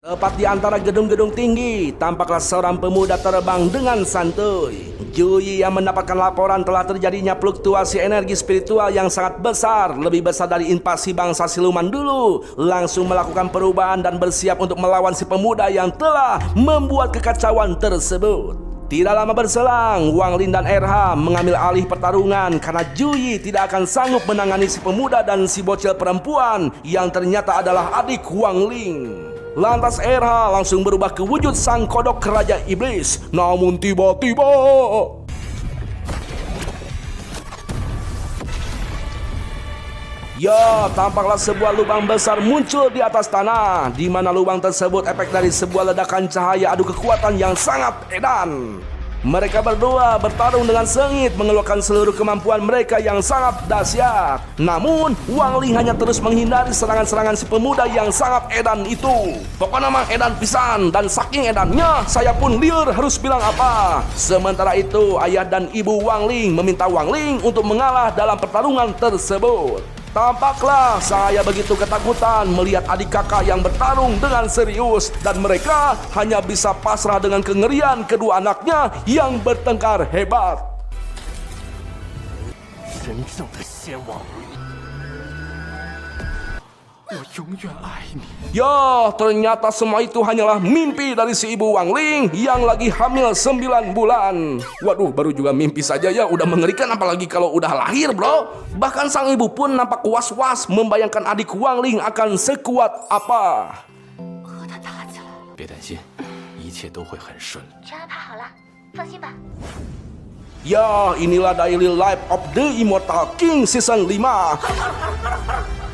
Tepat di antara gedung-gedung tinggi, tampaklah seorang pemuda terbang dengan santuy. Juyi yang mendapatkan laporan telah terjadinya fluktuasi energi spiritual yang sangat besar, lebih besar dari invasi bangsa siluman dulu, langsung melakukan perubahan dan bersiap untuk melawan si pemuda yang telah membuat kekacauan tersebut. Tidak lama berselang, Wang Ling dan RH mengambil alih pertarungan karena Juyi tidak akan sanggup menangani si pemuda dan si bocil perempuan yang ternyata adalah adik Wang Ling. Lantas RH langsung berubah ke wujud sang kodok Raja Iblis. Namun tiba-tiba tampaklah sebuah lubang besar muncul di atas tanah, di mana lubang tersebut efek dari sebuah ledakan cahaya adu kekuatan yang sangat edan. Mereka berdua bertarung dengan sengit, mengeluarkan seluruh kemampuan mereka yang sangat dahsyat. Namun, Wang Ling hanya terus menghindari serangan-serangan si pemuda yang sangat edan itu. Pokoknya mah edan pisan, dan saking edannya, saya pun liur harus bilang apa. Sementara itu, ayah dan ibu Wang Ling meminta Wang Ling untuk mengalah dalam pertarungan tersebut. Tampaklah saya begitu ketakutan melihat adik kakak yang bertarung dengan serius, dan mereka hanya bisa pasrah dengan kengerian kedua anaknya yang bertengkar hebat. Ya, ternyata semua itu hanyalah mimpi dari si ibu Wang Ling yang lagi hamil 9 bulan. Waduh, baru juga mimpi saja ya udah mengerikan, apalagi kalau udah lahir, bro. Bahkan sang ibu pun nampak was-was membayangkan adik Wang Ling akan sekuat apa. Ya, inilah Daily Life of the Immortal King Season 5.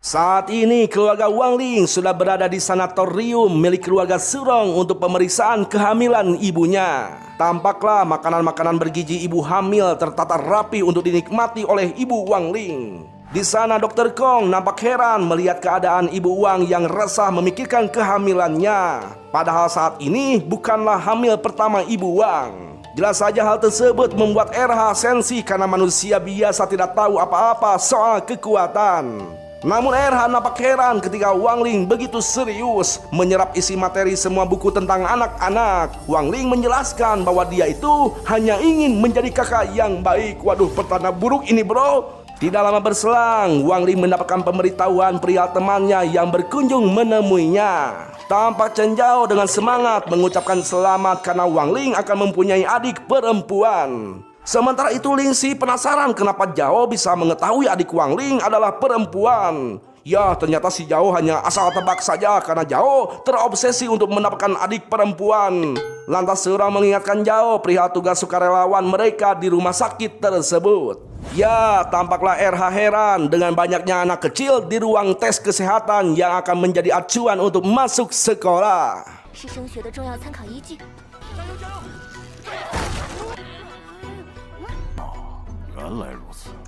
Saat ini keluarga Wang Ling sudah berada di sanatorium milik keluarga Surong untuk pemeriksaan kehamilan ibunya. Tampaklah makanan-makanan bergizi ibu hamil tertata rapi untuk dinikmati oleh ibu Wang Ling. Di sana Dr. Kong nampak heran melihat keadaan ibu Wang yang resah memikirkan kehamilannya. Padahal saat ini bukanlah hamil pertama ibu Wang. Jelas saja hal tersebut membuat RH sensi karena manusia biasa tidak tahu apa-apa soal kekuatan. Namun RH nampak heran ketika Wang Ling begitu serius menyerap isi materi semua buku tentang anak-anak. Wang Ling menjelaskan bahwa dia itu hanya ingin menjadi kakak yang baik. Waduh, pertanda buruk ini, bro. Tidak lama berselang, Wang Ling mendapatkan pemberitahuan perihal temannya yang berkunjung menemuinya. Tampak Chen Zhao dengan semangat mengucapkan selamat karena Wang Ling akan mempunyai adik perempuan. Sementara itu Lingxi penasaran kenapa Zhao bisa mengetahui adik Wang Ling adalah perempuan. Ya, ternyata si Zhao hanya asal tebak saja karena Zhao terobsesi untuk mendapatkan adik perempuan. Lantas Surong mengingatkan Zhao perihal tugas sukarelawan mereka di rumah sakit tersebut. Ya, tampaklah RH heran dengan banyaknya anak kecil di ruang tes kesehatan yang akan menjadi acuan untuk masuk sekolah.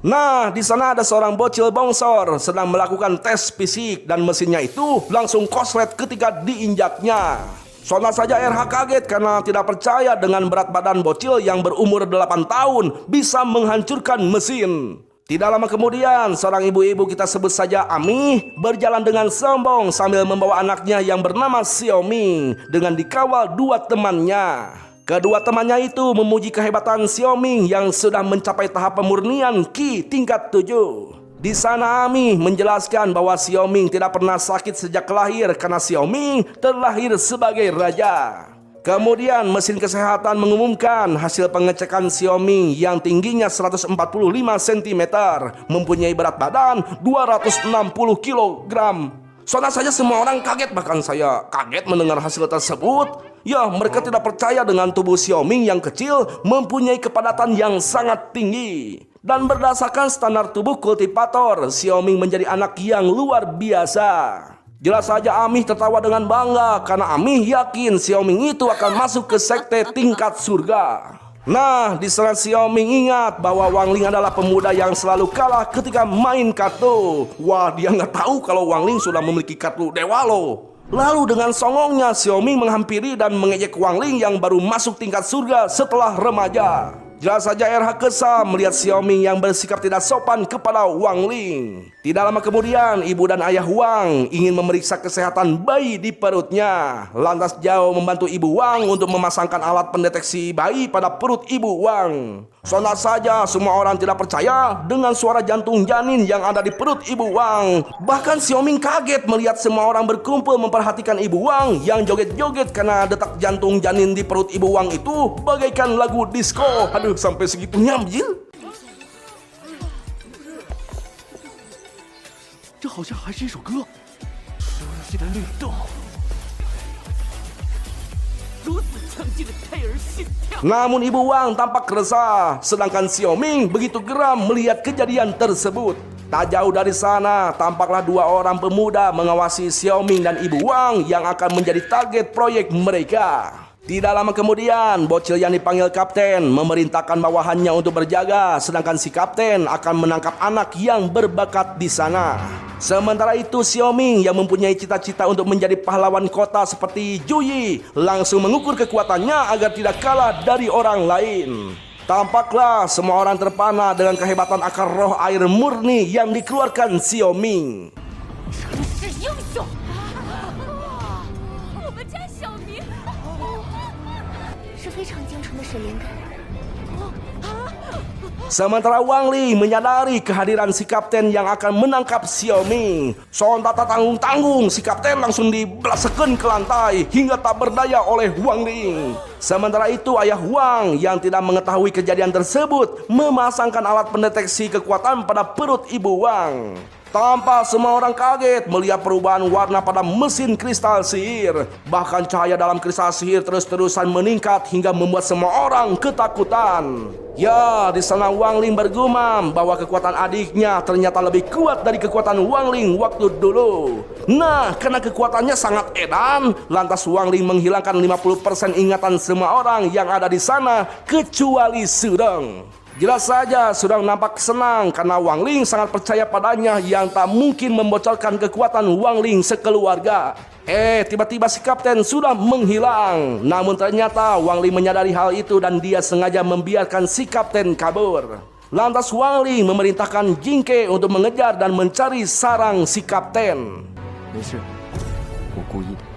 Nah, di sana ada seorang bocil bongsor sedang melakukan tes fisik dan mesinnya itu langsung koslet ketika diinjaknya. Sontak saja RH kaget karena tidak percaya dengan berat badan bocil yang berumur 8 tahun bisa menghancurkan mesin. Tidak lama kemudian, seorang ibu-ibu kita sebut saja Ami berjalan dengan sombong sambil membawa anaknya yang bernama Xiaoming dengan dikawal 2 temannya. Kedua temannya itu memuji kehebatan Xiaoming yang sudah mencapai tahap pemurnian Qi tingkat 7. Di sana Ami menjelaskan bahwa Xiaoming tidak pernah sakit sejak lahir karena Xiaoming terlahir sebagai raja. Kemudian mesin kesehatan mengumumkan hasil pengecekan Xiaoming yang tingginya 145 cm, mempunyai berat badan 260 kg. Sontak saja semua orang kaget, bahkan saya kaget mendengar hasil tersebut. Ya, mereka tidak percaya dengan tubuh Xiaoming yang kecil mempunyai kepadatan yang sangat tinggi. Dan berdasarkan standar tubuh kultivator, Xiaoming menjadi anak yang luar biasa. Jelas saja Ami tertawa dengan bangga karena Ami yakin Xiaoming itu akan masuk ke sekte tingkat surga. Nah, di sana Xiaoming ingat bahwa Wang Ling adalah pemuda yang selalu kalah ketika main kartu. Wah, dia nggak tahu kalau Wang Ling sudah memiliki kartu dewa loh. Lalu dengan songongnya Xiaoming menghampiri dan mengejek Wang Ling yang baru masuk tingkat surga setelah remaja. Jelas saja RH kesal melihat Xiaoming yang bersikap tidak sopan kepada Wang Ling. Tidak lama kemudian, ibu dan ayah Wang ingin memeriksa kesehatan bayi di perutnya. Lantas Zhao membantu ibu Wang untuk memasangkan alat pendeteksi bayi pada perut ibu Wang. Sontak saja semua orang tidak percaya dengan suara jantung janin yang ada di perut ibu Wang. Bahkan Xiaoming kaget melihat semua orang berkumpul memperhatikan ibu Wang yang joget-joget karena detak jantung janin di perut ibu Wang itu bagaikan lagu disco. Aduh, sampai segitunya, Jil. 这好像还是一首歌，熟悉的律动，如此强劲的胎儿心跳。 Namun ibu Wang tampak resah, sedangkan Xiaoming begitu geram melihat kejadian tersebut. Tak jauh dari sana, tampaklah dua orang pemuda mengawasi Xiaoming dan ibu Wang yang akan menjadi target proyek mereka. Tidak lama kemudian, bocil yang dipanggil kapten memerintahkan bawahannya untuk berjaga, sedangkan si kapten akan menangkap anak yang berbakat di sana. Sementara itu, Xiaoming yang mempunyai cita-cita untuk menjadi pahlawan kota seperti Juyi langsung mengukur kekuatannya agar tidak kalah dari orang lain. Tampaklah semua orang terpana dengan kehebatan akar roh air murni yang dikeluarkan Xiaoming. 是英雄，我们家小明是非常精纯的水灵感。 Sementara Wang Ling menyadari kehadiran si kapten yang akan menangkap Xiaoming. Sontak tak tanggung-tanggung, si kapten langsung dibelasakan ke lantai hingga tak berdaya oleh Wang Ling. Sementara itu ayah Wang yang tidak mengetahui kejadian tersebut memasangkan alat pendeteksi kekuatan pada perut ibu Wang. Tanpa semua orang kaget melihat perubahan warna pada mesin kristal sihir. Bahkan cahaya dalam kristal sihir terus-terusan meningkat hingga membuat semua orang ketakutan. Ya, di sana Wang Ling bergumam bahwa kekuatan adiknya ternyata lebih kuat dari kekuatan Wang Ling waktu dulu. Nah, karena kekuatannya sangat edan, lantas Wang Ling menghilangkan 50% ingatan semua orang yang ada di sana kecuali Sudong. Jelas saja Sudong nampak senang karena Wang Ling sangat percaya padanya yang tak mungkin membocorkan kekuatan Wang Ling sekeluarga. Tiba-tiba si kapten sudah menghilang. Namun ternyata Wang Ling menyadari hal itu dan dia sengaja membiarkan si kapten kabur. Lantas Wang Ling memerintahkan Jingke untuk mengejar dan mencari sarang si kapten. 没事，我故意的。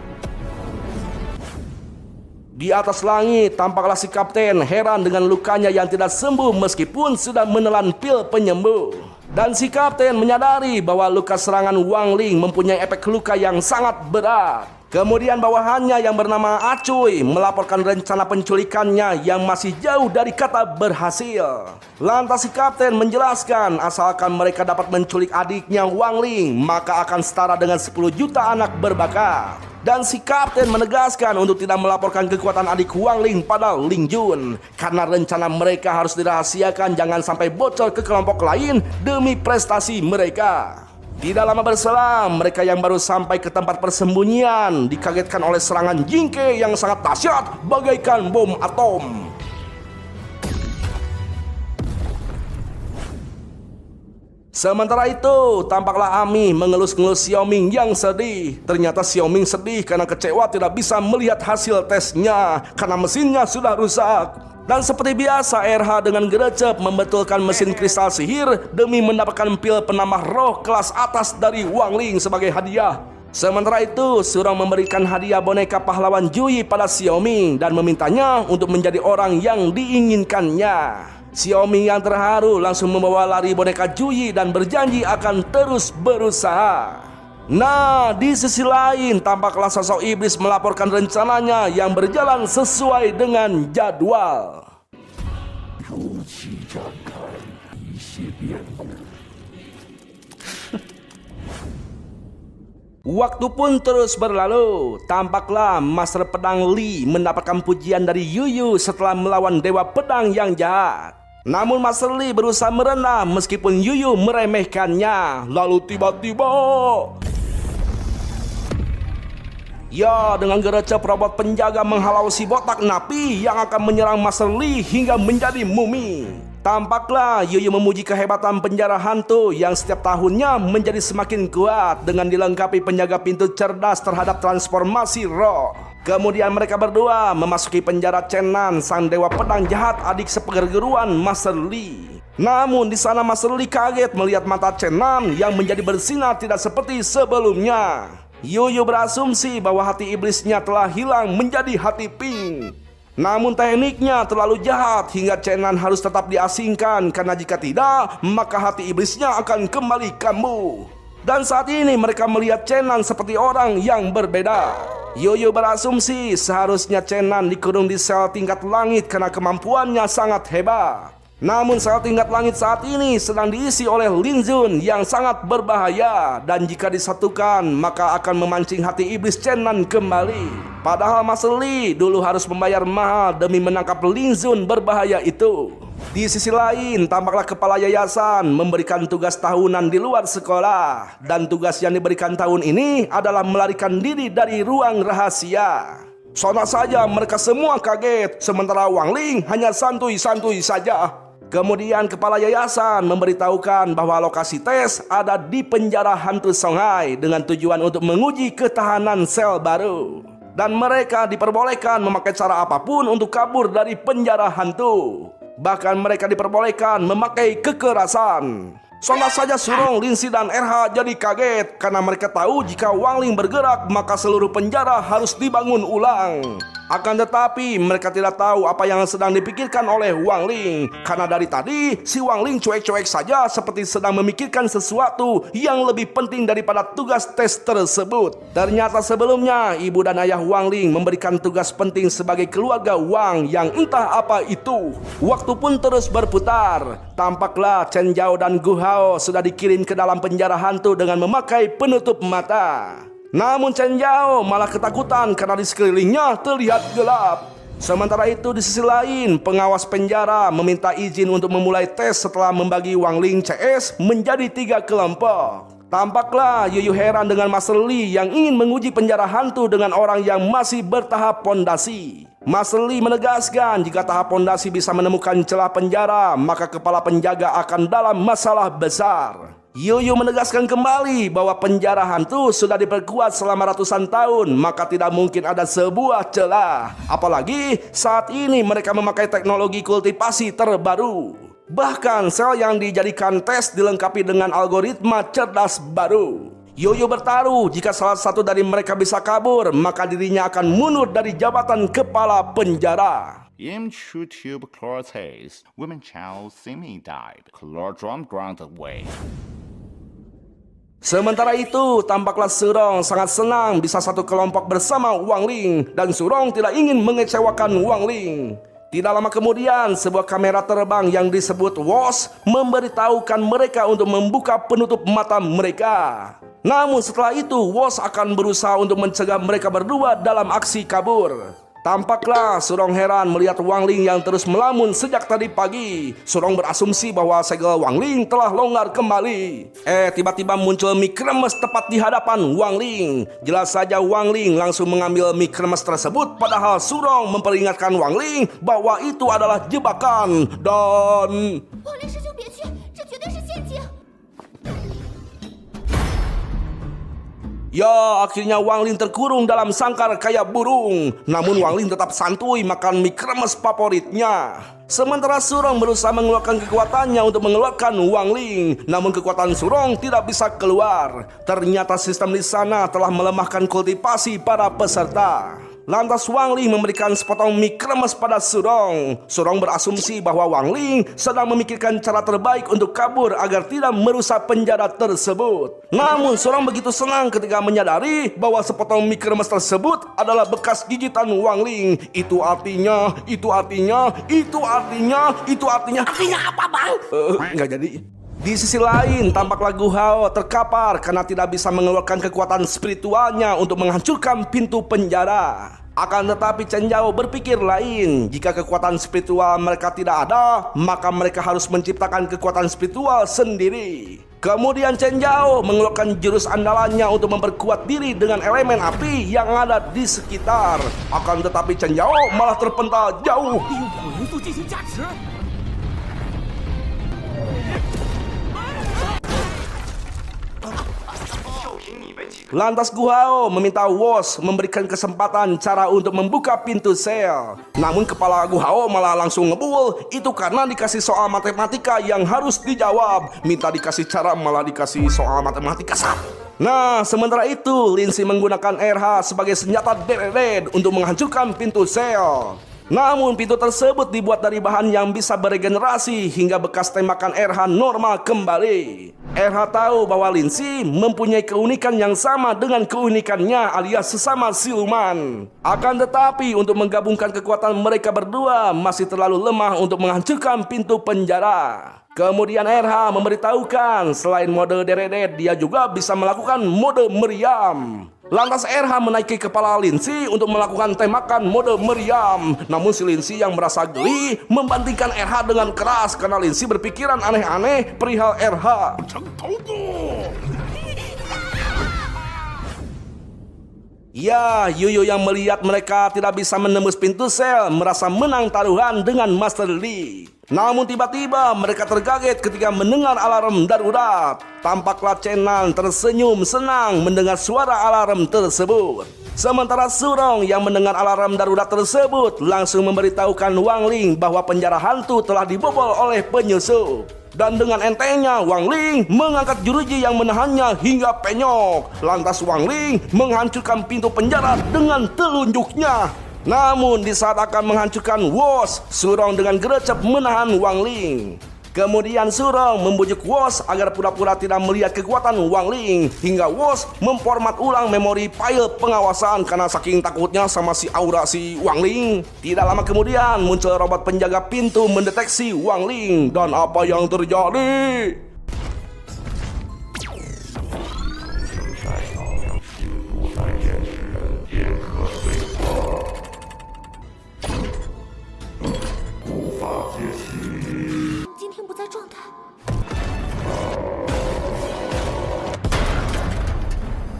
Di atas langit, tampaklah si kapten heran dengan lukanya yang tidak sembuh meskipun sudah menelan pil penyembuh. Dan si kapten menyadari bahwa luka serangan Wang Ling mempunyai efek luka yang sangat berat. Kemudian bawahannya yang bernama Acuy melaporkan rencana penculikannya yang masih jauh dari kata berhasil. Lantas si kapten menjelaskan asalkan mereka dapat menculik adiknya Wang Ling, maka akan setara dengan 10 juta anak berbakat. Dan si kapten menegaskan untuk tidak melaporkan kekuatan adik Wang Ling pada Ling Jun, karena rencana mereka harus dirahasiakan jangan sampai bocor ke kelompok lain demi prestasi mereka. Tidak lama berselang, mereka yang baru sampai ke tempat persembunyian dikagetkan oleh serangan Jingke yang sangat dahsyat bagaikan bom atom. Sementara itu, tampaklah Ami mengelus-ngelus Xiaoming yang sedih. Ternyata Xiaoming sedih karena kecewa tidak bisa melihat hasil tesnya karena mesinnya sudah rusak. Dan seperti biasa, RH dengan gercep membetulkan mesin kristal sihir demi mendapatkan pil penambah roh kelas atas dari Wang Ling sebagai hadiah. Sementara itu, Surong memberikan hadiah boneka pahlawan Juyi pada Xiaoming dan memintanya untuk menjadi orang yang diinginkannya. Xiaoming yang terharu langsung membawa lari boneka Juyi dan berjanji akan terus berusaha. Nah, di sisi lain tampaklah sosok iblis melaporkan rencananya yang berjalan sesuai dengan jadwal. Waktu pun terus berlalu. Tampaklah Master Pedang Li mendapatkan pujian dari Yuyu setelah melawan Dewa Pedang yang jahat. Namun Master Li berusaha merenam meskipun Yuyu meremehkannya. Lalu tiba-tiba, ya, dengan gercep robot penjaga menghalau si botak napi yang akan menyerang Master Li hingga menjadi mumi. Tampaklah Yuyu memuji kehebatan penjara hantu yang setiap tahunnya menjadi semakin kuat dengan dilengkapi penjaga pintu cerdas terhadap transformasi roh. Kemudian mereka berdua memasuki penjara Chenan, sang dewa pedang jahat adik seperguruan Master Li. Namun di sana Master Li kaget melihat mata Chenan yang menjadi bersinar tidak seperti sebelumnya. Yuyu berasumsi bahwa hati iblisnya telah hilang menjadi hati pink. Namun tekniknya terlalu jahat hingga Chenan harus tetap diasingkan, karena jika tidak maka hati iblisnya akan kembali kambuh. Dan saat ini mereka melihat Chenan seperti orang yang berbeda. Yuyu berasumsi seharusnya Chenan dikurung di sel tingkat langit karena kemampuannya sangat hebat. Namun sel tingkat langit saat ini sedang diisi oleh Lin Jun yang sangat berbahaya, dan jika disatukan maka akan memancing hati iblis Chenan kembali. Padahal Master Li dulu harus membayar mahal demi menangkap Lin Jun berbahaya itu. Di sisi lain, tampaklah kepala yayasan memberikan tugas tahunan di luar sekolah, dan tugas yang diberikan tahun ini adalah melarikan diri dari ruang rahasia. Sontak saja mereka semua kaget, sementara Wang Ling hanya santuy-santuy saja. Kemudian kepala yayasan memberitahukan bahwa lokasi tes ada di penjara hantu Songhai dengan tujuan untuk menguji ketahanan sel baru. Dan mereka diperbolehkan memakai cara apapun untuk kabur dari penjara hantu. Bahkan mereka diperbolehkan memakai kekerasan. Sontak saja Surong, Linsi, dan RH jadi kaget karena mereka tahu jika Wang Ling bergerak maka seluruh penjara harus dibangun ulang. Akan tetapi mereka tidak tahu apa yang sedang dipikirkan oleh Wang Ling, karena dari tadi si Wang Ling cuek-cuek saja seperti sedang memikirkan sesuatu yang lebih penting daripada tugas tes tersebut. Ternyata sebelumnya ibu dan ayah Wang Ling memberikan tugas penting sebagai keluarga Wang yang entah apa itu. Waktu pun terus berputar. Tampaklah Chen Zhao dan Gu Hao sudah dikirim ke dalam penjara hantu dengan memakai penutup mata. Namun Chen Zhao malah ketakutan karena di sekelilingnya terlihat gelap. Sementara itu di sisi lain, pengawas penjara meminta izin untuk memulai tes setelah membagi Wang Ling CS menjadi 3 kelompok. Tampaklah Yuyu heran dengan Master Li yang ingin menguji penjara hantu dengan orang yang masih bertahap pondasi. Master Li menegaskan jika tahap pondasi bisa menemukan celah penjara, maka kepala penjaga akan dalam masalah besar. Yuyu menegaskan kembali bahwa penjara hantu sudah diperkuat selama ratusan tahun, maka tidak mungkin ada sebuah celah. Apalagi saat ini mereka memakai teknologi kultivasi terbaru. Bahkan sel yang dijadikan tes dilengkapi dengan algoritma cerdas baru. Yuyu bertaruh jika salah satu dari mereka bisa kabur, maka dirinya akan mundur dari jabatan kepala penjara. In YouTube Cortez, Women Chow Simi died. Color drum ground away. Sementara itu, tampaklah Surong sangat senang bisa satu kelompok bersama Wang Ling, dan Surong tidak ingin mengecewakan Wang Ling. Tidak lama kemudian, sebuah kamera terbang yang disebut WOS memberitahukan mereka untuk membuka penutup mata mereka. Namun setelah itu, WOS akan berusaha untuk mencegah mereka berdua dalam aksi kabur. Tampaklah Surong heran melihat Wang Ling yang terus melamun sejak tadi pagi. Surong berasumsi bahwa segel Wang Ling telah longgar kembali. Tiba-tiba muncul mie kremes tepat di hadapan Wang Ling. Jelas saja Wang Ling langsung mengambil mie kremes tersebut, padahal Surong memperingatkan Wang Ling bahwa itu adalah jebakan dan... 王林师兄别去，这绝对是陷阱。 Ya, akhirnya Wang Ling terkurung dalam sangkar kayak burung. Namun Wang Ling tetap santuy makan mie kremes favoritnya. Sementara Surong berusaha mengeluarkan kekuatannya untuk mengeluarkan Wang Ling. Namun kekuatan Surong tidak bisa keluar. Ternyata sistem di sana telah melemahkan kultivasi para peserta. Lantas Wang Ling memberikan sepotong mie kremes pada Surong. Surong berasumsi bahwa Wang Ling sedang memikirkan cara terbaik untuk kabur agar tidak merusak penjara tersebut. Namun Surong begitu senang ketika menyadari bahwa sepotong mie kremes tersebut adalah bekas gigitan Wang Ling. Itu artinya apa bang? Nggak jadi. Di sisi lain, tampaklah Gu Hao terkapar karena tidak bisa mengeluarkan kekuatan spiritualnya untuk menghancurkan pintu penjara. Akan tetapi Chen Zhao berpikir lain. Jika kekuatan spiritual mereka tidak ada, maka mereka harus menciptakan kekuatan spiritual sendiri. Kemudian Chen Zhao mengeluarkan jurus andalannya untuk memperkuat diri dengan elemen api yang ada di sekitar. Akan tetapi Chen Zhao malah terpental jauh. 利用火元素进行加持。Lantas Gu Hao meminta Woz memberikan kesempatan cara untuk membuka pintu sel. Namun kepala Gu Hao malah langsung ngebul. Itu karena dikasih soal matematika yang harus dijawab. Minta dikasih cara malah dikasih soal matematika. Nah, sementara itu Lindsay menggunakan RH sebagai senjata Dered untuk menghancurkan pintu sel. Namun pintu tersebut dibuat dari bahan yang bisa beregenerasi hingga bekas tembakan RH normal kembali. RH tahu bahwa Lindsay mempunyai keunikan yang sama dengan keunikannya alias sesama siluman. Akan tetapi untuk menggabungkan kekuatan mereka berdua masih terlalu lemah untuk menghancurkan pintu penjara. Kemudian RH memberitahukan selain mode Dered dia juga bisa melakukan mode meriam. Lantas RH menaiki kepala Lindsay untuk melakukan tembakan mode meriam. Namun si Lindsay yang merasa geli membantingkan RH dengan keras karena Lindsay berpikiran aneh-aneh perihal RH. Ya, Yuyu yang melihat mereka tidak bisa menembus pintu sel merasa menang taruhan dengan Master Lee. Namun tiba-tiba mereka terkaget ketika mendengar alarm darurat. Tampaklah Chenan tersenyum senang mendengar suara alarm tersebut. Sementara Surong yang mendengar alarm darurat tersebut langsung memberitahukan Wang Ling bahwa penjara hantu telah dibobol oleh penyusup. Dan dengan entengnya Wang Ling mengangkat juruji yang menahannya hingga penyok. Lantas Wang Ling menghancurkan pintu penjara dengan telunjuknya. Namun di saat akan menghancurkan Woz, Surong dengan gercep menahan Wang Ling. Kemudian Surong membujuk Woz agar pura-pura tidak melihat kekuatan Wang Ling hingga Woz memformat ulang memori file pengawasan karena saking takutnya sama si aura si Wang Ling. Tidak lama kemudian muncul robot penjaga pintu mendeteksi Wang Ling. Dan apa yang terjadi?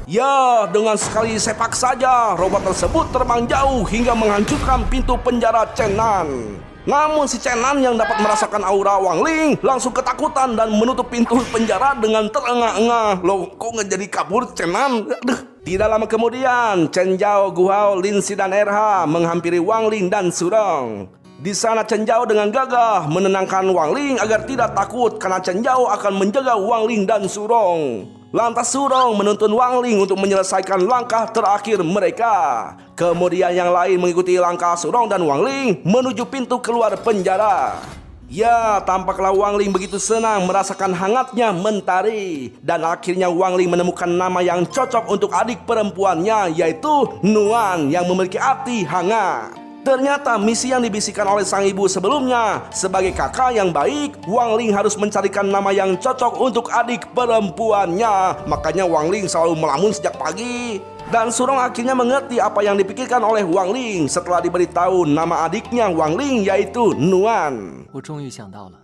Ya, dengan sekali sepak saja robot tersebut terbang jauh hingga menghancurkan pintu penjara Chenan. Namun si Chenan yang dapat merasakan aura Wang Ling langsung ketakutan dan menutup pintu penjara dengan terengah-engah. Loh, kok nggak jadi kabur Chenan? Aduh. Tidak lama kemudian Chen Zhao, Gu Hao, Lindsay dan RH menghampiri Wang Ling dan Surong. Di sana Chen Zhao dengan gagah menenangkan Wang Ling agar tidak takut karena Chen Zhao akan menjaga Wang Ling dan Surong. Lantas Surong menuntun Wang Ling untuk menyelesaikan langkah terakhir mereka. Kemudian yang lain mengikuti langkah Surong dan Wang Ling menuju pintu keluar penjara. Ya, tampaklah Wang Ling begitu senang merasakan hangatnya mentari. Dan akhirnya Wang Ling menemukan nama yang cocok untuk adik perempuannya, yaitu Nuan yang memiliki arti hangat. Ternyata misi yang dibisikkan oleh sang ibu sebelumnya, sebagai kakak yang baik, Wang Ling harus mencarikan nama yang cocok untuk adik perempuannya. Makanya Wang Ling selalu melamun sejak pagi. Dan Surong akhirnya mengerti apa yang dipikirkan oleh Wang Ling setelah diberitahu nama adiknya Wang Ling yaitu Nuan. 我终于想到了，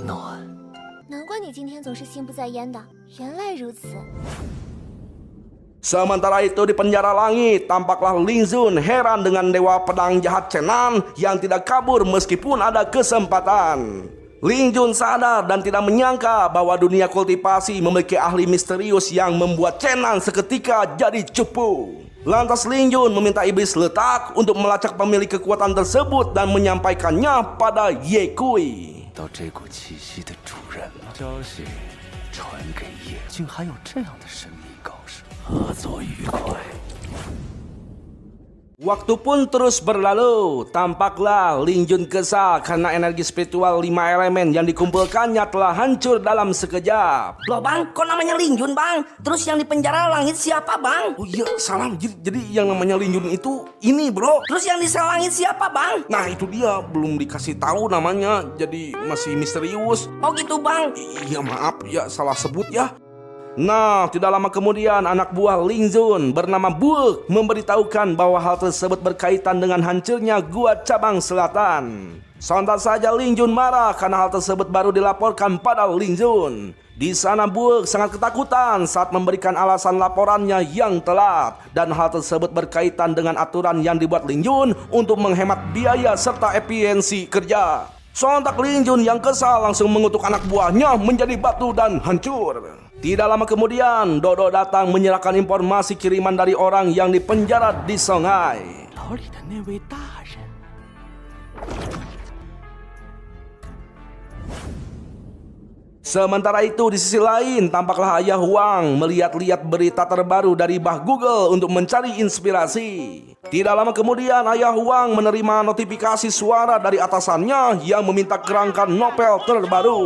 暖。难怪你今天总是心不在焉的，原来如此。 Sementara itu di penjara langit, tampaklah Ling Jun heran dengan dewa pedang jahat Chenan yang tidak kabur meskipun ada kesempatan. Ling Jun sadar dan tidak menyangka bahwa dunia kultivasi memiliki ahli misterius yang membuat Chenan seketika jadi cupu. Lantas Ling Jun meminta iblis letak untuk melacak pemilik kekuatan tersebut dan menyampaikannya pada Ye Kui. 到这股气息的主人了，消息传给叶，竟还有这样的神秘高手。 合作愉快。 Waktu pun terus berlalu. Tampaklah Ling Jun kesal karena energi spiritual 5 elemen yang dikumpulkannya telah hancur dalam sekejap. Loh bang, kok namanya Ling Jun bang? Terus yang di penjara langit siapa bang? Oh iya, salah. Jadi yang namanya Ling Jun itu ini bro. Terus yang di sel langit siapa bang? Nah itu dia, belum dikasih tahu namanya. Jadi masih misterius. Oh gitu bang. Iya maaf ya, salah sebut ya. Nah, tidak lama kemudian anak buah Ling Jun bernama Buek memberitahukan bahwa hal tersebut berkaitan dengan hancurnya Gua Cabang Selatan. Sontak saja Ling Jun marah karena hal tersebut baru dilaporkan pada Ling Jun. Di sana Buek sangat ketakutan saat memberikan alasan laporannya yang telat. Dan hal tersebut berkaitan dengan aturan yang dibuat Ling Jun untuk menghemat biaya serta efisiensi kerja. Sontak Ling Jun yang kesal langsung mengutuk anak buahnya menjadi batu dan hancur. Tidak lama kemudian, Dodo datang menyerahkan informasi kiriman dari orang yang dipenjara di Songhai. 牢里的那位大人， Sementara itu di sisi lain, tampaklah Ayah Huang melihat-lihat berita terbaru dari bah Google untuk mencari inspirasi. Tidak lama kemudian Ayah Huang menerima notifikasi suara dari atasannya yang meminta kerangka novel terbaru.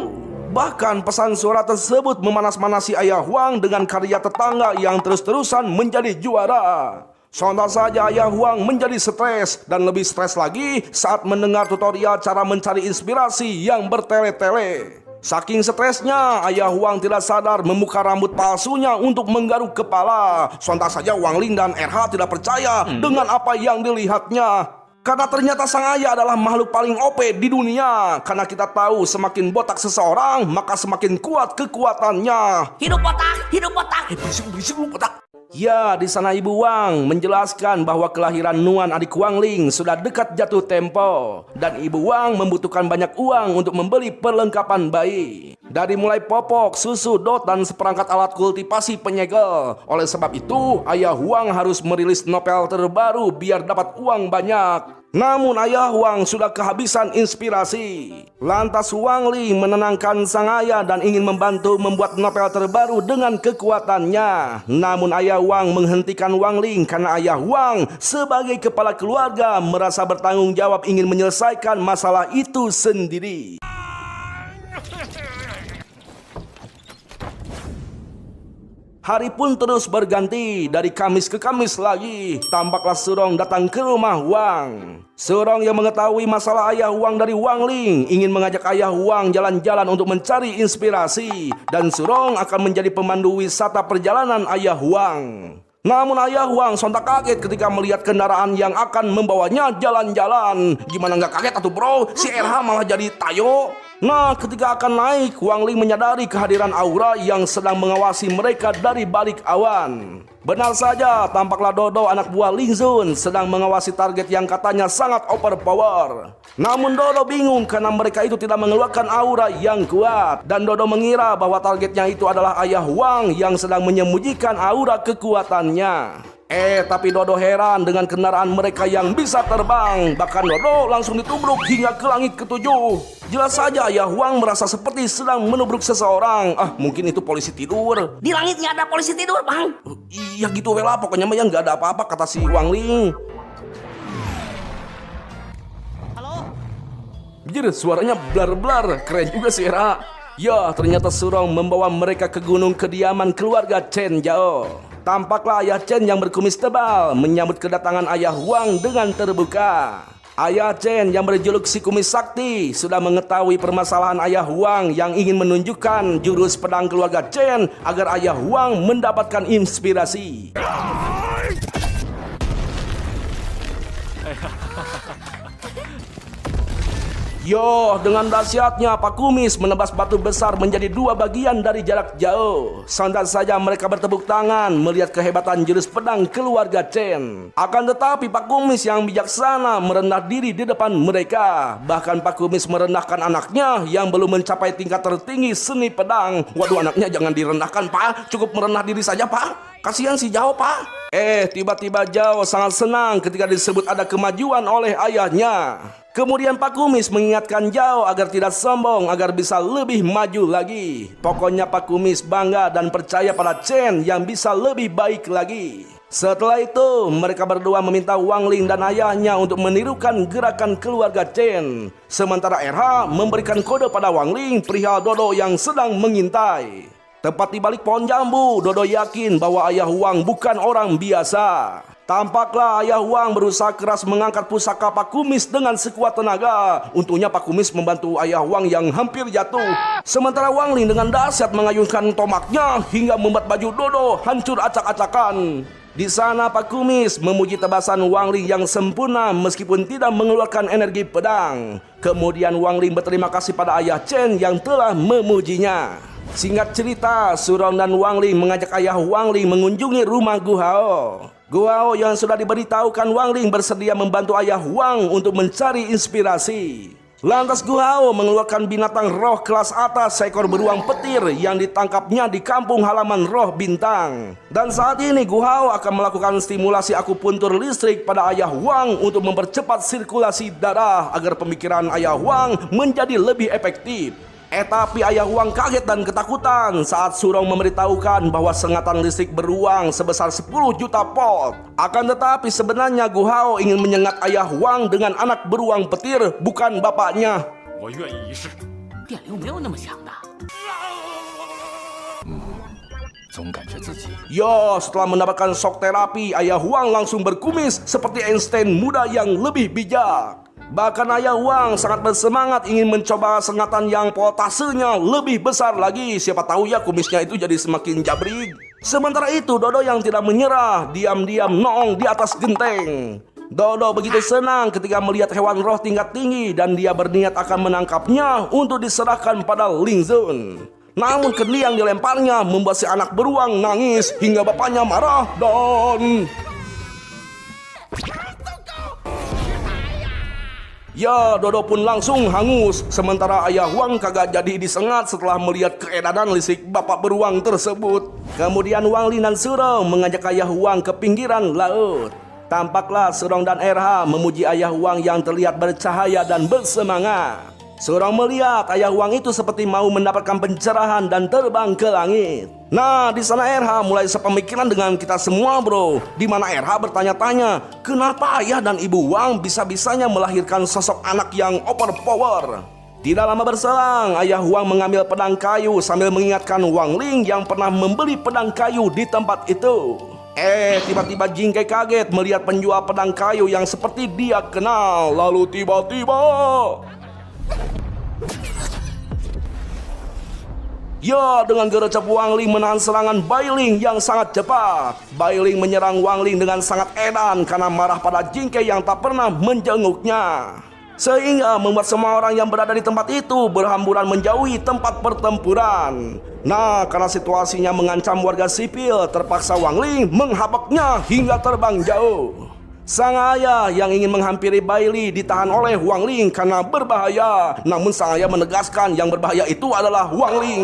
Bahkan pesan suara tersebut memanas-manasi Ayah Huang dengan karya tetangga yang terus-terusan menjadi juara. Sontak saja Ayah Huang menjadi stres dan lebih stres lagi saat mendengar tutorial cara mencari inspirasi yang bertele-tele. Saking stresnya, Ayah Huang tidak sadar membuka rambut palsunya untuk menggaruk kepala. Sontak saja Wang Ling dan RH tidak percaya dengan apa yang dilihatnya. Karena ternyata sang ayah adalah makhluk paling OP di dunia. Karena kita tahu semakin botak seseorang, maka semakin kuat kekuatannya. Hidup botak, hidup botak. Berisik lu botak. Ya, di sana Ibu Wang menjelaskan bahwa kelahiran Nuan adik Wang Ling sudah dekat jatuh tempo dan Ibu Wang membutuhkan banyak uang untuk membeli perlengkapan bayi. Dari mulai popok, susu, dot, dan seperangkat alat kultivasi penyegel. Oleh sebab itu, Ayah Huang harus merilis novel terbaru biar dapat uang banyak. Namun Ayah Huang sudah kehabisan inspirasi. Lantas Wang Ling menenangkan sang ayah dan ingin membantu membuat novel terbaru dengan kekuatannya. Namun Ayah Huang menghentikan Wang Ling karena Ayah Huang sebagai kepala keluarga merasa bertanggung jawab ingin menyelesaikan masalah itu sendiri. Hari pun terus berganti, dari Kamis ke Kamis lagi. Tampaklah Surong datang ke rumah Wang. Surong yang mengetahui masalah Ayah Huang dari Wang Ling ingin mengajak Ayah Huang jalan-jalan untuk mencari inspirasi. Dan Surong akan menjadi pemandu wisata perjalanan Ayah Huang. Namun Ayah Huang sontak kaget ketika melihat kendaraan yang akan membawanya jalan-jalan. Gimana nggak kaget atuh bro? Si RH malah jadi tayo. Nah, ketika akan naik, Wang Ling menyadari kehadiran aura yang sedang mengawasi mereka dari balik awan. Benar saja, tampaklah Dodo anak buah Ling Jun sedang mengawasi target yang katanya sangat overpower. Namun Dodo bingung karena mereka itu tidak mengeluarkan aura yang kuat. Dan Dodo mengira bahwa targetnya itu adalah Ayah Huang yang sedang menyembunyikan aura kekuatannya. Tapi Dodo heran dengan kendaraan mereka yang bisa terbang. Bahkan Dodo langsung ditubruk hingga ke langit ketujuh. Jelas saja Ayah Huang merasa seperti sedang menubruk seseorang. Mungkin itu polisi tidur. Di langit nggak ada polisi tidur, Bang. Iya gitu wela, pokoknya mah yang nggak ada apa-apa kata si Wang Ling. Halo? Jir, suaranya blar-blar, keren juga sih Era. Ya, ternyata Surong membawa mereka ke gunung kediaman keluarga Chen Jiao. Tampaklah Ayah Chen yang berkumis tebal menyambut kedatangan Ayah Huang dengan terbuka. Ayah Chen yang berjuluk si kumis sakti sudah mengetahui permasalahan Ayah Huang yang ingin menunjukkan jurus pedang keluarga Chen agar Ayah Huang mendapatkan inspirasi. Yo, dengan dahsyatnya Pak Kumis menebas batu besar menjadi dua bagian dari jarak jauh. Sontak saja mereka bertepuk tangan melihat kehebatan jurus pedang keluarga Chen. Akan tetapi Pak Kumis yang bijaksana merendah diri di depan mereka. Bahkan Pak Kumis merendahkan anaknya yang belum mencapai tingkat tertinggi seni pedang. Waduh, anaknya jangan direndahkan Pak, cukup merendah diri saja Pak. Kasihan si Jao Pak. Tiba-tiba Jao sangat senang ketika disebut ada kemajuan oleh ayahnya. Kemudian Pak Kumis mengingatkan Jao agar tidak sombong, agar bisa lebih maju lagi. Pokoknya Pak Kumis bangga dan percaya pada Chen yang bisa lebih baik lagi. Setelah itu, mereka berdua meminta Wang Ling dan ayahnya untuk menirukan gerakan keluarga Chen. Sementara RH memberikan kode pada Wang Ling perihal Dodo yang sedang mengintai. Tepat di balik pohon jambu, Dodo yakin bahwa Ayah Huang bukan orang biasa. Tampaklah Ayah Huang berusaha keras mengangkat pusaka Pak Kumis dengan sekuat tenaga. Untungnya Pak Kumis membantu Ayah Huang yang hampir jatuh. Sementara Wang Ling dengan dahsyat mengayunkan tomaknya hingga membuat baju Dodo hancur acak-acakan. Di sana Pak Kumis memuji tebasan Wang Ling yang sempurna meskipun tidak mengeluarkan energi pedang. Kemudian Wang Ling berterima kasih pada Ayah Chen yang telah memujinya. Singkat cerita, Surong dan Wang Ling mengajak Ayah Wang Ling mengunjungi rumah Guhao. Guhao yang sudah diberitahukan Wang Ling bersedia membantu Ayah Huang untuk mencari inspirasi. Lantas Gu Hao mengeluarkan binatang roh kelas atas seekor beruang petir yang ditangkapnya di kampung halaman roh bintang. Dan saat ini Gu Hao akan melakukan stimulasi akupuntur listrik pada Ayah Huang untuk mempercepat sirkulasi darah agar pemikiran Ayah Huang menjadi lebih efektif. Tapi Ayah Huang kaget dan ketakutan saat Surong memberitahukan bahwa sengatan listrik beruang sebesar 10 juta volt. Akan tetapi sebenarnya Gu Hao ingin menyengat Ayah Huang dengan anak beruang petir, bukan bapaknya. 我愿意一试。电流没有那么强的。总感觉自己 Yo, setelah mendapatkan shock terapi, Ayah Huang langsung berkumis seperti Einstein muda yang lebih bijak. Bahkan Ayah Huang sangat bersemangat ingin mencoba sengatan yang voltasenya lebih besar lagi. Siapa tahu ya kumisnya itu jadi semakin jabrik. Sementara itu Dodo yang tidak menyerah diam-diam nongol di atas genteng. Dodo begitu senang ketika melihat hewan roh tingkat tinggi dan dia berniat akan menangkapnya untuk diserahkan pada Ling Zun. Namun kendi yang dilemparnya membuat si anak beruang nangis hingga bapaknya marah dan... Ya, Dodo pun langsung hangus. Sementara Ayah Huang kagak jadi disengat setelah melihat keedaran listrik bapak beruang tersebut. Kemudian Wang Lin dan Surong mengajak Ayah Huang ke pinggiran laut. Tampaklah Surong dan RH memuji Ayah Huang yang terlihat bercahaya dan bersemangat. Surong melihat Ayah Huang itu seperti mau mendapatkan pencerahan dan terbang ke langit. Nah, di sana RH mulai sepemikiran dengan kita semua, bro. Di mana RH bertanya-tanya, kenapa ayah dan ibu Wang bisa-bisanya melahirkan sosok anak yang overpower? Tidak lama berselang, Ayah Huang mengambil pedang kayu sambil mengingatkan Wang Ling yang pernah membeli pedang kayu di tempat itu. Tiba-tiba Jingke kaget melihat penjual pedang kayu yang seperti dia kenal. Lalu tiba-tiba... Ya, dengan gercep Wang Ling menahan serangan Bai Ling yang sangat cepat. Bai Ling menyerang Wang Ling dengan sangat edan karena marah pada Jingke yang tak pernah menjenguknya. Sehingga membuat semua orang yang berada di tempat itu berhamburan menjauhi tempat pertempuran. Nah, karena situasinya mengancam warga sipil, terpaksa Wang Ling menghabaknya hingga terbang jauh. Sang ayah yang ingin menghampiri Bai Li ditahan oleh Wang Ling karena berbahaya. Namun sang ayah menegaskan yang berbahaya itu adalah Wang Ling.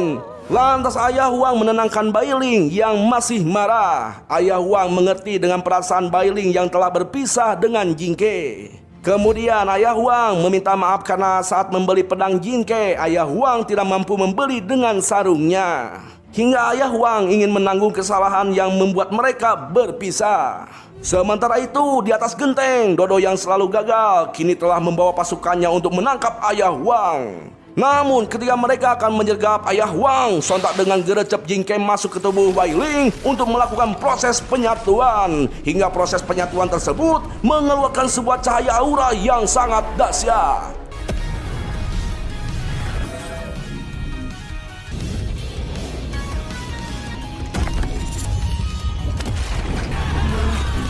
Lantas Ayah Huang menenangkan Bai Ling yang masih marah. Ayah Huang mengerti dengan perasaan Bai Ling yang telah berpisah dengan Jingke. Kemudian Ayah Huang meminta maaf karena saat membeli pedang Jingke, Ayah Huang tidak mampu membeli dengan sarungnya. Hingga Ayah Huang ingin menanggung kesalahan yang membuat mereka berpisah. Sementara itu di atas genteng, Dodo yang selalu gagal kini telah membawa pasukannya untuk menangkap Ayah Huang. Namun ketika mereka akan menyergap Ayah Huang, sontak dengan gercep Jingke masuk ke tubuh Wai Ling untuk melakukan proses penyatuan. Hingga proses penyatuan tersebut mengeluarkan sebuah cahaya aura yang sangat dahsyat.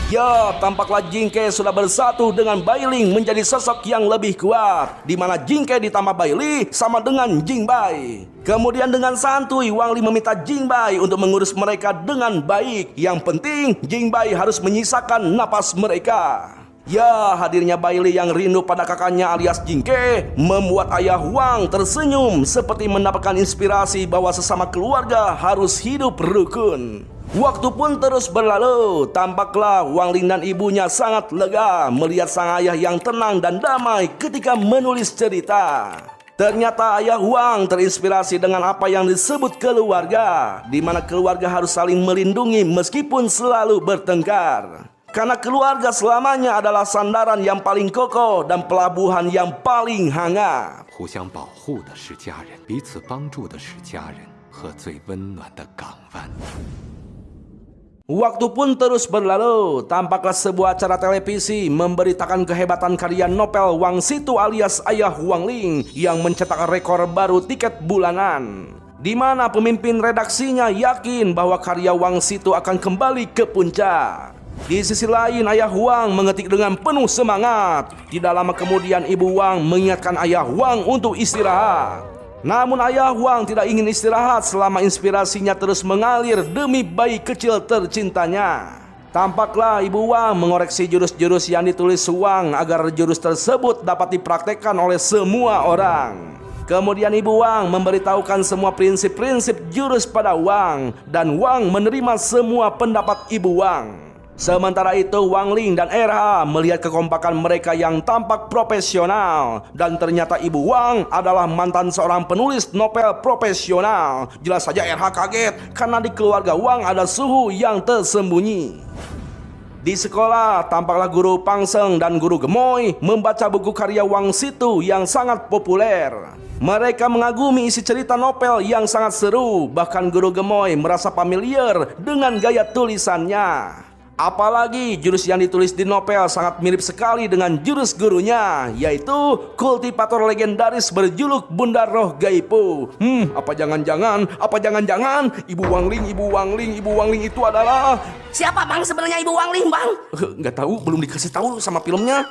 Ya, tampaklah Jingke sudah bersatu dengan Bai Ling menjadi sosok yang lebih kuat, di mana Jingke ditambah Bai Li sama dengan Jing Bai. Kemudian dengan santuy Wang Li meminta Jing Bai untuk mengurus mereka dengan baik. Yang penting Jing Bai harus menyisakan napas mereka. Ya, hadirnya Bai Li yang rindu pada kakaknya alias Jingke membuat Ayah Huang tersenyum seperti mendapatkan inspirasi bahwa sesama keluarga harus hidup rukun. Waktu pun terus berlalu, tampaklah Wang Ling dan ibunya sangat lega melihat sang ayah yang tenang dan damai ketika menulis cerita. Ternyata Ayah Huang terinspirasi dengan apa yang disebut keluarga, di mana keluarga harus saling melindungi meskipun selalu bertengkar. Karena keluarga selamanya adalah sandaran yang paling kokoh dan pelabuhan yang paling hangat. 互相保护的是家人，彼此帮助的是家人和最温暖的港湾。 Waktu pun terus berlalu, tampaklah sebuah acara televisi memberitakan kehebatan karya novel Wang Situ alias Ayah Huang Ling yang mencetak rekor baru tiket bulanan. Di mana pemimpin redaksinya yakin bahwa karya Wang Situ akan kembali ke puncak. Di sisi lain Ayah Huang mengetik dengan penuh semangat. Tidak lama kemudian Ibu Wang mengingatkan Ayah Huang untuk istirahat. Namun Ayah Huang tidak ingin istirahat selama inspirasinya terus mengalir demi bayi kecil tercintanya. Tampaklah Ibu Wang mengoreksi jurus-jurus yang ditulis Wang agar jurus tersebut dapat dipraktekkan oleh semua orang. Kemudian Ibu Wang memberitahukan semua prinsip-prinsip jurus pada Wang, dan Wang menerima semua pendapat Ibu Wang. Sementara itu Wang Ling dan RH melihat kekompakan mereka yang tampak profesional, dan ternyata Ibu Wang adalah mantan seorang penulis novel profesional. Jelas saja RH kaget karena di keluarga Wang ada suhu yang tersembunyi. Di sekolah tampaklah guru Pangseng dan guru Gemoy membaca buku karya Wang Situ yang sangat populer. Mereka mengagumi isi cerita novel yang sangat seru, bahkan guru Gemoy merasa familiar dengan gaya tulisannya. Apalagi jurus yang ditulis di novel sangat mirip sekali dengan jurus gurunya, yaitu kultivator legendaris berjuluk Bunda Roh Gaipu. Apa jangan-jangan Ibu Wang Ling itu adalah... Siapa bang sebenarnya Ibu Wang Ling bang? Nggak tahu, belum dikasih tahu sama filmnya.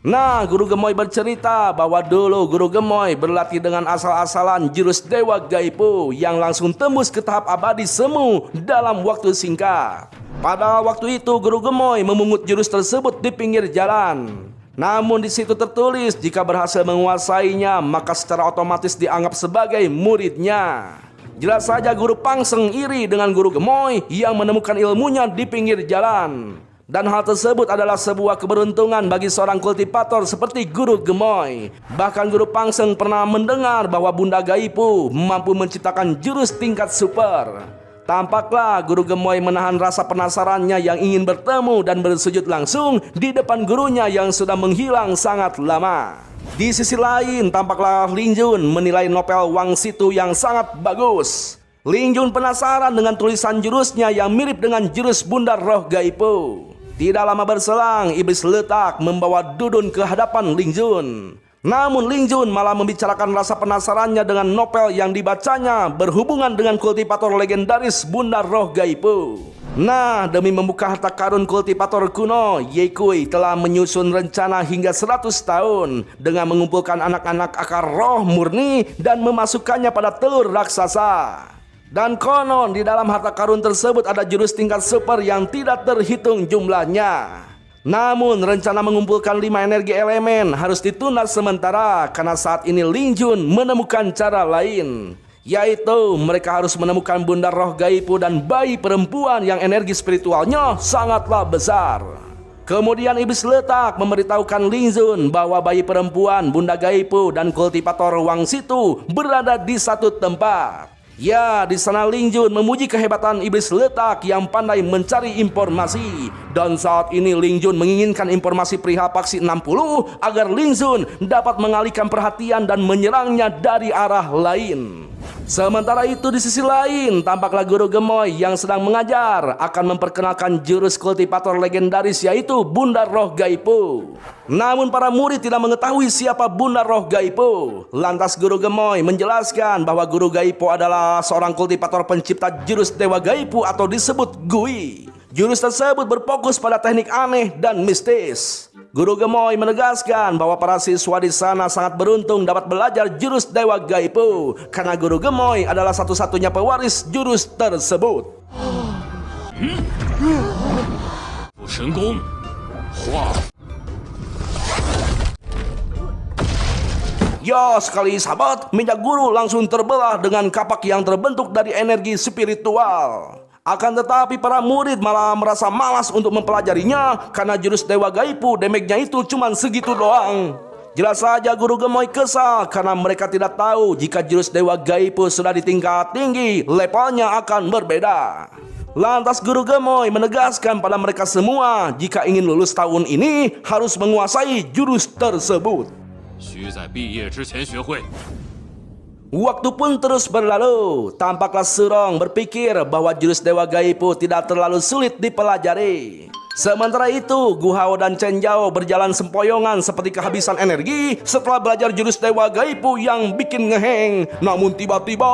Nah, guru Gemoy bercerita bahwa dulu guru Gemoy berlatih dengan asal-asalan jurus Dewa Gaipu yang langsung tembus ke tahap abadi semu dalam waktu singkat. Pada waktu itu guru Gemoy memungut jurus tersebut di pinggir jalan. Namun di situ tertulis jika berhasil menguasainya maka secara otomatis dianggap sebagai muridnya. Jelas saja guru Pangseng iri dengan guru Gemoy yang menemukan ilmunya di pinggir jalan. Dan hal tersebut adalah sebuah keberuntungan bagi seorang kultivator seperti guru Gemoy. Bahkan guru Pangseng pernah mendengar bahwa Bunda Gaipu mampu menciptakan jurus tingkat super. Tampaklah guru Gemoy menahan rasa penasarannya yang ingin bertemu dan bersujud langsung di depan gurunya yang sudah menghilang sangat lama. Di sisi lain, tampaklah Ling Jun menilai novel Wang Situ yang sangat bagus. Ling Jun penasaran dengan tulisan jurusnya yang mirip dengan jurus Bunda Roh Gaipu. Tidak lama berselang, iblis letak membawa Dudun ke hadapan Ling Jun. Namun Ling Jun malah membicarakan rasa penasarannya dengan novel yang dibacanya berhubungan dengan kultivator legendaris Bunda Roh Gaipu. Nah, demi membuka harta karun kultivator kuno, Ye Kui telah menyusun rencana hingga 100 tahun dengan mengumpulkan anak-anak akar roh murni dan memasukkannya pada telur raksasa. Dan konon di dalam harta karun tersebut ada jurus tingkat super yang tidak terhitung jumlahnya. Namun rencana mengumpulkan 5 energi elemen harus ditunda sementara karena saat ini Ling Jun menemukan cara lain, yaitu mereka harus menemukan Bunda Roh Gaipu dan bayi perempuan yang energi spiritualnya sangatlah besar. Kemudian iblis letak memberitahukan Ling Jun bahwa bayi perempuan, Bunda Gaipu dan kultivator Wang Situ berada di satu tempat. Ya, di sana Ling Jun memuji kehebatan iblis letak yang pandai mencari informasi. Dan saat ini Ling Jun menginginkan informasi perihal Paksi 60 agar Ling Jun dapat mengalihkan perhatian dan menyerangnya dari arah lain. Sementara itu di sisi lain, tampaklah guru Gemoy yang sedang mengajar akan memperkenalkan jurus kultivator legendaris yaitu Bunda Roh Gaipu. Namun para murid tidak mengetahui siapa Bunda Roh Gaipu. Lantas guru Gemoy menjelaskan bahwa guru Gaipu adalah seorang kultivator pencipta jurus Dewa Gaipu atau disebut Gui. Jurus tersebut berfokus pada teknik aneh dan mistis. Guru Gemoy menegaskan bahwa para siswa di sana sangat beruntung dapat belajar jurus Dewa Gaipu karena guru Gemoy adalah satu-satunya pewaris jurus tersebut. Ya, sekali sahabat, minyak guru langsung terbelah dengan kapak yang terbentuk dari energi spiritual. Akan tetapi para murid malah merasa malas untuk mempelajarinya karena jurus Dewa Gaipu damage-nya itu cuma segitu doang. Jelas saja guru Gemoy kesal karena mereka tidak tahu jika jurus Dewa Gaipu sudah di tingkat tinggi, levelnya akan berbeda. Lantas guru Gemoy menegaskan pada mereka semua jika ingin lulus tahun ini harus menguasai jurus tersebut. Waktu pun terus berlalu. Tampaklah Surong berpikir bahwa jurus Dewa Gaipu tidak terlalu sulit dipelajari. Sementara itu, Gu Hao dan Chen Zhao berjalan sempoyongan seperti kehabisan energi setelah belajar jurus Dewa Gaipu yang bikin ngeheng. Namun tiba-tiba...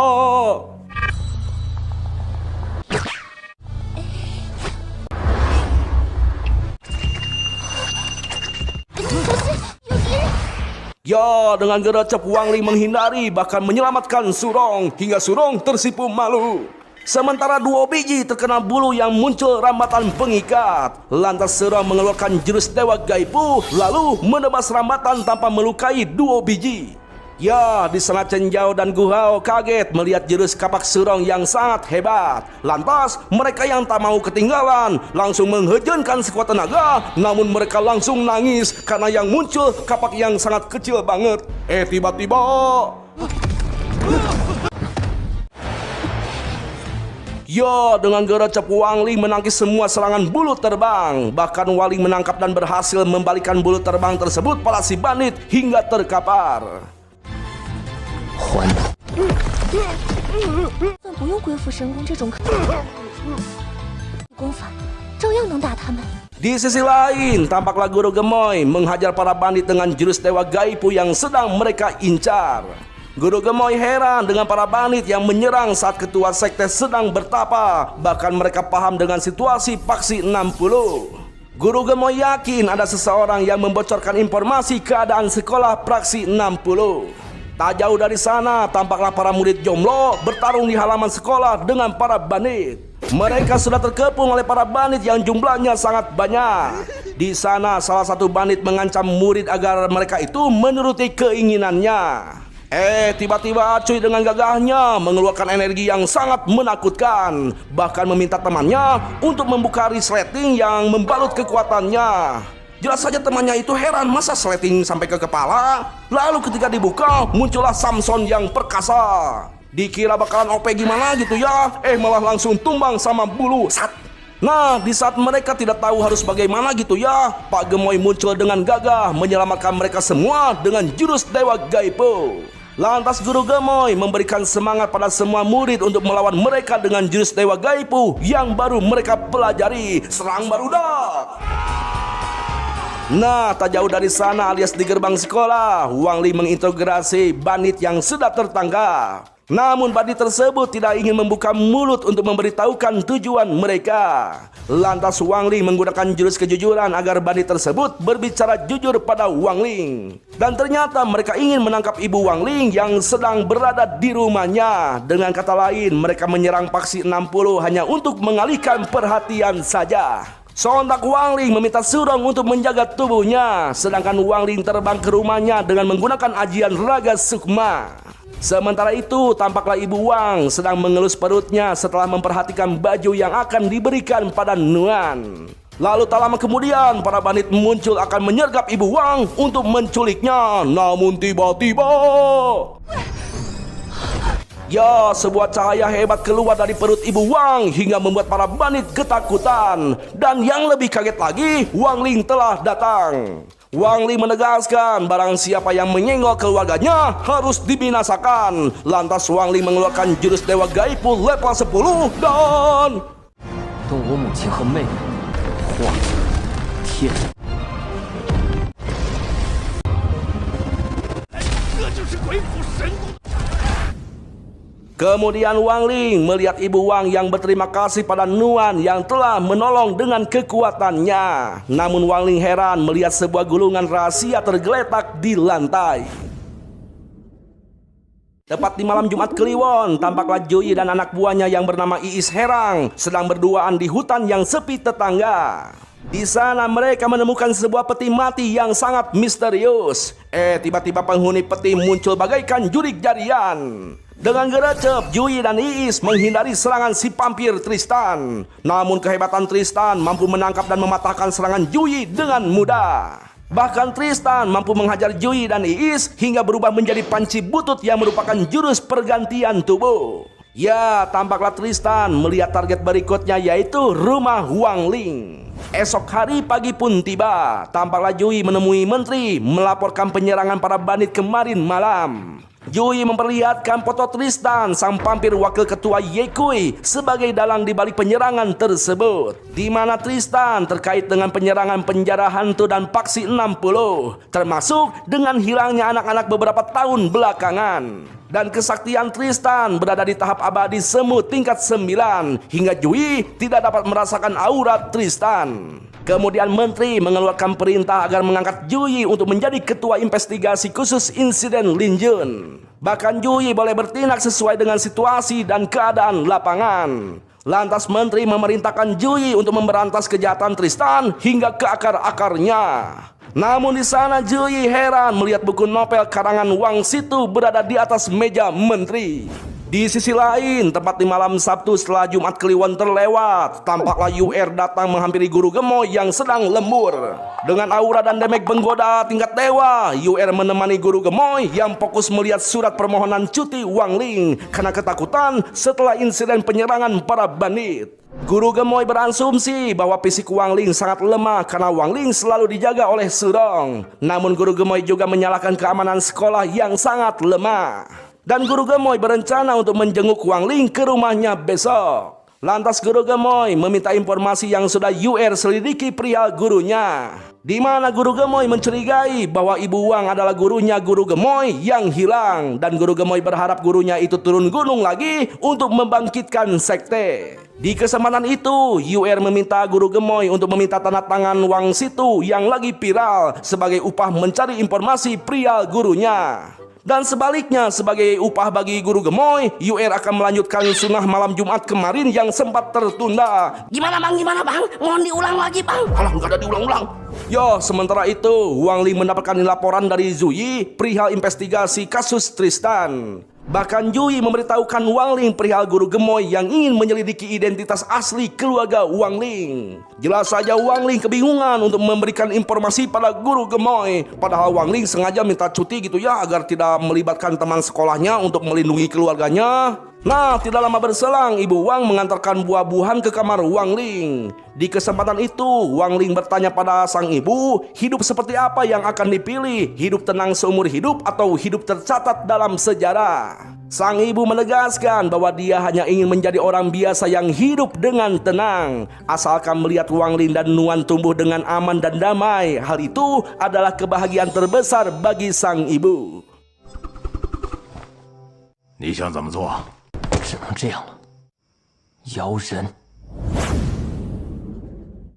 Ya, dengan geracep Wang Ling menghindari bahkan menyelamatkan Surong hingga Surong tersipu malu. Sementara duo biji terkena bulu yang muncul rambatan pengikat. Lantas Serong mengeluarkan jurus Dewa Gaipu, lalu menebas rambatan tanpa melukai duo biji. Ya, di sana Chen Zhao dan Gu Hao kaget melihat jurus kapak Serong yang sangat hebat. Lantas mereka yang tak mau ketinggalan langsung menghujamkan sekuat tenaga. Namun mereka langsung nangis karena yang muncul kapak yang sangat kecil banget. Tiba-tiba ya, dengan gercep Wang Ling menangkis semua serangan bulu terbang. Bahkan Wang Ling menangkap dan berhasil membalikan bulu terbang tersebut pada si bandit hingga terkapar. 算不用鬼斧神工这种功法，照样能打他们。 Di sisi lain, tampaklah Guru Gemoy menghajar para bandit dengan jurus Dewa Gaipu yang sedang mereka incar. Guru Gemoy heran dengan para bandit yang menyerang saat ketua sekte sedang bertapa. Bahkan mereka paham dengan situasi Paksi 60. Guru Gemoy yakin ada seseorang yang membocorkan informasi keadaan sekolah Praksi 60. Tak jauh dari sana, tampaklah para murid jomblo bertarung di halaman sekolah dengan para bandit. Mereka sudah terkepung oleh para bandit yang jumlahnya sangat banyak. Di sana, salah satu bandit mengancam murid agar mereka itu menuruti keinginannya. Tiba-tiba Cuy dengan gagahnya mengeluarkan energi yang sangat menakutkan. Bahkan meminta temannya untuk membuka resleting yang membalut kekuatannya. Jelas saja temannya itu heran, masa sleting sampai ke kepala? Lalu ketika dibuka, muncullah Samson yang perkasa. Dikira bakalan OP gimana gitu ya, malah langsung tumbang sama bulu. Sat. Nah, di saat mereka tidak tahu harus bagaimana gitu ya, Pak Gemoy muncul dengan gagah menyelamatkan mereka semua dengan jurus Dewa Gaipu. Lantas Guru Gemoy memberikan semangat pada semua murid untuk melawan mereka dengan jurus Dewa Gaipu yang baru mereka pelajari. Serang barudak! Nah, tak jauh dari sana alias di gerbang sekolah, Wang Ling menginterogasi bandit yang sudah tertangkap. Namun bandit tersebut tidak ingin membuka mulut untuk memberitahukan tujuan mereka. Lantas Wang Ling menggunakan jurus kejujuran agar bandit tersebut berbicara jujur pada Wang Ling. Dan ternyata mereka ingin menangkap ibu Wang Ling yang sedang berada di rumahnya. Dengan kata lain, mereka menyerang Paksi 60 hanya untuk mengalihkan perhatian saja. Sontak Wang Ling meminta Serong untuk menjaga tubuhnya, sedangkan Wang Ling terbang ke rumahnya dengan menggunakan ajian Raga Sukma. Sementara itu, tampaklah Ibu Wang sedang mengelus perutnya setelah memperhatikan baju yang akan diberikan pada Nuan. Lalu tak lama kemudian, para bandit muncul akan menyergap Ibu Wang untuk menculiknya. Namun tiba-tiba, ya, sebuah cahaya hebat keluar dari perut Ibu Wang hingga membuat para bandit ketakutan. Dan yang lebih kaget lagi, Wang Ling telah datang. Wang Ling menegaskan barang siapa yang menyenggol keluarganya harus dibinasakan. Lantas Wang Ling mengeluarkan jurus Dewa Gaipu level 10 dan 动我母亲和妹妹，化天。这就是鬼斧神工。 Kemudian Wang Ling melihat Ibu Wang yang berterima kasih pada Nuan yang telah menolong dengan kekuatannya. Namun Wang Ling heran melihat sebuah gulungan rahasia tergeletak di lantai. Tepat di malam Jumat Kliwon, tampaklah Juyi dan anak buahnya yang bernama Iis Herang sedang berduaan di hutan yang sepi tetangga. Di sana mereka menemukan sebuah peti mati yang sangat misterius. Tiba-tiba penghuni peti muncul bagaikan jurik jarian. Dengan gercep, Juyi dan Iis menghindari serangan si pampir Tristan. Namun kehebatan Tristan mampu menangkap dan mematahkan serangan Juyi dengan mudah. Bahkan Tristan mampu menghajar Juyi dan Iis hingga berubah menjadi panci butut yang merupakan jurus pergantian tubuh. Ya, tampaklah Tristan melihat target berikutnya yaitu rumah Wang Ling. Esok hari pagi pun tiba, tampaklah Juyi menemui menteri melaporkan penyerangan para bandit kemarin malam. Juyi memperlihatkan foto Tristan, sang pampir wakil ketua Yekui, sebagai dalang di balik penyerangan tersebut. Di mana Tristan terkait dengan penyerangan penjara hantu dan Paksi 60, termasuk dengan hilangnya anak-anak beberapa tahun belakangan. Dan kesaktian Tristan berada di tahap abadi semu tingkat 9 hingga Yui tidak dapat merasakan aura Tristan. Kemudian menteri mengeluarkan perintah agar mengangkat Yui untuk menjadi ketua investigasi khusus insiden Lin Jun. Bahkan Yui boleh bertindak sesuai dengan situasi dan keadaan lapangan. Lantas menteri memerintahkan Yui untuk memberantas kejahatan Tristan hingga ke akar-akarnya. Namun di sana Yui heran melihat buku novel karangan Wang Situ berada di atas meja menteri. Di sisi lain, tepat di malam Sabtu setelah Jumat Kliwon terlewat, tampaklah UR datang menghampiri guru gemoy yang sedang lembur. Dengan aura dan damage penggoda tingkat dewa, UR menemani guru gemoy yang fokus melihat surat permohonan cuti Wang Ling karena ketakutan setelah insiden penyerangan para bandit. Guru gemoy berasumsi bahwa fisik Wang Ling sangat lemah karena Wang Ling selalu dijaga oleh Surong. Namun guru gemoy juga menyalahkan keamanan sekolah yang sangat lemah. Dan guru gemoy berencana untuk menjenguk Wang Ling ke rumahnya besok. Lantas guru gemoy meminta informasi yang sudah UR selidiki perihal gurunya. Di mana guru gemoy mencurigai bahwa ibu Wang adalah gurunya guru gemoy yang hilang. Dan guru gemoy berharap gurunya itu turun gunung lagi untuk membangkitkan sekte. Di kesempatan itu, UR meminta guru gemoy untuk meminta tanda tangan Wang Situ yang lagi viral sebagai upah mencari informasi perihal gurunya. Dan sebaliknya, sebagai upah bagi guru gemoy, UR akan melanjutkan sunnah malam Jumat kemarin yang sempat tertunda. Gimana bang? Mohon diulang lagi bang. Alah, nggak ada diulang-ulang. Yo, sementara itu, Wang Ling mendapatkan laporan dari Zuyi perihal investigasi kasus Tristan. Bahkan Yui memberitahukan Wang Ling perihal guru gemoy yang ingin menyelidiki identitas asli keluarga Wang Ling. Jelas saja Wang Ling kebingungan untuk memberikan informasi pada guru gemoy. Padahal Wang Ling sengaja minta cuti gitu ya agar tidak melibatkan teman sekolahnya untuk melindungi keluarganya. Nah, tidak lama berselang, Ibu Wang mengantarkan buah-buahan ke kamar Wang Ling. Di kesempatan itu, Wang Ling bertanya pada sang ibu, hidup seperti apa yang akan dipilih? Hidup tenang seumur hidup atau hidup tercatat dalam sejarah? Sang ibu menegaskan bahwa dia hanya ingin menjadi orang biasa yang hidup dengan tenang. Asalkan melihat Wang Ling dan Nuan tumbuh dengan aman dan damai, hal itu adalah kebahagiaan terbesar bagi sang ibu. 你想怎么做？只能这样了。妖人。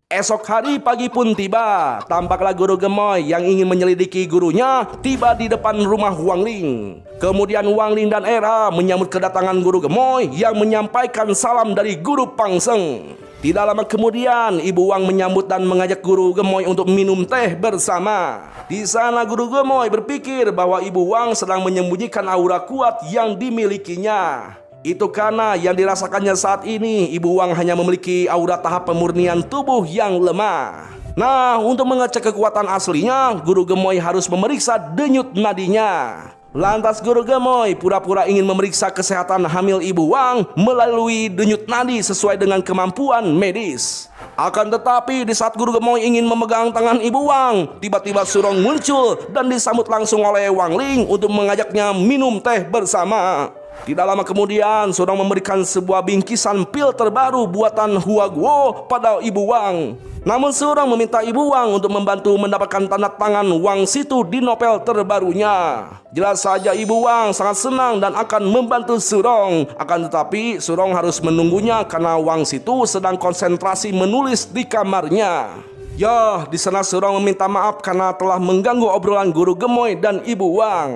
Esok hari pagi pun tiba. Tampaklah guru gemoy yang ingin menyelidiki gurunya tiba di depan rumah Wang Ling. Kemudian Wang Ling dan Era menyambut kedatangan guru gemoy yang menyampaikan salam dari guru Pangseng. Tidak lama kemudian, Ibu Wang menyambut dan mengajak guru gemoy untuk minum teh bersama. Di sana guru gemoy berpikir bahwa Ibu Wang sedang menyembunyikan aura kuat yang dimilikinya. Itu karena yang dirasakannya saat ini, Ibu Wang hanya memiliki aura tahap pemurnian tubuh yang lemah. Nah, untuk mengecek kekuatan aslinya, guru gemoy harus memeriksa denyut nadinya. Lantas guru gemoy pura-pura ingin memeriksa kesehatan hamil Ibu Wang melalui denyut nadi sesuai dengan kemampuan medis. Akan tetapi di saat guru gemoy ingin memegang tangan Ibu Wang, tiba-tiba Surong muncul dan disambut langsung oleh Wang Ling untuk mengajaknya minum teh bersama. Tidak lama kemudian, Surong memberikan sebuah bingkisan pil terbaru buatan Hua Guo pada Ibu Wang. Namun Surong meminta Ibu Wang untuk membantu mendapatkan tanda tangan Wang Situ di novel terbarunya. Jelas saja Ibu Wang sangat senang dan akan membantu Surong. Akan tetapi Surong harus menunggunya karena Wang Situ sedang konsentrasi menulis di kamarnya. Ya, di sana Surong meminta maaf karena telah mengganggu obrolan guru gemoy dan Ibu Wang.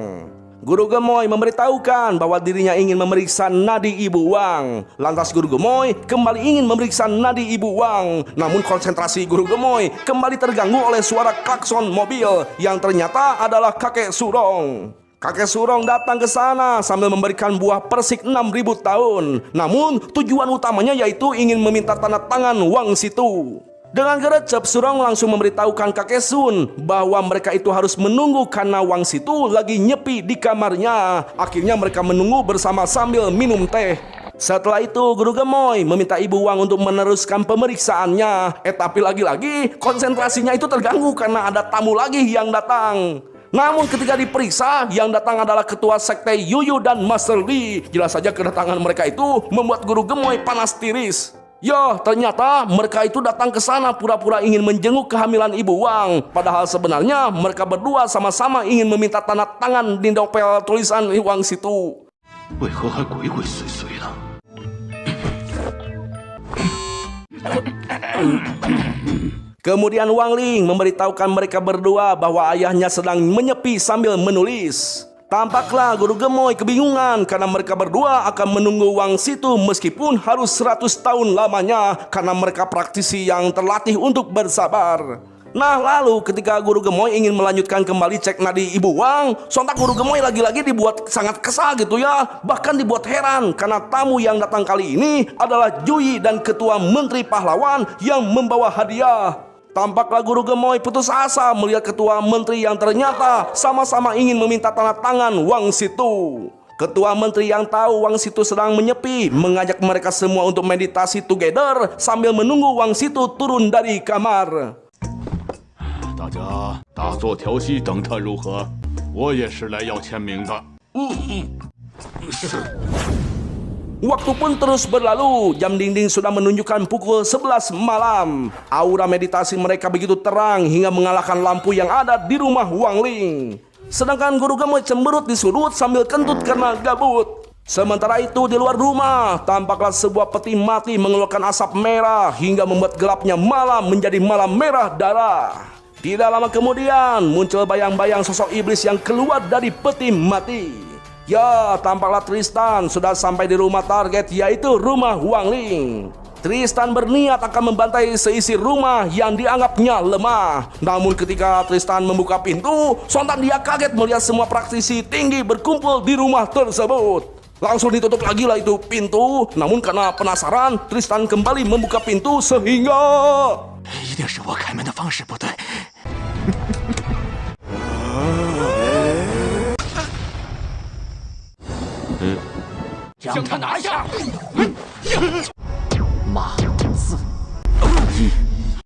Guru gemoy memberitahukan bahwa dirinya ingin memeriksa nadi Ibu Wang. Lantas guru gemoy kembali ingin memeriksa nadi Ibu Wang. Namun konsentrasi guru gemoy kembali terganggu oleh suara klakson mobil yang ternyata adalah kakek Surong. Kakek Surong datang ke sana sambil memberikan buah persik 6.000 tahun. Namun tujuan utamanya yaitu ingin meminta tanda tangan Wang Situ. Dengan gercep, Surong langsung memberitahukan kakek Sun bahwa mereka itu harus menunggu karena Wang Situ lagi nyepi di kamarnya. Akhirnya mereka menunggu bersama sambil minum teh. Setelah itu guru gemoy meminta Ibu Wang untuk meneruskan pemeriksaannya. Tapi lagi-lagi konsentrasinya itu terganggu karena ada tamu lagi yang datang. Namun ketika diperiksa, yang datang adalah ketua sekte Yuyu dan Master Lee. Jelas saja kedatangan mereka itu membuat guru gemoy panas tiris. Ya, ternyata mereka itu datang ke sana pura-pura ingin menjenguk kehamilan Ibu Wang. Padahal sebenarnya mereka berdua sama-sama ingin meminta tanda tangan di novel tulisan Wang Situ. 为何还鬼鬼祟祟的？ Kemudian Wang Ling memberitahukan mereka berdua bahwa ayahnya sedang menyepi sambil menulis. Tampaklah guru gemoy kebingungan karena mereka berdua akan menunggu Wang Situ meskipun harus 100 tahun lamanya karena mereka praktisi yang terlatih untuk bersabar. Nah lalu ketika guru gemoy ingin melanjutkan kembali cek nadi ibu Wang, sontak guru gemoy lagi-lagi dibuat sangat kesal gitu ya. Bahkan dibuat heran karena tamu yang datang kali ini adalah Jui dan ketua menteri pahlawan yang membawa hadiah. Tampaklah guru gemoy putus asa melihat ketua menteri yang ternyata sama-sama ingin meminta tanda tangan Wang Situ. Ketua menteri yang tahu Wang Situ sedang menyepi mengajak mereka semua untuk meditasi together sambil menunggu Wang Situ turun dari kamar. 大家打坐调息，等他如何？我也是来要签名的。是。 Waktu pun terus berlalu, jam dinding sudah menunjukkan pukul 11 malam. Aura meditasi mereka begitu terang hingga mengalahkan lampu yang ada di rumah Wang Ling. Sedangkan guru gemoy cemberut di sudut sambil kentut karena gabut. Sementara itu di luar rumah, tampaklah sebuah peti mati mengeluarkan asap merah hingga membuat gelapnya malam menjadi malam merah darah. Tidak lama kemudian muncul bayang-bayang sosok iblis yang keluar dari peti mati. Ya, tampaklah Tristan sudah sampai di rumah target, yaitu rumah Wang Ling. Tristan berniat akan membantai seisi rumah yang dianggapnya lemah. Namun ketika Tristan membuka pintu, sontak dia kaget melihat semua praktisi tinggi berkumpul di rumah tersebut. Langsung ditutup lagi lah itu pintu. Namun karena penasaran, Tristan kembali membuka pintu sehingga... 一定是我开门的方式不对。将他拿下！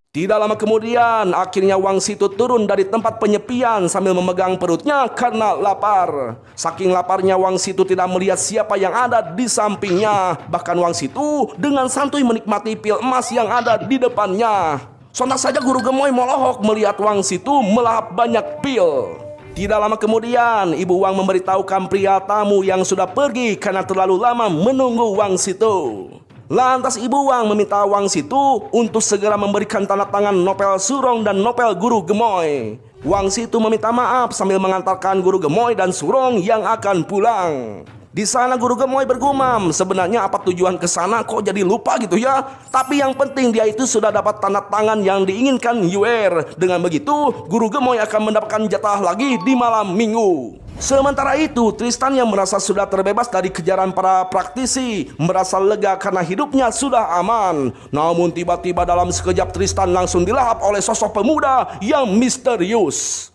Tidak lama kemudian, akhirnya Wang Situ turun dari tempat penyepian sambil memegang perutnya karena lapar. Saking laparnya, Wang Situ tidak melihat siapa yang ada di sampingnya. Bahkan Wang Situ dengan santuy menikmati pil emas yang ada di depannya. Sontak saja guru gemoy molohok melihat Wang Situ melahap banyak pil. Tidak lama kemudian, Ibu Wang memberitahukan pria tamu yang sudah pergi karena terlalu lama menunggu Wang Situ. Lantas Ibu Wang meminta Wang Situ untuk segera memberikan tanda tangan nopel Surong dan nopel guru gemoy. Wang Situ meminta maaf sambil mengantarkan guru gemoy dan Surong yang akan pulang. Di sana guru gemoy bergumam, sebenarnya apa tujuan ke sana kok jadi lupa gitu ya. Tapi yang penting dia itu sudah dapat tanda tangan yang diinginkan Yuer. Dengan begitu, guru gemoy akan mendapatkan jatah lagi di malam minggu. Sementara itu, Tristan yang merasa sudah terbebas dari kejaran para praktisi, merasa lega karena hidupnya sudah aman. Namun tiba-tiba dalam sekejap Tristan langsung dilahap oleh sosok pemuda yang misterius.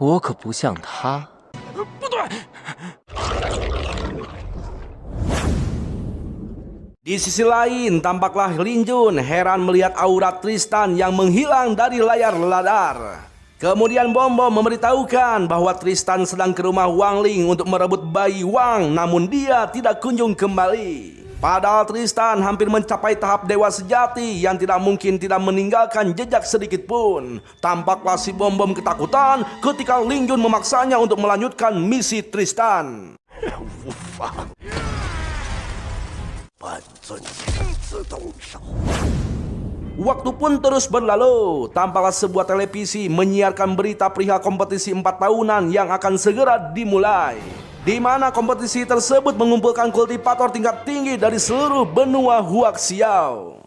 我可不像他。 Di sisi lain, tampaklah Lin Jun heran melihat aura Tristan yang menghilang dari layar radar. Kemudian Bom Bom memberitahukan bahwa Tristan sedang ke rumah Wang Ling untuk merebut bayi Wang, namun dia tidak kunjung kembali. Padahal Tristan hampir mencapai tahap dewa sejati yang tidak mungkin tidak meninggalkan jejak sedikit pun. Tampaklah si Bom Bom ketakutan ketika Lin Jun memaksanya untuk melanjutkan misi Tristan. Waktu pun terus berlalu. Tampaklah sebuah televisi menyiarkan berita perihal kompetisi 4 tahunan yang akan segera dimulai, di mana kompetisi tersebut mengumpulkan kultivator tingkat tinggi dari seluruh benua Huaxiao.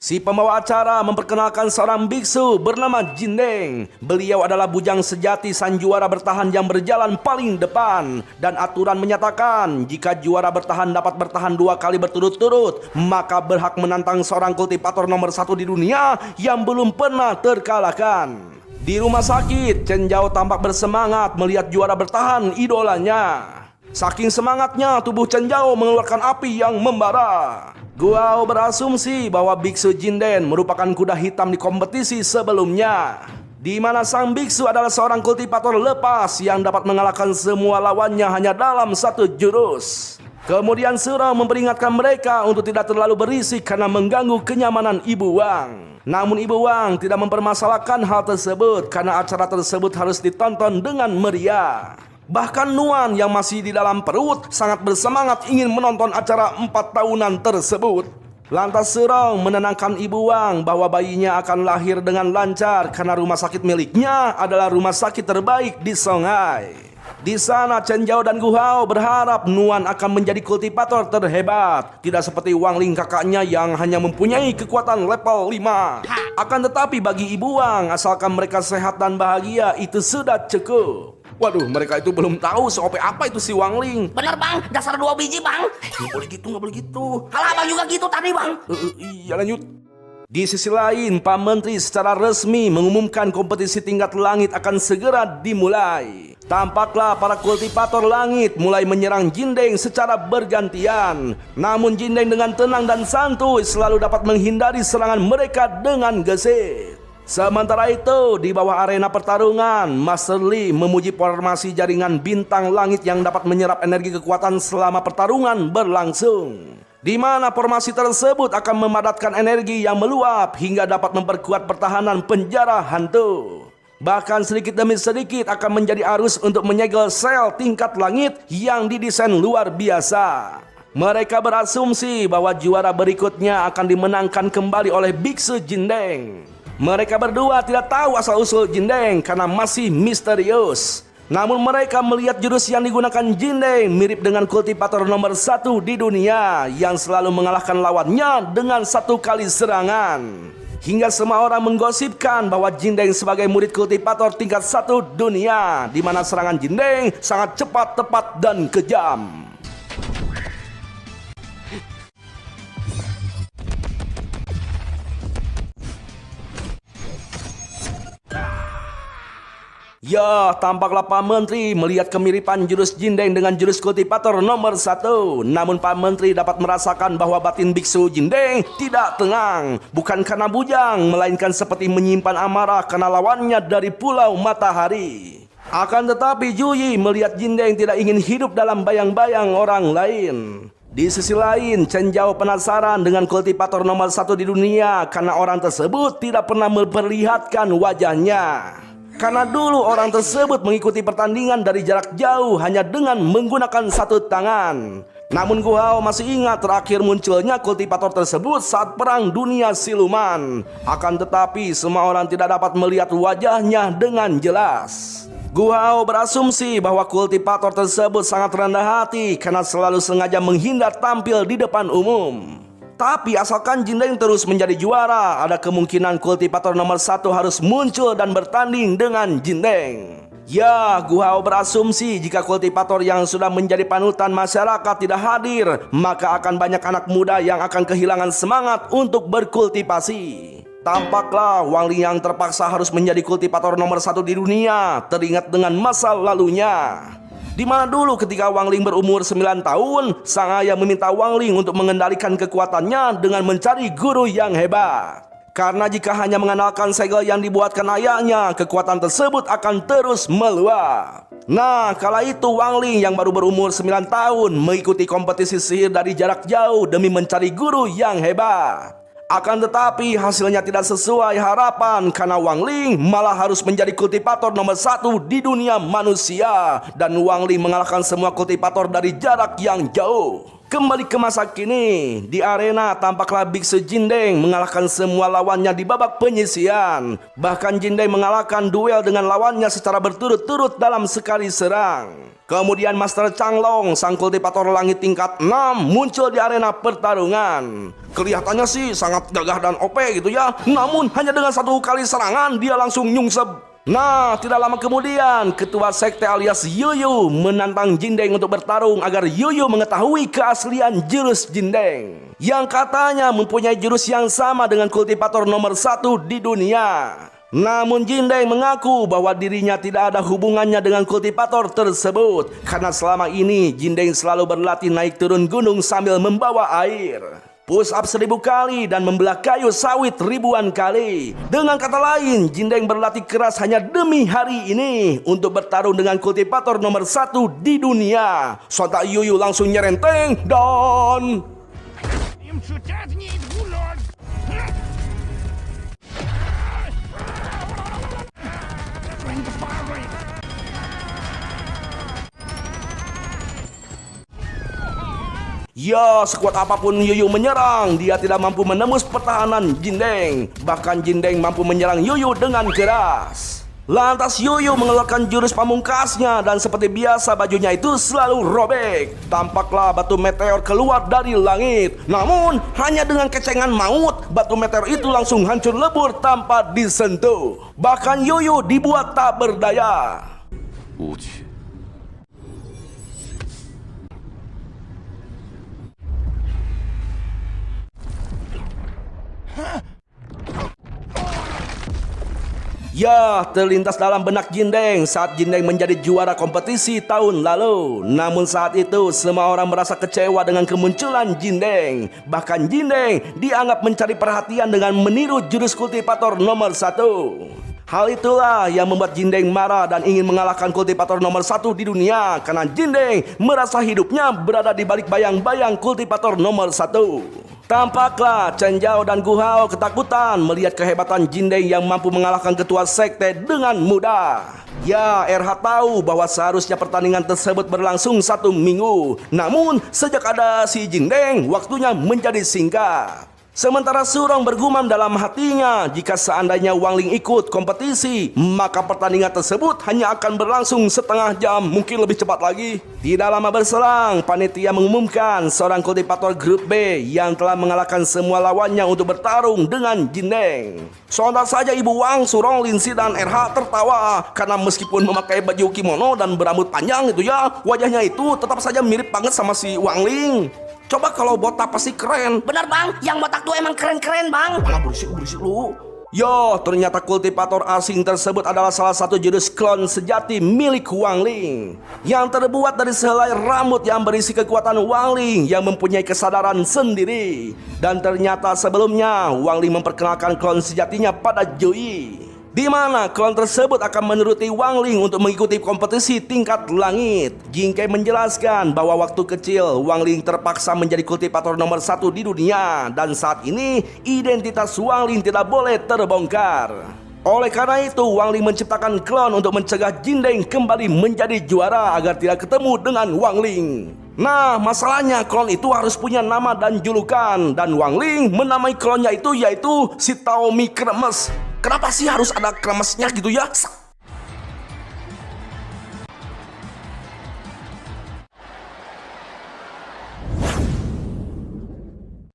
Si pembawa acara memperkenalkan seorang biksu bernama Jindeng. Beliau adalah bujang sejati sang juara bertahan yang berjalan paling depan. Dan aturan menyatakan jika juara bertahan dapat bertahan 2 kali berturut-turut, maka berhak menantang seorang kultivator nomor 1 di dunia yang belum pernah terkalahkan. Di rumah sakit, Chen Zhao tampak bersemangat melihat juara bertahan idolanya. Saking semangatnya, tubuh Chen Zhao mengeluarkan api yang membara. Guao berasumsi bahwa biksu Jinden merupakan kuda hitam di kompetisi sebelumnya, di mana sang biksu adalah seorang kultivator lepas yang dapat mengalahkan semua lawannya hanya dalam 1 jurus. Kemudian Surong memperingatkan mereka untuk tidak terlalu berisik karena mengganggu kenyamanan Ibu Wang. Namun Ibu Wang tidak mempermasalahkan hal tersebut karena acara tersebut harus ditonton dengan meriah. Bahkan Nuan yang masih di dalam perut sangat bersemangat ingin menonton acara 4 tahunan tersebut. Lantas Surong menenangkan Ibu Wang bahwa bayinya akan lahir dengan lancar karena rumah sakit miliknya adalah rumah sakit terbaik di Songhai. Di sana Chen Zhao dan Gu Hao berharap Nuan akan menjadi kultivator terhebat, tidak seperti Wang Ling kakaknya yang hanya mempunyai kekuatan level 5. Akan tetapi bagi Ibu Wang, asalkan mereka sehat dan bahagia itu sudah cukup. Waduh, mereka itu belum tahu se-OP apa itu si Wang Ling. Bener bang, dasar 2 biji bang. Nggak boleh gitu, nggak boleh gitu. Halah bang juga gitu tadi bang. Iya lanjut. Di sisi lain, Pak Menteri secara resmi mengumumkan kompetisi tingkat langit akan segera dimulai. Tampaklah para kultivator langit mulai menyerang Jindeng secara bergantian. Namun Jindeng dengan tenang dan santuy selalu dapat menghindari serangan mereka dengan gesit. Sementara itu, di bawah arena pertarungan, Master Li memuji formasi jaringan bintang langit yang dapat menyerap energi kekuatan selama pertarungan berlangsung. Di mana formasi tersebut akan memadatkan energi yang meluap hingga dapat memperkuat pertahanan penjara hantu. Bahkan sedikit demi sedikit akan menjadi arus untuk menyegel sel tingkat langit yang didesain luar biasa. Mereka berasumsi bahwa juara berikutnya akan dimenangkan kembali oleh Biksu Jindeng. Mereka berdua tidak tahu asal-usul Jindeng karena masih misterius. Namun mereka melihat jurus yang digunakan Jindeng mirip dengan kultivator nomor 1 di dunia yang selalu mengalahkan lawannya dengan 1 kali serangan. Hingga semua orang menggosipkan bahwa Jindeng sebagai murid kultivator tingkat 1 dunia, di mana serangan Jindeng sangat cepat, tepat, dan kejam. Ya, tampaklah Pak Menteri melihat kemiripan jurus Jindeng dengan jurus kultivator nomor 1. Namun Pak Menteri dapat merasakan bahwa batin Biksu Jindeng tidak tenang. Bukan karena bujang, melainkan seperti menyimpan amarah karena lawannya dari Pulau Matahari. Akan tetapi Juyi melihat Jindeng tidak ingin hidup dalam bayang-bayang orang lain. Di sisi lain, Chen Zhao penasaran dengan kultivator nomor 1 di dunia karena orang tersebut tidak pernah memperlihatkan wajahnya. Karena dulu orang tersebut mengikuti pertandingan dari jarak jauh hanya dengan menggunakan 1 tangan. Namun Gu Hao masih ingat terakhir munculnya kultivator tersebut saat perang dunia siluman. Akan tetapi semua orang tidak dapat melihat wajahnya dengan jelas. Gu Hao berasumsi bahwa kultivator tersebut sangat rendah hati karena selalu sengaja menghindar tampil di depan umum. Tapi asalkan Jindeng terus menjadi juara, ada kemungkinan kultivator nomor 1 harus muncul dan bertanding dengan Jindeng. Ya, Gu Hao berasumsi jika kultivator yang sudah menjadi panutan masyarakat tidak hadir, maka akan banyak anak muda yang akan kehilangan semangat untuk berkultivasi. Tampaklah Wang Ling yang terpaksa harus menjadi kultivator nomor 1 di dunia teringat dengan masa lalunya. Di mana dulu ketika Wang Ling berumur 9 tahun, sang ayah meminta Wang Ling untuk mengendalikan kekuatannya dengan mencari guru yang hebat. Karena jika hanya mengandalkan segel yang dibuatkan ayahnya, kekuatan tersebut akan terus meluap. Nah, kala itu Wang Ling yang baru berumur 9 tahun mengikuti kompetisi sihir dari jarak jauh demi mencari guru yang hebat. Akan tetapi hasilnya tidak sesuai harapan karena Wang Ling malah harus menjadi kultivator nomor 1 di dunia manusia. Dan Wang Ling mengalahkan semua kultivator dari jarak yang jauh. Kembali ke masa kini, di arena tampaklah Biksu Jindeng mengalahkan semua lawannya di babak penyisian. Bahkan Jindeng mengalahkan duel dengan lawannya secara berturut-turut dalam sekali serang. Kemudian Master Changlong, sang kultivator langit tingkat 6 muncul di arena pertarungan. Kelihatannya sih sangat gagah dan OP gitu ya. Namun hanya dengan 1 kali serangan dia langsung nyungsep. Nah, tidak lama kemudian ketua sekte alias Yuyu menantang Jindeng untuk bertarung agar Yuyu mengetahui keaslian jurus Jindeng yang katanya mempunyai jurus yang sama dengan kultivator nomor 1 di dunia. Namun Jindeng mengaku bahwa dirinya tidak ada hubungannya dengan kultivator tersebut karena selama ini Jindeng selalu berlatih naik turun gunung sambil membawa air. push up 1000 kali dan membelah kayu sawit ribuan kali. Dengan kata lain, Jindeng berlatih keras hanya demi hari ini untuk bertarung dengan kultivator nomor 1 di dunia. Sontak Yuyu langsung nyerenteng dan ya, sekuat apapun Yuyu menyerang, dia tidak mampu menembus pertahanan Jindeng. Bahkan Jindeng mampu menyerang Yuyu dengan keras. Lantas Yuyu mengeluarkan jurus pamungkasnya dan seperti biasa bajunya itu selalu robek. Tampaklah batu meteor keluar dari langit. Namun hanya dengan kecengan maut, batu meteor itu langsung hancur lebur tanpa disentuh. Bahkan Yuyu dibuat tak berdaya. 无趣。 Ya, terlintas dalam benak Jindeng saat Jindeng menjadi juara kompetisi tahun lalu. Namun saat itu semua orang merasa kecewa dengan kemunculan Jindeng. Bahkan Jindeng dianggap mencari perhatian dengan meniru jurus kultivator nomor 1. Hal itulah yang membuat Jindeng marah dan ingin mengalahkan kultivator nomor 1 di dunia. Karena Jindeng merasa hidupnya berada di balik bayang-bayang kultivator nomor 1. Tampaklah Chen Zhao dan Gu Hao ketakutan melihat kehebatan Jindeng yang mampu mengalahkan ketua sekte dengan mudah. Ya, RH tahu bahwa seharusnya pertandingan tersebut berlangsung 1 minggu. Namun sejak ada si Jindeng, waktunya menjadi singkat. Sementara Surong bergumam dalam hatinya, jika seandainya Wang Ling ikut kompetisi, maka pertandingan tersebut hanya akan berlangsung setengah jam, mungkin lebih cepat lagi. Tidak lama berselang, panitia mengumumkan seorang kultivator grup B yang telah mengalahkan semua lawannya untuk bertarung dengan Jindeng. Sontak saja Ibu Wang, Surong, Linsi, dan RH tertawa karena meskipun memakai baju kimono dan berambut panjang itu ya, wajahnya itu tetap saja mirip banget sama si Wang Ling. Coba kalau botak pasti keren. Benar bang, yang botak tuh emang keren-keren bang. Malah berisik lu. Yo, ternyata kultivator asing tersebut adalah salah satu jurus klon sejati milik Wang Ling, yang terbuat dari sehelai rambut yang berisi kekuatan Wang Ling yang mempunyai kesadaran sendiri. Dan ternyata sebelumnya Wang Ling memperkenalkan klon sejatinya pada Jui, di mana klon tersebut akan menuruti Wang Ling untuk mengikuti kompetisi tingkat langit. Jingkai menjelaskan bahwa waktu kecil Wang Ling terpaksa menjadi kultivator nomor 1 di dunia, dan saat ini identitas Wang Ling tidak boleh terbongkar. Oleh karena itu Wang Ling menciptakan klon untuk mencegah Jindeng kembali menjadi juara agar tidak ketemu dengan Wang Ling. Nah, masalahnya klon itu harus punya nama dan julukan, dan Wang Ling menamai klonnya itu yaitu si Taomi Kremes. Kenapa sih harus ada kremesnya gitu ya?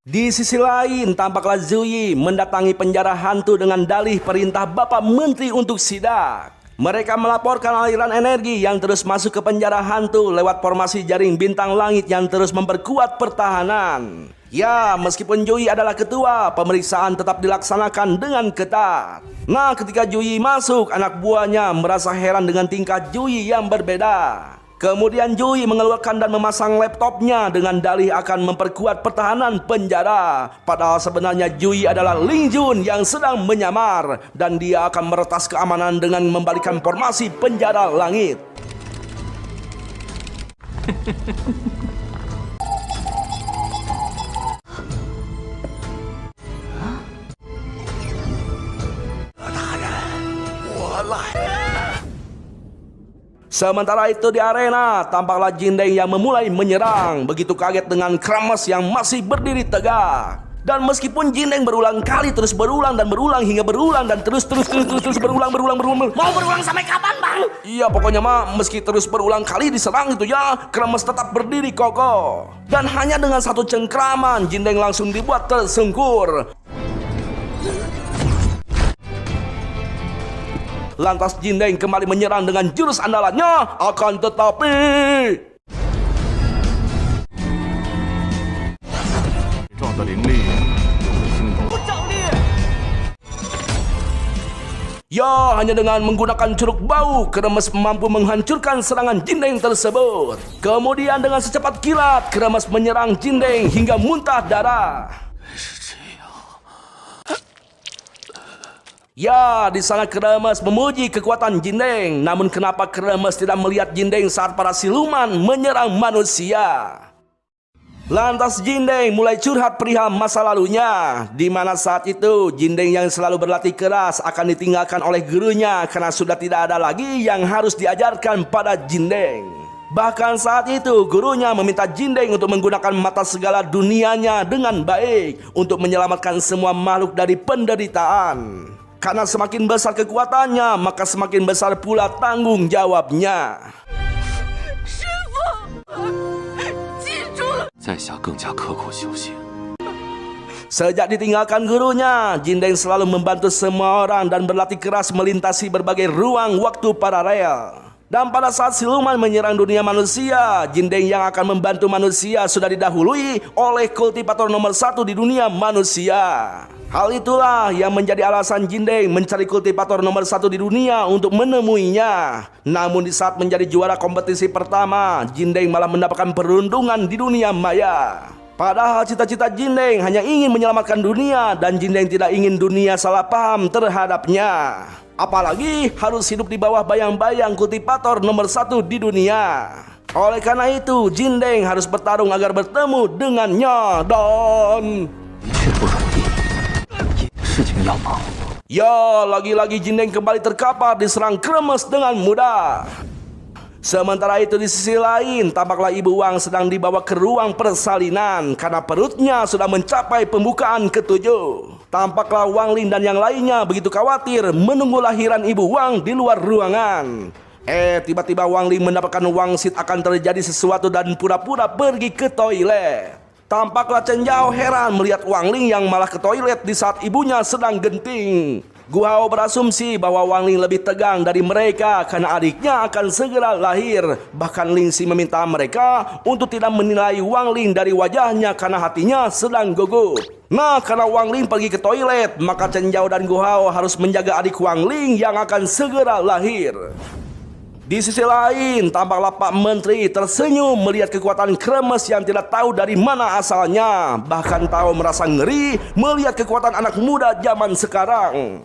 Di sisi lain, tampaklah Zuyi mendatangi penjara hantu dengan dalih perintah Bapak Menteri untuk sidak. Mereka melaporkan aliran energi yang terus masuk ke penjara hantu lewat formasi jaring bintang langit yang terus memperkuat pertahanan. Ya, meskipun Jui adalah ketua, pemeriksaan tetap dilaksanakan dengan ketat. Nah, ketika Jui masuk, anak buahnya merasa heran dengan tingkah Jui yang berbeda. Kemudian Jui mengeluarkan dan memasang laptopnya dengan dalih akan memperkuat pertahanan penjara. Padahal sebenarnya Jui adalah Ling Jun yang sedang menyamar, dan dia akan meretas keamanan dengan membalikan formasi penjara langit. Sementara itu di arena, tampaklah Jindeng yang memulai menyerang, begitu kaget dengan Kremes yang masih berdiri tegak. Dan meskipun Jindeng berulang kali terus berulang dan berulang hingga berulang dan terus berulang. Mau berulang sampai kapan bang? Iya, pokoknya mah meski terus berulang kali diserang itu ya, Kremes tetap berdiri kokoh. Dan hanya dengan satu cengkraman, Jindeng langsung dibuat tersungkur. Lantas Jindeng kembali menyerang dengan jurus andalannya, akan tetapi ya, hanya dengan menggunakan curug bau, Kremes mampu menghancurkan serangan Jindeng tersebut. Kemudian dengan secepat kilat, Kremes menyerang Jindeng hingga muntah darah. 是这样。 Ya, di sana Kremes memuji kekuatan Jindeng. Namun kenapa Kremes tidak melihat Jindeng saat para siluman menyerang manusia? Lantas Jindeng mulai curhat perihal masa lalunya, di mana saat itu Jindeng yang selalu berlatih keras akan ditinggalkan oleh gurunya karena sudah tidak ada lagi yang harus diajarkan pada Jindeng. Bahkan saat itu gurunya meminta Jindeng untuk menggunakan mata segala dunianya dengan baik untuk menyelamatkan semua makhluk dari penderitaan. Karena semakin besar kekuatannya, maka semakin besar pula tanggung jawabnya. 在下更加刻苦修行。 Sejak ditinggalkan gurunya, Jindeng selalu membantu semua orang dan berlatih keras melintasi berbagai ruang waktu paralel. Dan pada saat siluman menyerang dunia manusia, Jindeng yang akan membantu manusia sudah didahului oleh kultivator nomor 1 di dunia manusia. Hal itulah yang menjadi alasan Jindeng mencari kultivator nomor 1 di dunia untuk menemuinya. Namun di saat menjadi juara kompetisi pertama, Jindeng malah mendapatkan perundungan di dunia maya. Padahal cita-cita Jindeng hanya ingin menyelamatkan dunia dan Jindeng tidak ingin dunia salah paham terhadapnya. Apalagi harus hidup di bawah bayang-bayang kultivator nomor 1 di dunia. Oleh karena itu, Jindeng harus bertarung agar bertemu dengannya dan... 的确不容易，也事情要忙。 Ya, lagi-lagi Jindeng kembali terkapar diserang Kremes dengan mudah. Sementara itu di sisi lain, tampaklah Ibu Wang sedang dibawa ke ruang persalinan karena perutnya sudah mencapai pembukaan ke-7. Tampaklah Wang Ling dan yang lainnya begitu khawatir menunggu lahiran Ibu Wang di luar ruangan. Tiba-tiba Wang Ling mendapatkan wangsit akan terjadi sesuatu dan pura-pura pergi ke toilet. Tampaklah Chen Zhao heran melihat Wang Ling yang malah ke toilet di saat ibunya sedang genting. Gu Hao berasumsi bahwa Wang Ling lebih tegang dari mereka karena adiknya akan segera lahir. Bahkan Ling Xi meminta mereka untuk tidak menilai Wang Ling dari wajahnya karena hatinya sedang gugup. Nah, karena Wang Ling pergi ke toilet, maka Chen Zhao dan Gu Hao harus menjaga adik Wang Ling yang akan segera lahir. Di sisi lain, tampaklah Pak Menteri tersenyum melihat kekuatan Kremes yang tidak tahu dari mana asalnya. Bahkan tahu merasa ngeri melihat kekuatan anak muda zaman sekarang.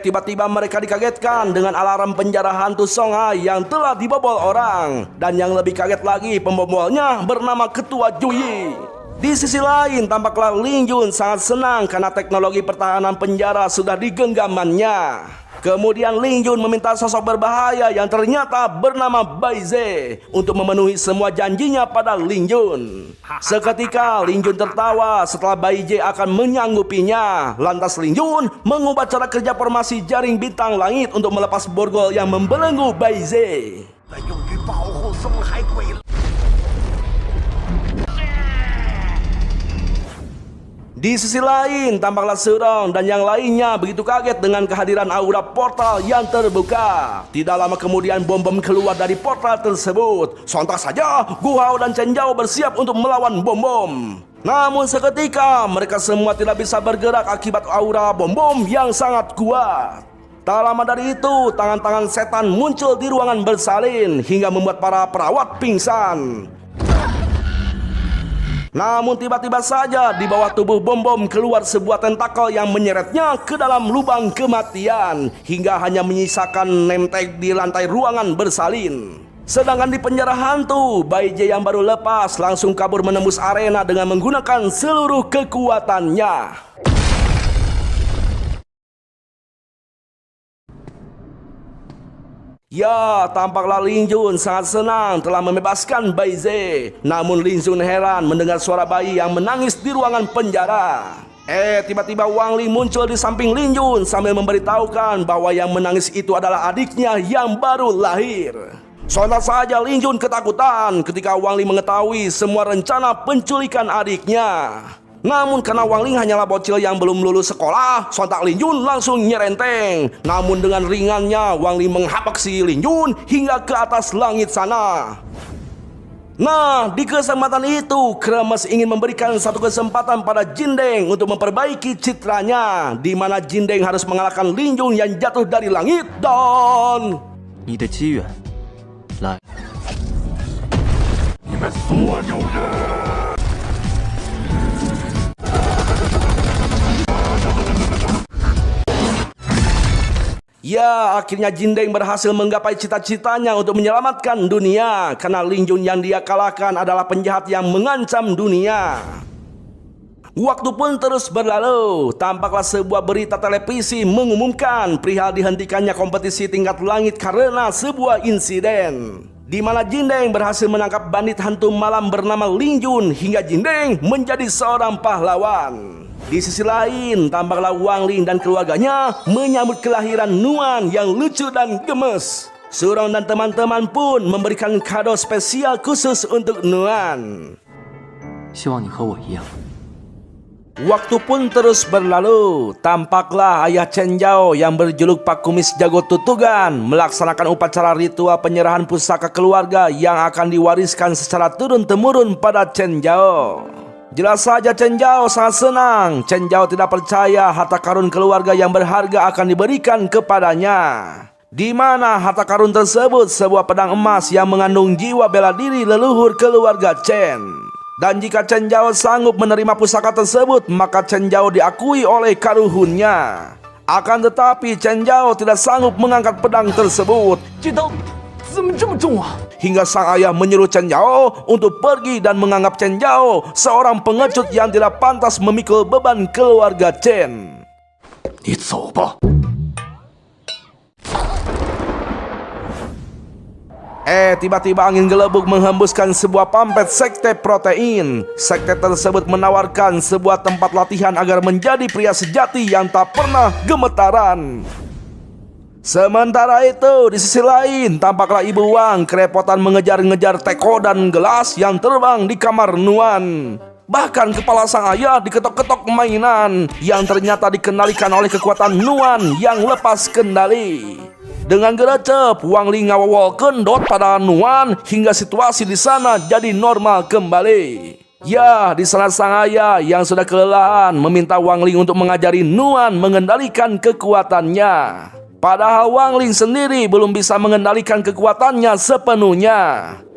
Tiba-tiba mereka dikagetkan dengan alarm penjara hantu Songhai yang telah dibobol orang. Dan yang lebih kaget lagi, pembobolnya bernama Ketua Juyi. Di sisi lain, tampaklah Ling Yun sangat senang karena teknologi pertahanan penjara sudah digenggamannya. Kemudian Ling Yun meminta sosok berbahaya yang ternyata bernama Bai Ze untuk memenuhi semua janjinya pada Ling Yun. Seketika Ling Yun tertawa setelah Bai Ze akan menyanggupinya. Lantas Ling Yun mengubah cara kerja formasi jaring bintang langit untuk melepas borgol yang membelenggu Bai Ze. Di sisi lain, tampaklah Serong dan yang lainnya begitu kaget dengan kehadiran aura portal yang terbuka. Tidak lama kemudian bom-bom keluar dari portal tersebut. Sontak saja, Gu Hao dan Chen Zhao bersiap untuk melawan bom-bom. Namun seketika, mereka semua tidak bisa bergerak akibat aura bom-bom yang sangat kuat. Tak lama dari itu, tangan-tangan setan muncul di ruangan bersalin hingga membuat para perawat pingsan. Namun tiba-tiba saja di bawah tubuh bom-bom keluar sebuah tentakel yang menyeretnya ke dalam lubang kematian hingga hanya menyisakan nemtek di lantai ruangan bersalin. Sedangkan di penjara hantu, Bai Ze yang baru lepas langsung kabur menembus arena dengan menggunakan seluruh kekuatannya. Ya, tampaklah Ling Yun sangat senang telah membebaskan Bai Ze. Namun Ling Yun heran mendengar suara bayi yang menangis di ruangan penjara. Tiba-tiba Wang Ling muncul di samping Ling Yun sambil memberitahukan bahwa yang menangis itu adalah adiknya yang baru lahir. Sontak saja Ling Yun ketakutan ketika Wang Ling mengetahui semua rencana penculikan adiknya. Namun karena Wang Ling hanyalah bocil yang belum lulus sekolah, sontak Ling Yun langsung nyerenteng. Namun dengan ringannya Wang Ling menghapak si Ling Yun hingga ke atas langit sana. Nah, di kesempatan itu Kremes ingin memberikan satu kesempatan pada Jindeng untuk memperbaiki citranya, di mana Jindeng harus mengalahkan Ling Yun yang jatuh dari langit dan 你的机缘来。你们所有人 Ya, akhirnya Jindeng berhasil menggapai cita-citanya untuk menyelamatkan dunia karena Ling Jun yang dia kalahkan adalah penjahat yang mengancam dunia. Waktu pun terus berlalu, tampaklah sebuah berita televisi mengumumkan perihal dihentikannya kompetisi tingkat langit karena sebuah insiden di mana Jindeng berhasil menangkap bandit hantu malam bernama Ling Jun hingga Jindeng menjadi seorang pahlawan. Di sisi lain, tampaklah Wang Ling dan keluarganya menyambut kelahiran Nuan yang lucu dan gemes. Surong dan teman-teman pun memberikan kado spesial khusus untuk Nuan. 希望你和我一样。 Waktu pun terus berlalu, tampaklah ayah Chen Zhao yang berjuluk Pak Kumis Jago Tutugan melaksanakan upacara ritual penyerahan pusaka keluarga yang akan diwariskan secara turun-temurun pada Chen Zhao. Jelas saja Chen Zhao sangat senang. Chen Zhao tidak percaya harta karun keluarga yang berharga akan diberikan kepadanya. Di mana harta karun tersebut sebuah pedang emas yang mengandung jiwa bela diri leluhur keluarga Chen. Dan jika Chen Zhao sanggup menerima pusaka tersebut, maka Chen Zhao diakui oleh karuhunnya. Akan tetapi Chen Zhao tidak sanggup mengangkat pedang tersebut. Hingga sang ayah menyuruh Chen Zhao untuk pergi dan menganggap Chen Zhao seorang pengecut yang tidak pantas memikul beban keluarga Chen. 你走吧。 Tiba-tiba angin gelebuk menghembuskan sebuah pampet sekte protein. Sekte tersebut menawarkan sebuah tempat latihan agar menjadi pria sejati yang tak pernah gemetaran. Sementara itu, di sisi lain, tampaklah Ibu Wang kerepotan mengejar-ngejar teko dan gelas yang terbang di kamar Nuan. Bahkan kepala sang ayah diketok-ketok mainan yang ternyata dikendalikan oleh kekuatan Nuan yang lepas kendali. Dengan gercep, Wang Ling ngawawol kendot pada Nuan hingga situasi di sana jadi normal kembali. Ya, di sana sang ayah yang sudah kelelahan meminta Wang Ling untuk mengajari Nuan mengendalikan kekuatannya. Padahal Wang Ling sendiri belum bisa mengendalikan kekuatannya sepenuhnya.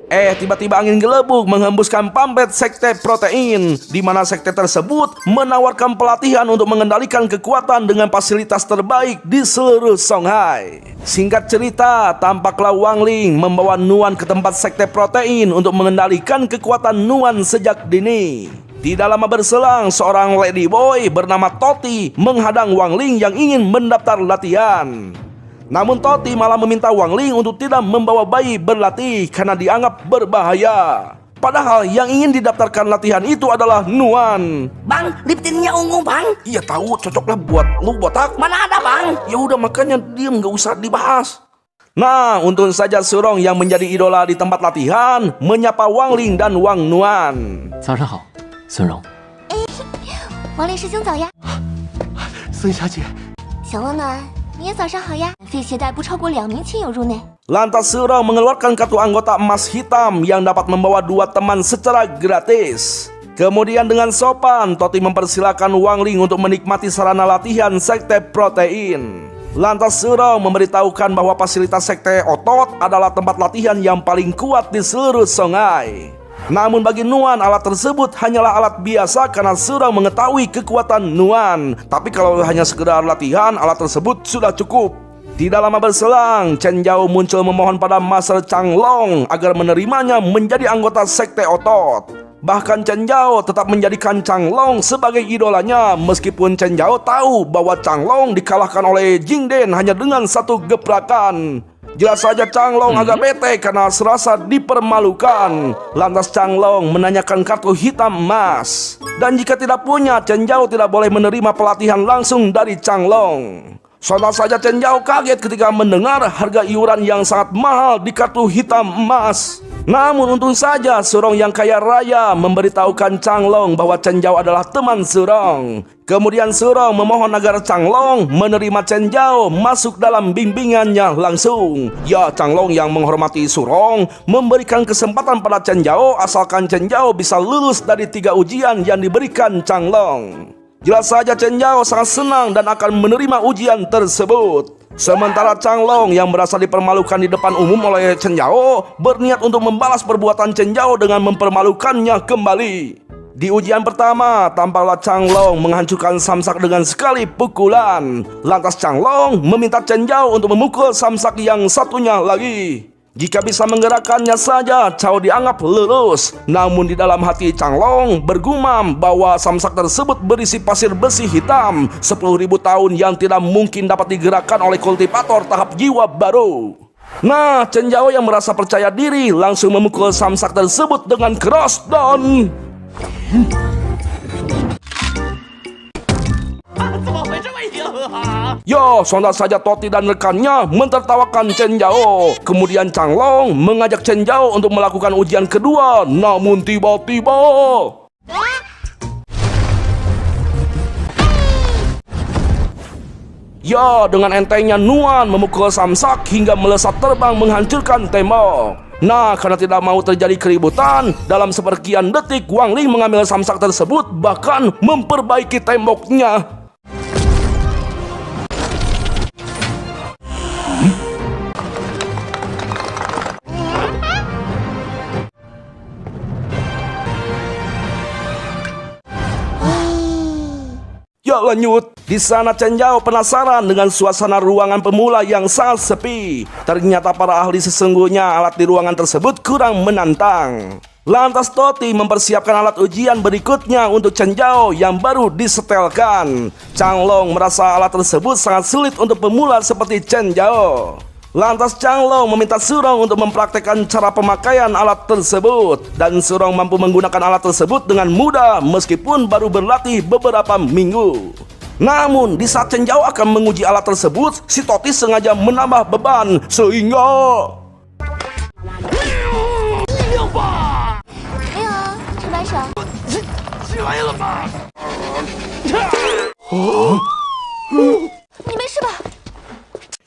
Tiba-tiba angin gelebuk menghembuskan pampet sekte protein, di mana sekte tersebut menawarkan pelatihan untuk mengendalikan kekuatan dengan fasilitas terbaik di seluruh Songhai. Singkat cerita, tampaklah Wang Ling membawa Nuan ke tempat sekte protein untuk mengendalikan kekuatan Nuan sejak dini. Tidak lama berselang, seorang ladyboy bernama Toti menghadang Wang Ling yang ingin mendaftar latihan. Namun Toti malah meminta Wang Ling untuk tidak membawa bayi berlatih karena dianggap berbahaya. Padahal yang ingin didaftarkan latihan itu adalah Nuan. Bang, liptinnya ungu bang. Iya tahu, cocoklah buat lu botak. Mana ada bang? Ya udah makanya diam, gak usah dibahas. Nah, untung saja Surong yang menjadi idola di tempat latihan menyapa Wang Ling dan Wang Nuan. 早上好，孙荣。王烈师兄早呀，孙小姐，小王暖，你也早上好呀。费携带不超过2名亲友入内。 Lantas Surong mengeluarkan kartu anggota emas hitam yang dapat membawa 2 teman secara gratis. Kemudian dengan sopan, Toti mempersilahkan Wang Ling untuk menikmati sarana latihan sekte protein. Lantas Surong memberitahukan bahwa fasilitas sekte otot adalah tempat latihan yang paling kuat di seluruh Songhai. Namun bagi Nuan, alat tersebut hanyalah alat biasa karena Surong mengetahui kekuatan Nuan. Tapi kalau hanya sekedar latihan, alat tersebut sudah cukup. Tidak lama berselang, Chen Zhao muncul memohon pada Master Chang Long agar menerimanya menjadi anggota sekte otot. Bahkan Chen Zhao tetap menjadikan Chang Long sebagai idolanya, meskipun Chen Zhao tahu bahwa Chang Long dikalahkan oleh Jingden hanya dengan 1 gebrakan. Jelas saja Chang Long agak bete karena serasa dipermalukan. Lantas Chang Long menanyakan kartu hitam emas. Dan jika tidak punya, Chen Zhao tidak boleh menerima pelatihan langsung dari Chang Long. Sontak saja Chen Zhao kaget ketika mendengar harga iuran yang sangat mahal di kartu hitam emas. Namun untung saja Surong yang kaya raya memberitahukan Chang Long bahwa Chen Zhao adalah teman Surong. Kemudian Surong memohon agar Chang Long menerima Chen Zhao masuk dalam bimbingannya langsung. Ya, Chang Long yang menghormati Surong memberikan kesempatan pada Chen Zhao asalkan Chen Zhao bisa lulus dari 3 ujian yang diberikan Chang Long. Jelas saja Chen Zhao sangat senang dan akan menerima ujian tersebut. Sementara Chang Long yang merasa dipermalukan di depan umum oleh Chen Zhao berniat untuk membalas perbuatan Chen Zhao dengan mempermalukannya kembali. Di ujian pertama, tampaklah Chang Long menghancurkan Samsak dengan sekali pukulan. Lantas Chang Long meminta Chen Zhao untuk memukul Samsak yang satunya lagi. Jika bisa menggerakkannya saja, Cao dianggap lurus. Namun di dalam hati Chang Long bergumam bahwa Samsak tersebut berisi pasir besi hitam 10.000 tahun yang tidak mungkin dapat digerakkan oleh kultivator tahap jiwa baru. Nah, Chen Zhao yang merasa percaya diri langsung memukul Samsak tersebut dengan keras dan... Ya, sontak saja Toti dan rekannya mentertawakan Chen Zhao. Kemudian Chang Long mengajak Chen Zhao untuk melakukan ujian kedua. Namun tiba-tiba... Ya, dengan entengnya Nuan memukul Samsak hingga melesat terbang menghancurkan tembok. Nah, karena tidak mau terjadi keributan, dalam sepersekian detik Wang Ling mengambil Samsak tersebut bahkan memperbaiki temboknya. Ya lanjut, di sana Chen Zhao penasaran dengan suasana ruangan pemula yang sangat sepi. Ternyata para ahli sesungguhnya alat di ruangan tersebut kurang menantang. Lantas Toti mempersiapkan alat ujian berikutnya untuk Chen Zhao yang baru disetelkan. Chang Long merasa alat tersebut sangat sulit untuk pemula seperti Chen Zhao. Lantas Chang Long meminta Surong untuk mempraktekkan cara pemakaian alat tersebut. Dan Surong mampu menggunakan alat tersebut dengan mudah meskipun baru berlatih beberapa minggu. Namun di saat Chen Zhao akan menguji alat tersebut, si Toti sengaja menambah beban sehingga...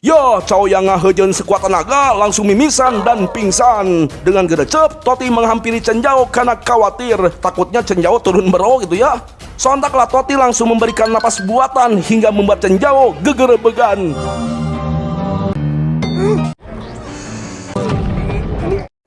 Ya, Cao yang ngahejeun sekuat tenaga langsung mimisan dan pingsan. Dengan gercep, Toti menghampiri Chen Zhao karena khawatir takutnya Chen Zhao turun bero gitu ya. Sontaklah Toti langsung memberikan napas buatan hingga membuat Chen Zhao gegerebegan.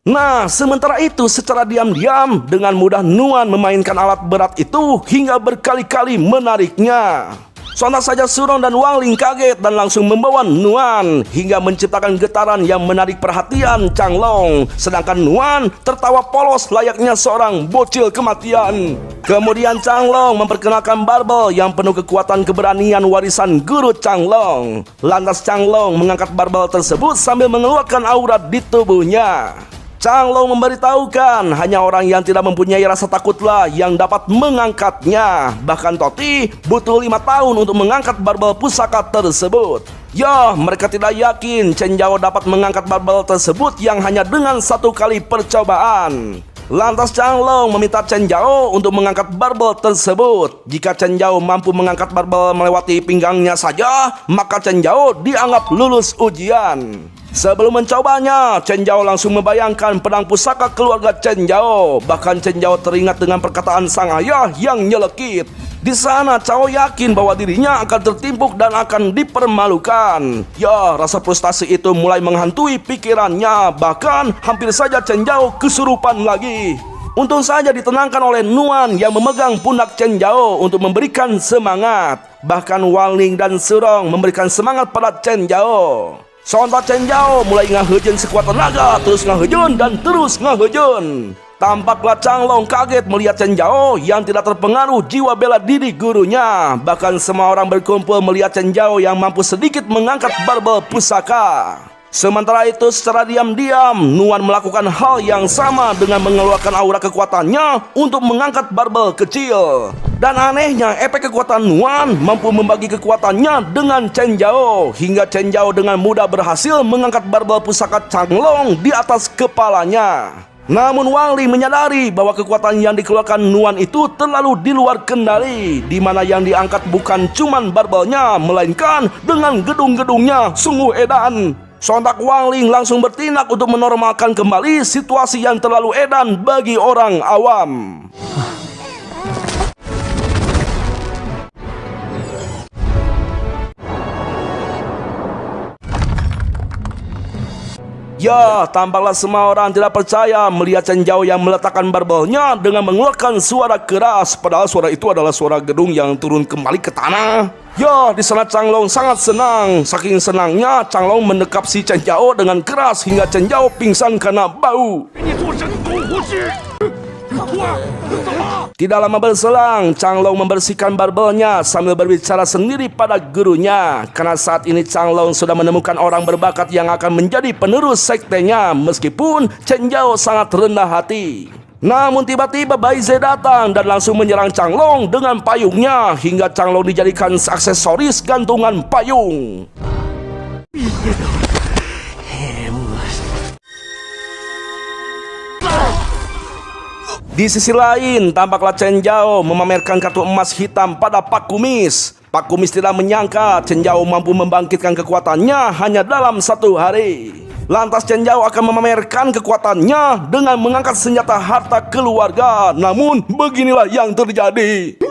Nah, sementara itu secara diam-diam dengan mudah Nuan memainkan alat berat itu hingga berkali-kali menariknya. Sontak saja Surong dan Wang Ling kaget dan langsung membawa Nuan hingga menciptakan getaran yang menarik perhatian Chang Long. Sedangkan Nuan tertawa polos layaknya seorang bocil kematian. Kemudian Chang Long memperkenalkan barbel yang penuh kekuatan keberanian warisan guru Chang Long. Lantas Chang Long mengangkat barbel tersebut sambil mengeluarkan aura di tubuhnya. Chang Long memberitahukan hanya orang yang tidak mempunyai rasa takutlah yang dapat mengangkatnya. Bahkan Toti butuh 5 tahun untuk mengangkat barbel pusaka tersebut. Ya, mereka tidak yakin Chen Zhao dapat mengangkat barbel tersebut yang hanya dengan 1 kali percobaan. Lantas Chang Long meminta Chen Zhao untuk mengangkat barbel tersebut. Jika Chen Zhao mampu mengangkat barbel melewati pinggangnya saja, maka Chen Zhao dianggap lulus ujian. Sebelum mencobanya, Chen Zhao langsung membayangkan pedang pusaka keluarga Chen Zhao. Bahkan Chen Zhao teringat dengan perkataan sang ayah yang nyelekit. Di sana Cao yakin bahwa dirinya akan tertimpuk dan akan dipermalukan. Ya, rasa frustasi itu mulai menghantui pikirannya. Bahkan hampir saja Chen Zhao kesurupan lagi. Untung saja ditenangkan oleh Nuan yang memegang pundak Chen Zhao untuk memberikan semangat. Bahkan Wang Ling dan Surong memberikan semangat pada Chen Zhao. Sontak Chen Zhao mulai ngahejeun sekuat tenaga, terus ngahejeun dan terus ngahejeun. Tampaklah Chang Long kaget melihat Chen Zhao yang tidak terpengaruh jiwa bela diri gurunya. Bahkan semua orang berkumpul melihat Chen Zhao yang mampu sedikit mengangkat barbel pusaka. Sementara itu secara diam-diam Nuan melakukan hal yang sama dengan mengeluarkan aura kekuatannya untuk mengangkat barbel kecil. Dan anehnya efek kekuatan Nuan mampu membagi kekuatannya dengan Chen Zhao hingga Chen Zhao dengan mudah berhasil mengangkat barbel pusaka Chang Long di atas kepalanya. Namun Wang Ling menyadari bahwa kekuatan yang dikeluarkan Nuan itu terlalu di luar kendali, di mana yang diangkat bukan cuman barbelnya melainkan dengan gedung-gedungnya. Sungguh edan. Sontak Wang Ling langsung bertindak untuk menormalkan kembali situasi yang terlalu edan bagi orang awam. Ya, tampaklah semua orang tidak percaya melihat Chen Zhao yang meletakkan barbelnya dengan mengeluarkan suara keras, padahal suara itu adalah suara gedung yang turun kembali ke tanah. Ya, di sana Chang Long sangat senang. Saking senangnya, Chang Long mendekap si Chen Zhao dengan keras hingga Chen Zhao pingsan karena bau. Tidak lama berselang, Chang Long membersihkan barbelnya sambil berbicara sendiri pada gurunya. Karena saat ini Chang Long sudah menemukan orang berbakat yang akan menjadi penerus sektenya, meskipun Chen Zhao sangat rendah hati. Namun tiba-tiba Bai Ze datang dan langsung menyerang Chang Long dengan payungnya hingga Chang Long dijadikan aksesoris gantungan payung. Di sisi lain, tampaklah Chen Zhao memamerkan kartu emas hitam pada Pak Kumis. Pak Kumis tidak menyangka Chen Zhao mampu membangkitkan kekuatannya hanya dalam 1 hari. Lantas Chen Zhao akan memamerkan kekuatannya dengan mengangkat senjata harta keluarga. Namun beginilah yang terjadi.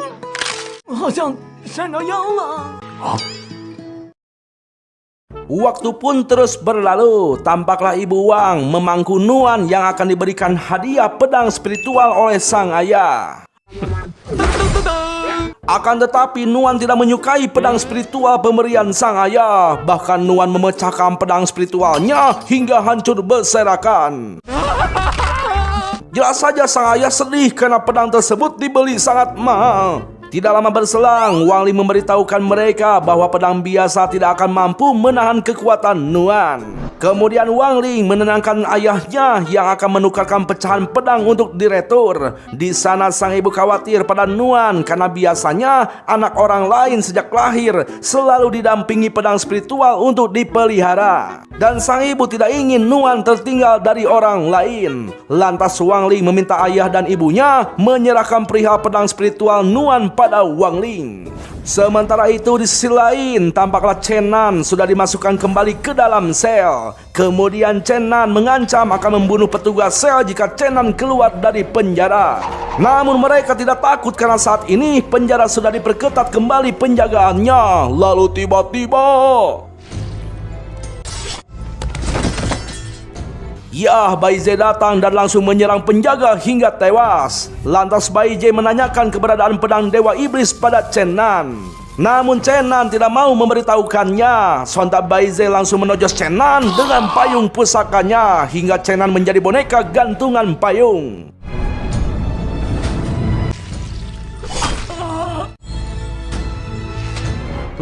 Waktu pun terus berlalu. Tampaklah Ibu Wang memangku Nuan yang akan diberikan hadiah pedang spiritual oleh sang ayah. Akan tetapi Nuan tidak menyukai pedang spiritual pemberian sang ayah. Bahkan Nuan memecahkan pedang spiritualnya hingga hancur berserakan. Jelas saja sang ayah sedih karena pedang tersebut dibeli sangat mahal. Tidak lama berselang, Wang Ling memberitahukan mereka bahwa pedang biasa tidak akan mampu menahan kekuatan Nuan. Kemudian Wang Ling menenangkan ayahnya yang akan menukarkan pecahan pedang untuk diretur. Di sana sang ibu khawatir pada Nuan karena biasanya anak orang lain sejak lahir selalu didampingi pedang spiritual untuk dipelihara. Dan sang ibu tidak ingin Nuan tertinggal dari orang lain. Lantas Wang Ling meminta ayah dan ibunya menyerahkan perihal pedang spiritual Nuan pada Wang Ling. Sementara itu di sisi lain, tampaklah Chen Nan sudah dimasukkan kembali ke dalam sel. Kemudian Chen Nan mengancam akan membunuh petugas sel jika Chen Nan keluar dari penjara. Namun mereka tidak takut karena saat ini penjara sudah diperketat kembali penjagaannya. Lalu tiba-tiba ya, Bai Ze datang dan langsung menyerang penjaga hingga tewas. Lantas Bai Ze menanyakan keberadaan pedang Dewa Iblis pada Chen Nan. Namun Chen Nan tidak mau memberitahukannya. Sontak Bai Ze langsung menojos Chen Nan dengan payung pusakanya hingga Chen Nan menjadi boneka gantungan payung.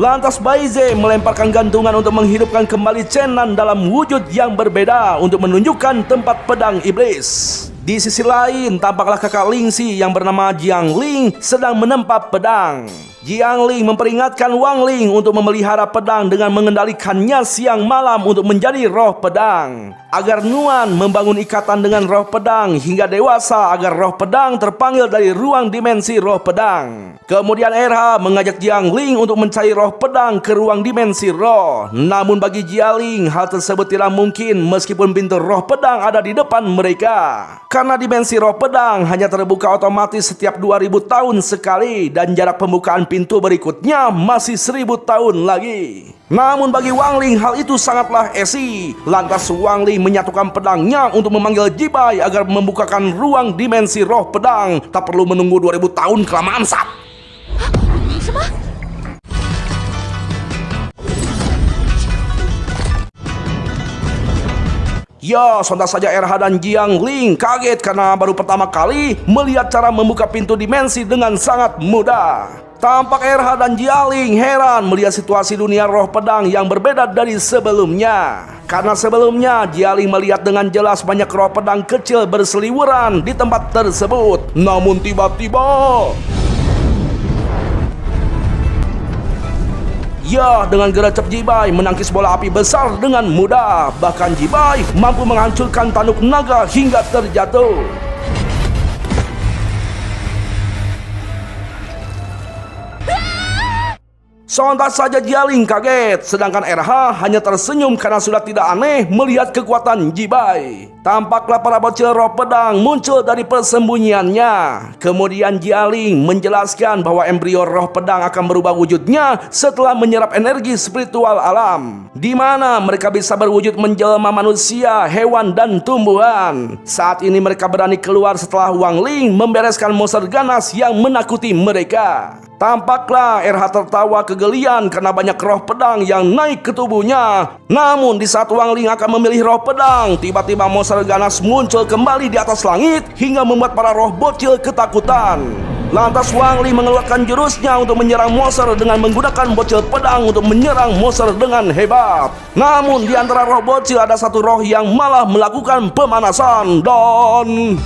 Lantas Bai Ze melemparkan gantungan untuk menghidupkan kembali Chen Nan dalam wujud yang berbeda untuk menunjukkan tempat pedang iblis. Di sisi lain, tampaklah kakak Ling Si yang bernama Jiang Ling sedang menempa pedang. Jiang Ling memperingatkan Wang Ling untuk memelihara pedang dengan mengendalikannya siang malam untuk menjadi roh pedang. Agar Nuan membangun ikatan dengan roh pedang hingga dewasa agar roh pedang terpanggil dari ruang dimensi roh pedang. Kemudian RH mengajak Jiang Ling untuk mencari roh pedang ke ruang dimensi roh. Namun bagi Jiang Ling hal tersebut tidak mungkin meskipun pintu roh pedang ada di depan mereka. Karena dimensi roh pedang hanya terbuka otomatis setiap 2000 tahun sekali dan jarak pembukaan pintu berikutnya masih 1000 tahun lagi. Namun bagi Wang Ling hal itu sangatlah esi. Lantas Wang Ling menyatukan pedangnya untuk memanggil Jibai agar membukakan ruang dimensi roh pedang. Tak perlu menunggu 2000 tahun kelamaan sap. Ya, sontak saja RH dan Jiang Ling kaget karena baru pertama kali melihat cara membuka pintu dimensi dengan sangat mudah. Tampak RH dan Jiang Ling heran melihat situasi dunia roh pedang yang berbeda dari sebelumnya. Karena sebelumnya Jiang Ling melihat dengan jelas banyak roh pedang kecil berseliweran di tempat tersebut. Namun tiba-tiba ya, dengan gercep Jibai menangkis bola api besar dengan mudah. Bahkan Jibai mampu menghancurkan tanduk naga hingga terjatuh. Sontak saja Jiang Ling kaget, sedangkan RH hanya tersenyum karena sudah tidak aneh melihat kekuatan Jibai. Tampaklah para bocil roh pedang muncul dari persembunyiannya. Kemudian Jialing menjelaskan bahwa embrio roh pedang akan berubah wujudnya setelah menyerap energi spiritual alam, di mana mereka bisa berwujud menjelma manusia, hewan, dan tumbuhan. Saat ini mereka berani keluar setelah Wang Ling membereskan monster ganas yang menakuti mereka. Tampaklah RH tertawa kegelian karena banyak roh pedang yang naik ke tubuhnya. Namun di saat Wang Ling akan memilih roh pedang, tiba-tiba monster ganas muncul kembali di atas langit hingga membuat para roh bocil ketakutan. Lantas Wang Ling mengeluarkan jurusnya untuk menyerang monster dengan menggunakan bocil pedang untuk menyerang monster dengan hebat. Namun di antara roh bocil ada satu roh yang malah melakukan pemanasan dan...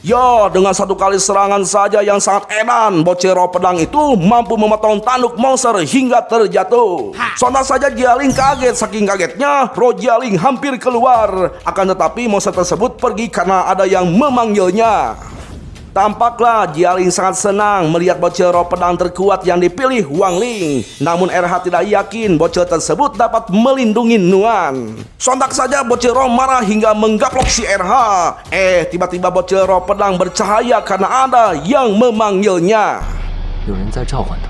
Ya, dengan satu kali serangan saja yang sangat edan, bocil roh pedang itu mampu memotong tanduk monster hingga terjatuh. Sontak saja Jialing kaget, saking kagetnya roh Jialing hampir keluar. Akan tetapi monster tersebut pergi karena ada yang memanggilnya. Tampaklah Jialing sangat senang melihat bocil roh pedang terkuat yang dipilih Wang Ling. Namun RH tidak yakin bocil tersebut dapat melindungi Nuan. Sontak saja bocil roh marah hingga menggaplok si RH. Tiba-tiba bocil roh pedang bercahaya karena ada yang memanggilnya. 有人在召唤他。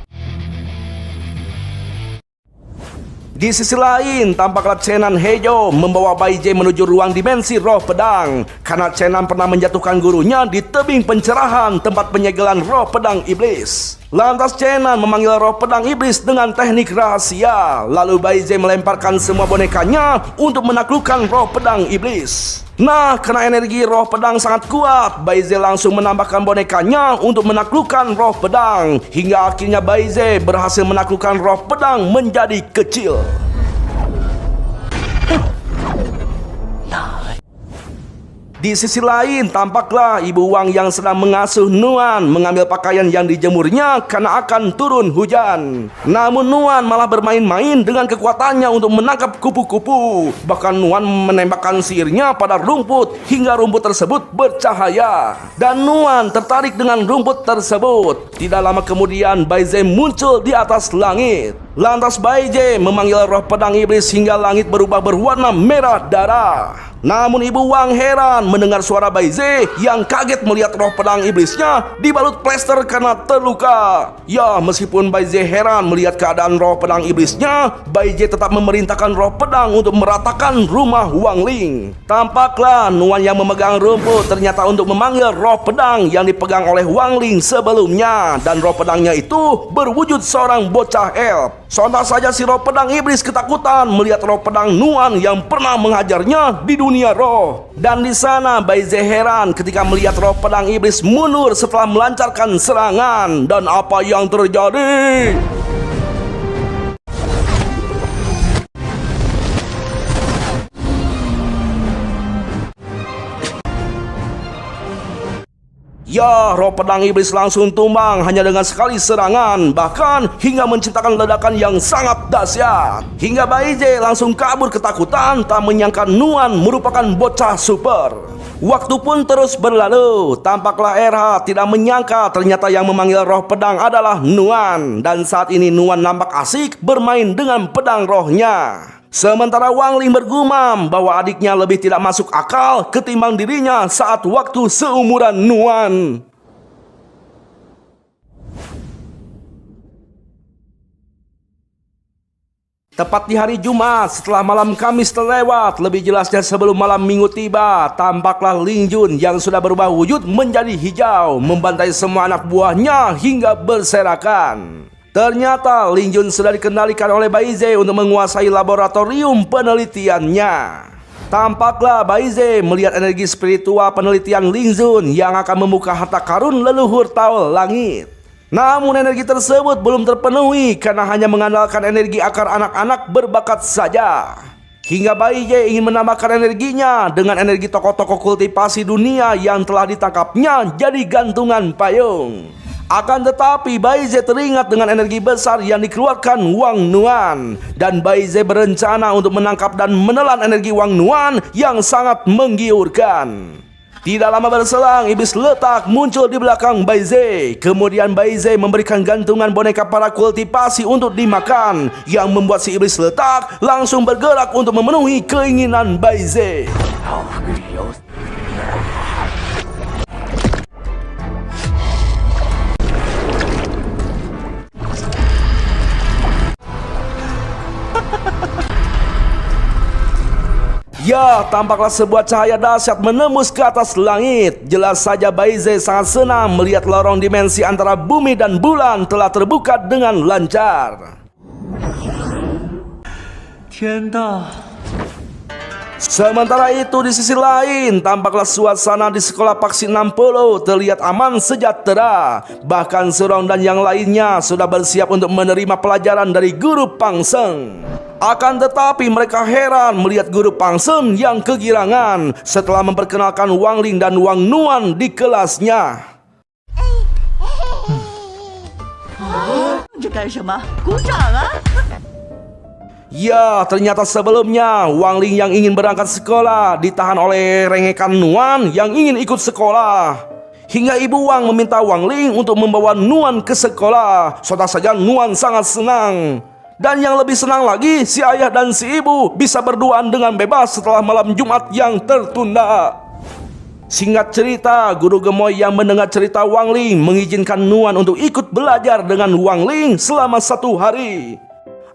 Di sisi lain, tampaklah Chenan Hejo membawa Bai Jie menuju ruang dimensi roh pedang. Karena Chenan pernah menjatuhkan gurunya di tebing pencerahan tempat penyegelan roh pedang iblis. Lantas Chenan memanggil roh pedang iblis dengan teknik rahasia. Lalu Bai Jie melemparkan semua bonekanya untuk menaklukkan roh pedang iblis. Nah, karena energi roh pedang sangat kuat, Bai Jie langsung menambahkan bonekanya untuk menaklukkan roh pedang. Hingga akhirnya Bai Jie berhasil menaklukkan roh pedang menjadi kecil. Di sisi lain, tampaklah Ibu Wang yang sedang mengasuh Nuan mengambil pakaian yang dijemurnya karena akan turun hujan. Namun Nuan malah bermain-main dengan kekuatannya untuk menangkap kupu-kupu. Bahkan Nuan menembakkan sihirnya pada rumput hingga rumput tersebut bercahaya. Dan Nuan tertarik dengan rumput tersebut. Tidak lama kemudian Bai Jie muncul di atas langit. Lantas Bai Jie memanggil roh pedang iblis hingga langit berubah berwarna merah darah. Namun Ibu Wang heran mendengar suara Bai Jie yang kaget melihat roh pedang iblisnya dibalut plester karena terluka. Ya, meskipun Bai Jie heran melihat keadaan roh pedang iblisnya, Bai Jie tetap memerintahkan roh pedang untuk meratakan rumah Wang Ling. Tampaklah Nuan yang memegang rumput ternyata untuk memanggil roh pedang yang dipegang oleh Wang Ling sebelumnya. Dan roh pedangnya itu berwujud seorang bocah elf. Sontak saja si roh pedang iblis ketakutan melihat roh pedang Nuan yang pernah menghajarnya di dunia roh. Dan di sana Bai Jie heran ketika melihat roh pedang iblis mundur setelah melancarkan serangan. Dan apa yang terjadi? Ya, roh pedang iblis langsung tumbang hanya dengan sekali serangan, bahkan hingga menciptakan ledakan yang sangat dahsyat. Hingga Bai Jie langsung kabur ketakutan, tak menyangka Nuan merupakan bocah super. Waktu pun terus berlalu, tampaklah RH tidak menyangka ternyata yang memanggil roh pedang adalah Nuan. Dan saat ini Nuan nampak asik bermain dengan pedang rohnya. Sementara Wang Ling bergumam bahwa adiknya lebih tidak masuk akal ketimbang dirinya saat waktu seumuran Nuan. Tepat di hari Jumat setelah malam Kamis terlewat, lebih jelasnya sebelum malam Minggu tiba, tampaklah Ling Jun yang sudah berubah wujud menjadi hijau membantai semua anak buahnya hingga berserakan. Ternyata Ling Jun sudah dikendalikan oleh Bai Jie untuk menguasai laboratorium penelitiannya. Tampaklah Bai Jie melihat energi spiritual penelitian Ling Jun yang akan membuka harta karun leluhur Taol Langit. Namun energi tersebut belum terpenuhi karena hanya mengandalkan energi akar anak-anak berbakat saja. Hingga Bai Jie ingin menambahkan energinya dengan energi tokoh-tokoh kultivasi dunia yang telah ditangkapnya jadi gantungan payung. Akan tetapi Bai Jie teringat dengan energi besar yang dikeluarkan Wang Nuan. Dan Bai Jie berencana untuk menangkap dan menelan energi Wang Nuan yang sangat menggiurkan. Tidak lama berselang, iblis letak muncul di belakang Baize. Kemudian Baize memberikan gantungan boneka para kultivasi untuk dimakan, yang membuat si iblis letak langsung bergerak untuk memenuhi keinginan Baize. Ya, tampaklah sebuah cahaya dahsyat menembus ke atas langit. Jelas saja Baize sangat senang melihat lorong dimensi antara bumi dan bulan telah terbuka dengan lancar. Sementara itu di sisi lain, tampaklah suasana di sekolah Paksi 60 terlihat aman sejahtera. Bahkan Surong dan yang lainnya sudah bersiap untuk menerima pelajaran dari Guru Pangseng. Akan tetapi mereka heran melihat Guru Pangseng yang kegirangan setelah memperkenalkan Wang Ling dan Wang Nuan di kelasnya. Ya, ternyata sebelumnya Wang Ling yang ingin berangkat sekolah ditahan oleh rengekan Nuan yang ingin ikut sekolah. Hingga ibu Wang meminta Wang Ling untuk membawa Nuan ke sekolah. Sontak saja Nuan sangat senang. Dan yang lebih senang lagi, si ayah dan si ibu bisa berduaan dengan bebas setelah malam Jumat yang tertunda. Singkat cerita, Guru Gemoy yang mendengar cerita Wang Ling mengizinkan Nuan untuk ikut belajar dengan Wang Ling selama 1 hari.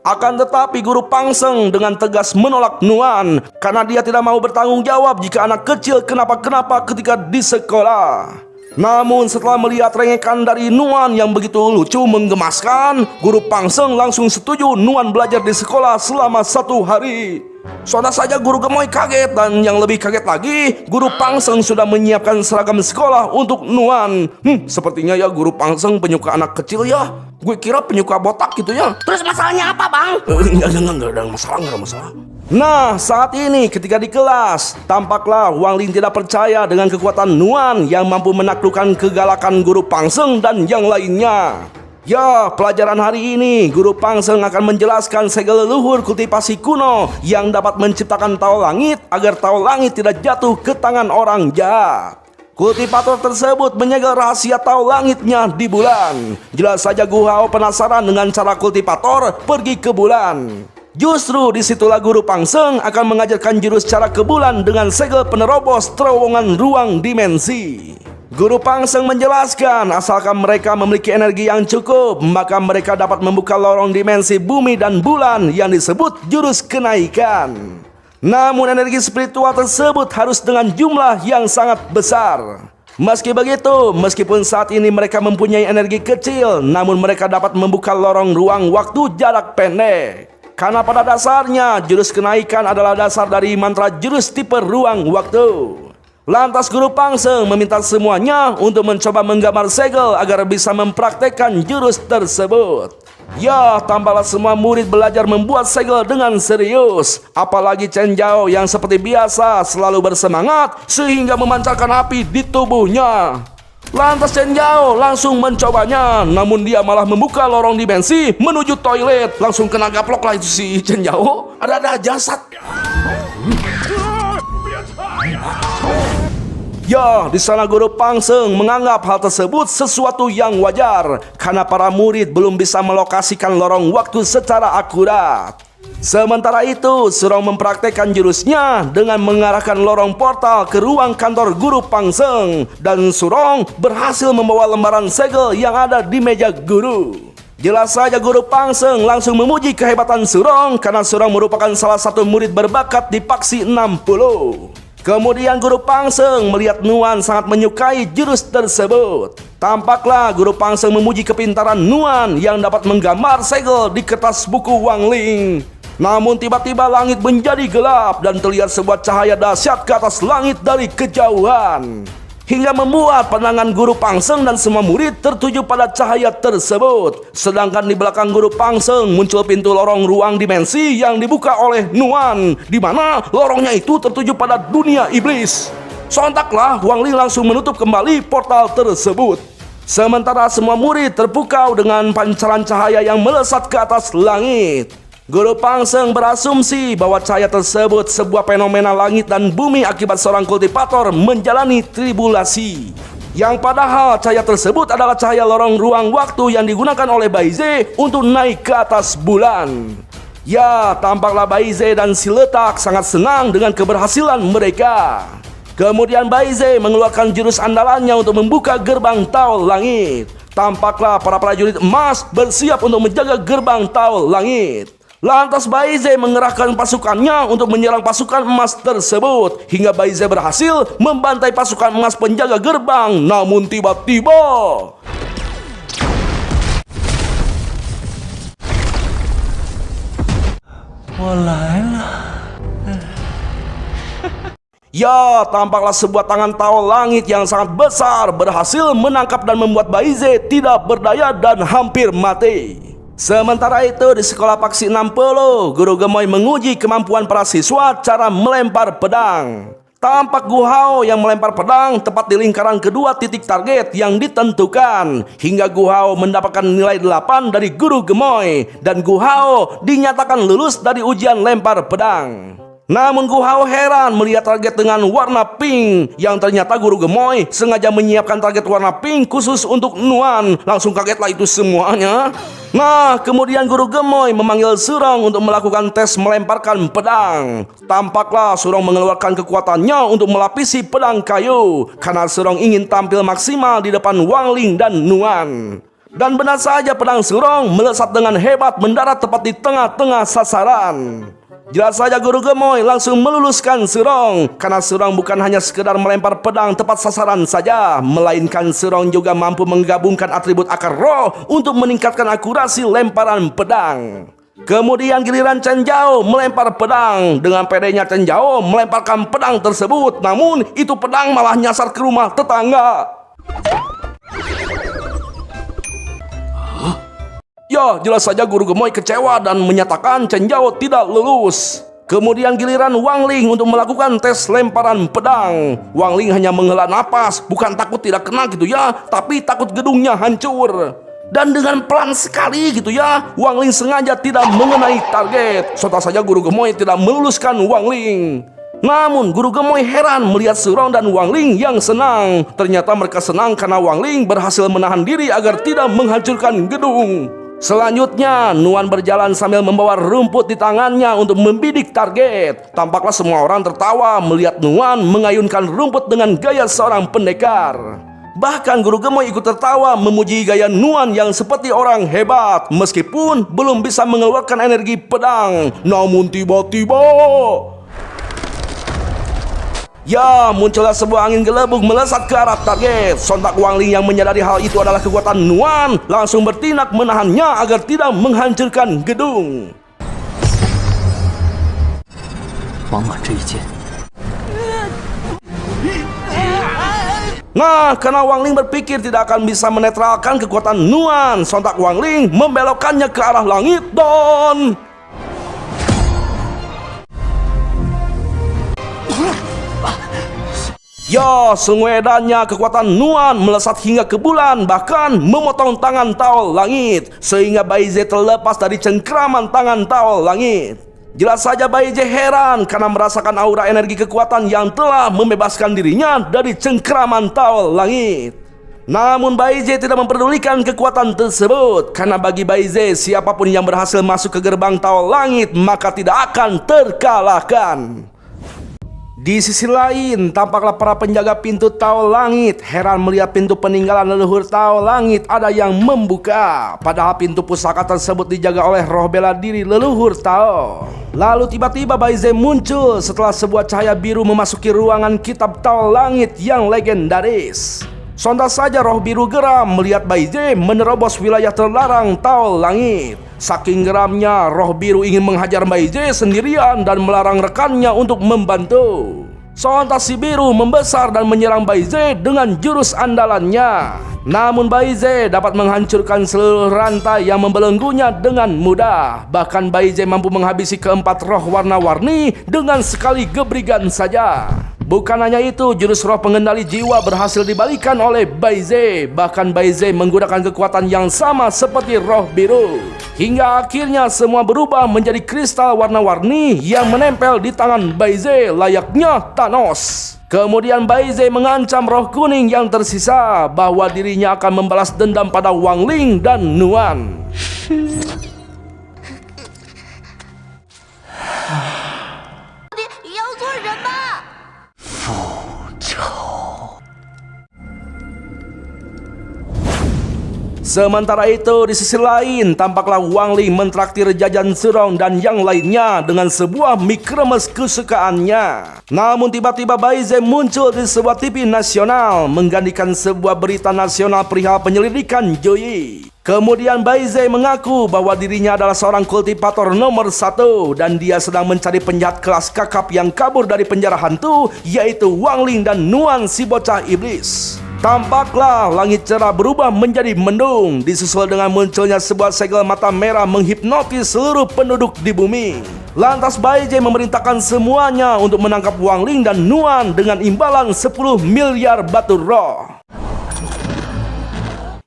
Akan tetapi Guru Pangseng dengan tegas menolak Nuan karena dia tidak mau bertanggung jawab jika anak kecil kenapa-kenapa ketika di sekolah. Namun setelah melihat rengekan dari Nuan yang begitu lucu menggemaskan, Guru Pangseng langsung setuju Nuan belajar di sekolah selama 1 hari. Sontak saja Guru Gemoy kaget, dan yang lebih kaget lagi, Guru Pangseng sudah menyiapkan seragam sekolah untuk Nuan. Sepertinya ya Guru Pangseng penyuka anak kecil ya. Gue kira penyuka botak gitu ya. Terus masalahnya apa, Bang? Enggak ada masalah. Nah, saat ini ketika di kelas, tampaklah Wang Ling tidak percaya dengan kekuatan Nuan yang mampu menaklukkan kegalakan Guru Pangseng dan yang lainnya. Ya, pelajaran hari ini Guru Pangseng akan menjelaskan segel leluhur kultivasi kuno yang dapat menciptakan Tao Langit agar Tao Langit tidak jatuh ke tangan orang jahat. Kultivator tersebut menyegel rahasia Tao Langitnya di bulan. Jelas saja Gu Hao penasaran dengan cara kultivator pergi ke bulan. Justru disitulah Guru Pangseng akan mengajarkan jurus cara ke bulan dengan segel penerobos terowongan ruang dimensi. Guru Pangseng menjelaskan asalkan mereka memiliki energi yang cukup, maka mereka dapat membuka lorong dimensi bumi dan bulan yang disebut jurus kenaikan. Namun energi spiritual tersebut harus dengan jumlah yang sangat besar. Meski begitu, meskipun saat ini mereka mempunyai energi kecil, namun mereka dapat membuka lorong ruang waktu jarak pendek. Karena pada dasarnya jurus kenaikan adalah dasar dari mantra jurus tipe ruang waktu. Lantas Guru Pangseng meminta semuanya untuk mencoba menggambar segel agar bisa mempraktekkan jurus tersebut. Ya, tampaklah semua murid belajar membuat segel dengan serius. Apalagi Chen Zhao yang seperti biasa selalu bersemangat sehingga memancarkan api di tubuhnya. Lantas Chen Zhao langsung mencobanya, namun dia malah membuka lorong dimensi menuju toilet. Langsung kena gaplok lah itu si Chen Zhao. Ada jasad. Ya, di sana Guru Pangseng menganggap hal tersebut sesuatu yang wajar karena para murid belum bisa melokasikan lorong waktu secara akurat. Sementara itu, Surong mempraktekkan jurusnya dengan mengarahkan lorong portal ke ruang kantor Guru Pangseng, dan Surong berhasil membawa lembaran segel yang ada di meja guru. Jelas saja Guru Pangseng langsung memuji kehebatan Surong karena Surong merupakan salah satu murid berbakat di Paksi 60. Kemudian Guru Pangseng melihat Nuan sangat menyukai jurus tersebut. Tampaklah Guru Pangseng memuji kepintaran Nuan yang dapat menggambar segel di kertas buku Wang Ling. Namun tiba-tiba langit menjadi gelap dan terlihat sebuah cahaya dahsyat ke atas langit dari kejauhan, hingga membuat pandangan Guru Pangseng dan semua murid tertuju pada cahaya tersebut. Sedangkan di belakang Guru Pangseng muncul pintu lorong ruang dimensi yang dibuka oleh Nuan, di mana lorongnya itu tertuju pada dunia iblis. Sontaklah Wang Ling langsung menutup kembali portal tersebut. Sementara semua murid terpukau dengan pancaran cahaya yang melesat ke atas langit. Guru Pangseng berasumsi bahwa cahaya tersebut sebuah fenomena langit dan bumi akibat seorang kultivator menjalani tribulasi. Yang padahal cahaya tersebut adalah cahaya lorong ruang waktu yang digunakan oleh Baize untuk naik ke atas bulan. Ya, tampaklah Baize dan si Letak sangat senang dengan keberhasilan mereka. Kemudian Baize mengeluarkan jurus andalannya untuk membuka gerbang Taol Langit. Tampaklah para prajurit emas bersiap untuk menjaga gerbang Taol Langit. Lantas Baize mengerahkan pasukannya untuk menyerang pasukan emas tersebut. Hingga Baize berhasil membantai pasukan emas penjaga gerbang. Namun tiba-tiba ya, tampaklah sebuah tangan Taol Langit yang sangat besar berhasil menangkap dan membuat Baize tidak berdaya dan hampir mati. Sementara itu di sekolah Paksi 60, Guru Gemoy menguji kemampuan para siswa cara melempar pedang. Tampak Gu Hao yang melempar pedang tepat di lingkaran kedua titik target yang ditentukan. Hingga Gu Hao mendapatkan nilai 8 dari Guru Gemoy. Dan Gu Hao dinyatakan lulus dari ujian lempar pedang. Namun Gu Hao heran melihat target dengan warna pink, yang ternyata Guru Gemoy sengaja menyiapkan target warna pink khusus untuk Nuan. Langsung kagetlah itu semuanya. Nah, kemudian Guru Gemoy memanggil Surong untuk melakukan tes melemparkan pedang. Tampaklah Surong mengeluarkan kekuatannya untuk melapisi pedang kayu, karena Surong ingin tampil maksimal di depan Wang Ling dan Nuan. Dan benar saja pedang Surong melesat dengan hebat mendarat tepat di tengah-tengah sasaran. Jelas saja Guru Gemoy langsung meluluskan Surong, karena Surong bukan hanya sekedar melempar pedang tepat sasaran saja, melainkan Surong juga mampu menggabungkan atribut akar roh untuk meningkatkan akurasi lemparan pedang. Kemudian giliran Chen Zhao melempar pedang. Dengan pedenya Chen Zhao melemparkan pedang tersebut, namun itu pedang malah nyasar ke rumah tetangga. Ya, jelas saja Guru Gemoy kecewa dan menyatakan Chen Zhao tidak lulus. Kemudian giliran Wang Ling untuk melakukan tes lemparan pedang. Wang Ling hanya menghela napas, bukan takut tidak kena gitu ya, tapi takut gedungnya hancur. Dan dengan pelan sekali gitu ya, Wang Ling sengaja tidak mengenai target. Sontak saja Guru Gemoy tidak meluluskan Wang Ling. Namun Guru Gemoy heran melihat Surong dan Wang Ling yang senang. Ternyata mereka senang karena Wang Ling berhasil menahan diri agar tidak menghancurkan gedung. Selanjutnya, Nuan berjalan sambil membawa rumput di tangannya untuk membidik target. Tampaklah semua orang tertawa melihat Nuan mengayunkan rumput dengan gaya seorang pendekar. Bahkan Guru Gemoy ikut tertawa memuji gaya Nuan yang seperti orang hebat, meskipun belum bisa mengeluarkan energi pedang. Namun tiba-tiba ya, muncullah sebuah angin gelembung melesat ke arah target. Sontak Wang Ling yang menyadari hal itu adalah kekuatan Nuan, langsung bertindak menahannya agar tidak menghancurkan gedung. Nah, karena Wang Ling berpikir tidak akan bisa menetralkan kekuatan Nuan, sontak Wang Ling membelokkannya ke arah langit dan ya, sungguh edannya kekuatan Nuan melesat hingga ke bulan, bahkan memotong tangan Taol Langit, sehingga Baize terlepas dari cengkraman tangan Taol Langit. Jelas saja Baize heran karena merasakan aura energi kekuatan yang telah membebaskan dirinya dari cengkraman Taol Langit. Namun Baize tidak memperdulikan kekuatan tersebut, karena bagi Baize siapapun yang berhasil masuk ke gerbang Taol Langit maka tidak akan terkalahkan. Di sisi lain, tampaklah para penjaga pintu Taol Langit heran melihat pintu peninggalan leluhur Taol Langit ada yang membuka. Padahal pintu pusaka tersebut dijaga oleh roh bela diri leluhur Taol. Lalu tiba-tiba Baize muncul setelah sebuah cahaya biru memasuki ruangan kitab Taol Langit yang legendaris. Sontak saja roh biru geram melihat Baize menerobos wilayah terlarang Taol Langit. Saking geramnya, roh biru ingin menghajar Baize sendirian dan melarang rekannya untuk membantu. Sontak si biru membesar dan menyerang Baize dengan jurus andalannya. Namun Baize dapat menghancurkan seluruh rantai yang membelenggunya dengan mudah. Bahkan Baize mampu menghabisi keempat roh warna-warni dengan sekali gebrigan saja. Bukan hanya itu, jurus roh pengendali jiwa berhasil dibalikan oleh Baize. Bahkan Baize menggunakan kekuatan yang sama seperti roh biru. Hingga akhirnya semua berubah menjadi kristal warna-warni yang menempel di tangan Baize layaknya Thanos. Kemudian Baize mengancam roh kuning yang tersisa bahwa dirinya akan membalas dendam pada Wang Ling dan Nuan. 也要做人吧。 Sementara itu, di sisi lain, tampaklah Wang Ling mentraktir jajan Surong dan yang lainnya dengan sebuah mie kremes kesukaannya. Namun tiba-tiba Baize muncul di sebuah TV nasional menggantikan sebuah berita nasional perihal penyelidikan Joey. Kemudian Baize mengaku bahwa dirinya adalah seorang kultivator nomor 1 dan dia sedang mencari penjahat kelas kakap yang kabur dari penjara hantu, yaitu Wang Ling dan Nuan si bocah iblis. Tampaklah langit cerah berubah menjadi mendung, disusul dengan munculnya sebuah segel mata merah menghipnotis seluruh penduduk di bumi. Lantas Baize memerintahkan semuanya untuk menangkap Wang Ling dan Nuan dengan imbalan 10 miliar batu roh.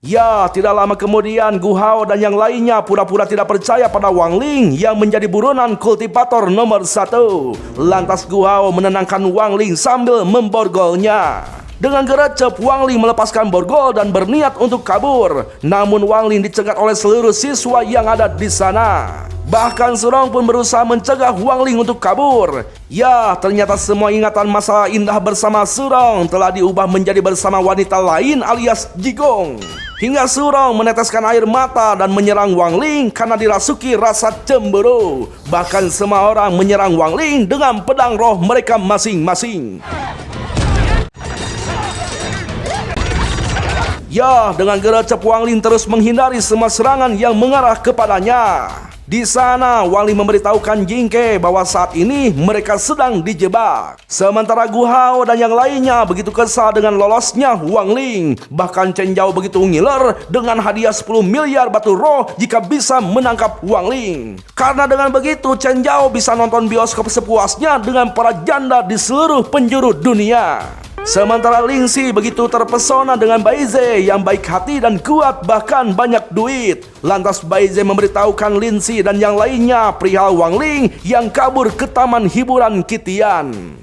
Ya, tidak lama kemudian Gu Hao dan yang lainnya pura-pura tidak percaya pada Wang Ling yang menjadi buronan kultivator nomor 1. Lantas Gu Hao menenangkan Wang Ling sambil memborgolnya. Dengan gercep, Wang Ling melepaskan borgol dan berniat untuk kabur. Namun Wang Ling dicegat oleh seluruh siswa yang ada di sana. Bahkan Surong pun berusaha mencegah Wang Ling untuk kabur. Ya, ternyata semua ingatan masa indah bersama Surong telah diubah menjadi bersama wanita lain alias Jigong. Hingga Surong meneteskan air mata dan menyerang Wang Ling karena dirasuki rasa cemburu. Bahkan semua orang menyerang Wang Ling dengan pedang roh mereka masing-masing. Ya, dengan gercep Wang Ling terus menghindari semua serangan yang mengarah kepadanya. Di sana, Wang Ling memberitahukan Jingke bahwa saat ini mereka sedang dijebak. Sementara Gu Hao dan yang lainnya begitu kesal dengan lolosnya Wang Ling. Bahkan Chen Zhao begitu ngiler dengan hadiah 10 miliar batu roh jika bisa menangkap Wang Ling. Karena dengan begitu Chen Zhao bisa nonton bioskop sepuasnya dengan para janda di seluruh penjuru dunia. Sementara Ling Si begitu terpesona dengan Baize yang baik hati dan kuat bahkan banyak duit. Lantas Baize memberitahukan Lin Si dan yang lainnya perihal Wang Ling yang kabur ke taman hiburan Kitian.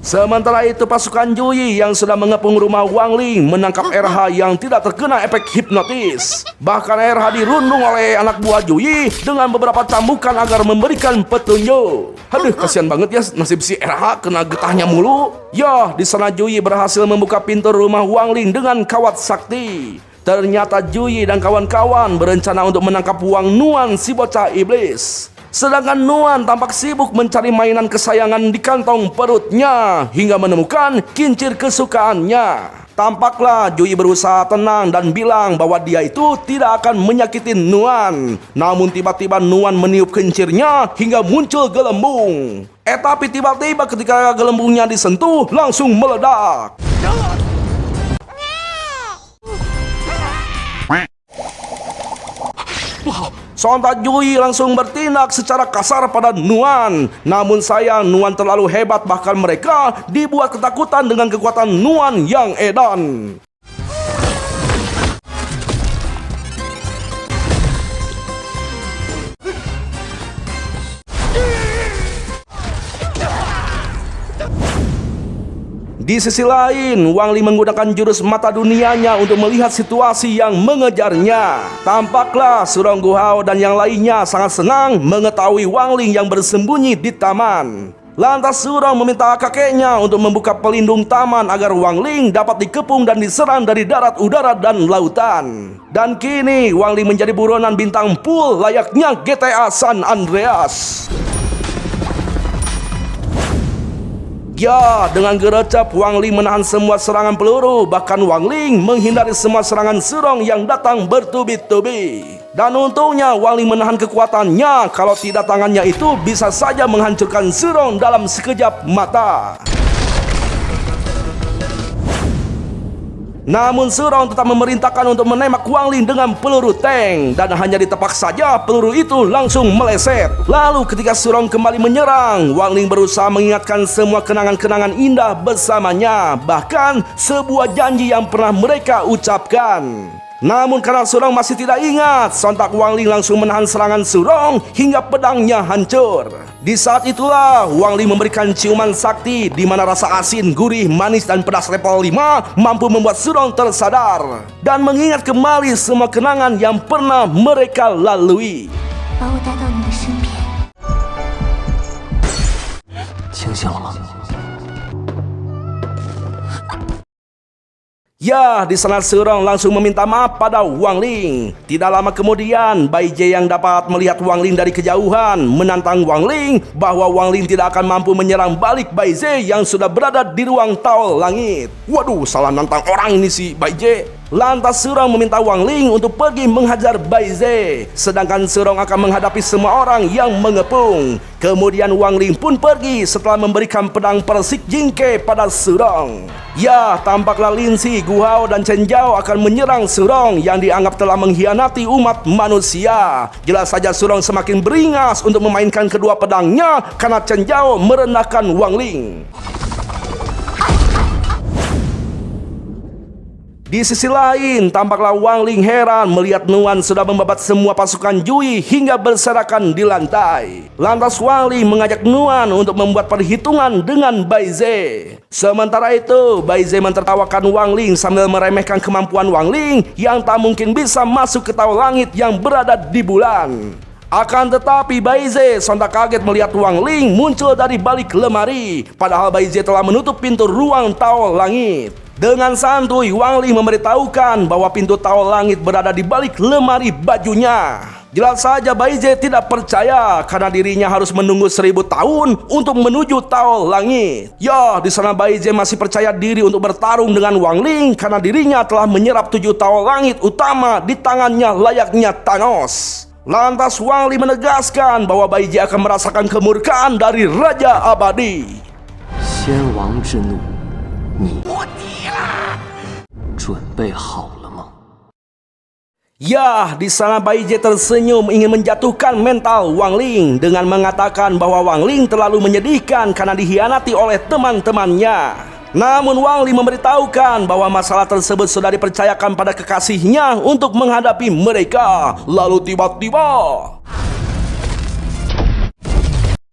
Sementara itu pasukan Jui yang sudah mengepung rumah Wang Ling menangkap RH yang tidak terkena efek hipnotis. Bahkan RH dirundung oleh anak buah Jui dengan beberapa cambukan agar memberikan petunjuk. Aduh, kasihan banget ya nasib si RH kena getahnya mulu. Ya, di sana Jui berhasil membuka pintu rumah Wang Ling dengan kawat sakti. Ternyata Jui dan kawan-kawan berencana untuk menangkap Wang Nuan si bocah iblis. Sedangkan Nuan tampak sibuk mencari mainan kesayangan di kantong perutnya hingga menemukan kincir kesukaannya. Tampaklah Jui berusaha tenang dan bilang bahwa dia itu tidak akan menyakiti Nuan. Namun tiba-tiba Nuan meniup kincirnya hingga muncul gelembung. Tapi tiba-tiba ketika gelembungnya disentuh langsung meledak. Sontak Jui langsung bertindak secara kasar pada Nuan. Namun sayang Nuan terlalu hebat, bahkan mereka dibuat ketakutan dengan kekuatan Nuan yang edan. Di sisi lain, Wang Ling menggunakan jurus mata dunianya untuk melihat situasi yang mengejarnya. Tampaklah Surong Gu Hao dan yang lainnya sangat senang mengetahui Wang Ling yang bersembunyi di taman. Lantas Surong meminta kakeknya untuk membuka pelindung taman agar Wang Ling dapat dikepung dan diserang dari darat, udara, dan lautan. Dan kini Wang Ling menjadi buronan bintang pool layaknya GTA San Andreas. Ya, dengan gercep Wang Ling menahan semua serangan peluru. Bahkan Wang Ling menghindari semua serangan Surong yang datang bertubi-tubi. Dan untungnya Wang Ling menahan kekuatannya. Kalau tidak tangannya itu bisa saja menghancurkan Surong dalam sekejap mata. Namun Surong tetap memerintahkan untuk menembak Wang Ling dengan peluru tank, dan hanya ditepak saja peluru itu langsung meleset. Lalu ketika Surong kembali menyerang, Wang Ling berusaha mengingatkan semua kenangan-kenangan indah bersamanya, bahkan sebuah janji yang pernah mereka ucapkan. Namun karena Surong masih tidak ingat, sontak Wang Ling langsung menahan serangan Surong hingga pedangnya hancur. Di saat itulah Wang Ling memberikan ciuman sakti di mana rasa asin, gurih, manis dan pedas level 5 mampu membuat Surong tersadar dan mengingat kembali semua kenangan yang pernah mereka lalui. 把我带到你的身边。清醒了吗？ Ya, di sana Surong langsung meminta maaf pada Wang Ling. Tidak lama kemudian, Bai Jie yang dapat melihat Wang Ling dari kejauhan menantang Wang Ling bahwa Wang Ling tidak akan mampu menyerang balik Bai Jie yang sudah berada di ruang Tao Langit. Waduh, salah nantang orang ini si Bai Jie. Lantas Surong meminta Wang Ling untuk pergi menghajar Bai Jie, sedangkan Surong akan menghadapi semua orang yang mengepung. Kemudian Wang Ling pun pergi setelah memberikan pedang persik jingke pada Surong. Ya, tampaklah Lin Si, Gu Hao dan Chen Zhao akan menyerang Surong yang dianggap telah mengkhianati umat manusia. Jelas saja Surong semakin beringas untuk memainkan kedua pedangnya karena Chen Zhao merendahkan Wang Ling. Di sisi lain, tampaklah Wang Ling heran melihat Nuan sudah membabat semua pasukan Jui hingga berserakan di lantai. Lantas Wang Ling mengajak Nuan untuk membuat perhitungan dengan Bai Jie. Sementara itu, Bai Jie mentertawakan Wang Ling sambil meremehkan kemampuan Wang Ling yang tak mungkin bisa masuk ke Tao Langit yang berada di bulan. Akan tetapi Bai Jie sontak kaget melihat Wang Ling muncul dari balik lemari, padahal Bai Jie telah menutup pintu ruang Tao Langit. Dengan santuy, Wang Ling memberitahukan bahwa pintu Tao Langit berada di balik lemari bajunya. Jelas saja Bai Jie tidak percaya karena dirinya harus menunggu 1000 tahun untuk menuju Tao Langit. Ya, di sana Bai Jie masih percaya diri untuk bertarung dengan Wang Ling karena dirinya telah menyerap 7 Tao Langit utama di tangannya layaknya Thanos. Lantas Wang Ling menegaskan bahwa Bai Jie akan merasakan kemurkaan dari Raja Abadi. 先王之怒，你准备好了吗？ Ya, di sana Bai Jie tersenyum ingin menjatuhkan mental Wang Ling dengan mengatakan bahwa Wang Ling terlalu menyedihkan karena dikhianati oleh teman-temannya. Namun Wang Ling memberitahukan bahwa masalah tersebut sudah dipercayakan pada kekasihnya untuk menghadapi mereka. Lalu tiba-tiba,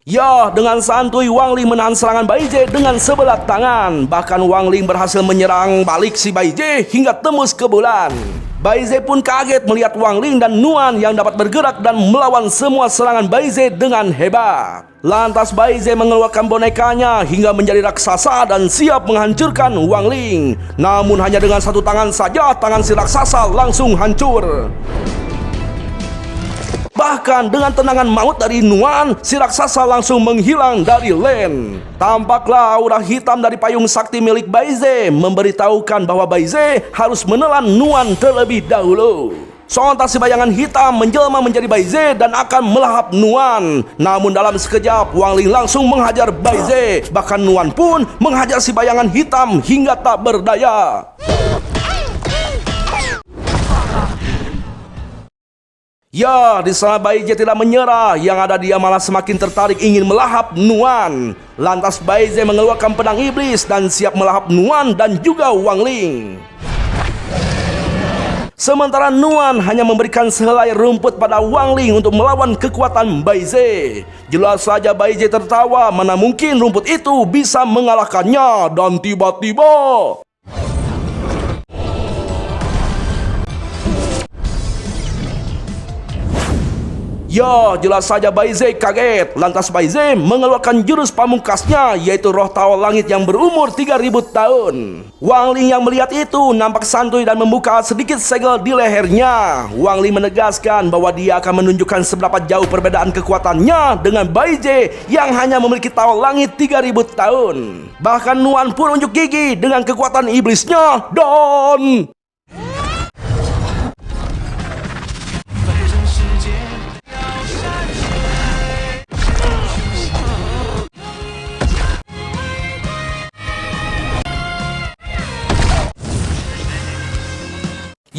ya, dengan santuy Wang Ling menahan serangan Bai Jie dengan sebelah tangan. Bahkan Wang Ling berhasil menyerang balik si Bai Jie hingga tembus ke bulan. Bai Jie pun kaget melihat Wang Ling dan Nuan yang dapat bergerak dan melawan semua serangan Bai Jie dengan hebat. Lantas Bai Jie mengeluarkan bonekanya hingga menjadi raksasa dan siap menghancurkan Wang Ling. Namun hanya dengan satu tangan saja tangan si raksasa langsung hancur. Bahkan dengan tendangan maut dari Nuan, si raksasa langsung menghilang dari Len. Tampaklah aura hitam dari payung sakti milik Bai Jie memberitahukan bahwa Bai Jie harus menelan Nuan terlebih dahulu. Sontak si bayangan hitam menjelma menjadi Bai Jie dan akan melahap Nuan. Namun dalam sekejap Wang Ling langsung menghajar Bai Jie. Bahkan Nuan pun menghajar si bayangan hitam hingga tak berdaya. Ya, di sana Bai Jie tidak menyerah, yang ada dia malah semakin tertarik ingin melahap Nuan. Lantas Bai Jie mengeluarkan pedang iblis dan siap melahap Nuan dan juga Wang Ling. Sementara Nuan hanya memberikan sehelai rumput pada Wang Ling untuk melawan kekuatan Bai Jie. Jelas saja Bai Jie tertawa, mana mungkin rumput itu bisa mengalahkannya. Dan tiba-tiba, ya, jelas saja Bai Jie kaget. Lantas Bai Jie mengeluarkan jurus pamungkasnya, yaitu roh Tao Langit yang berumur 3000 tahun. Wang Ling yang melihat itu nampak santuy dan membuka sedikit segel di lehernya. Wang Ling menegaskan bahwa dia akan menunjukkan seberapa jauh perbedaan kekuatannya dengan Bai Jie yang hanya memiliki Tao Langit 3000 tahun. Bahkan Nuan pun unjuk gigi dengan kekuatan iblisnya dan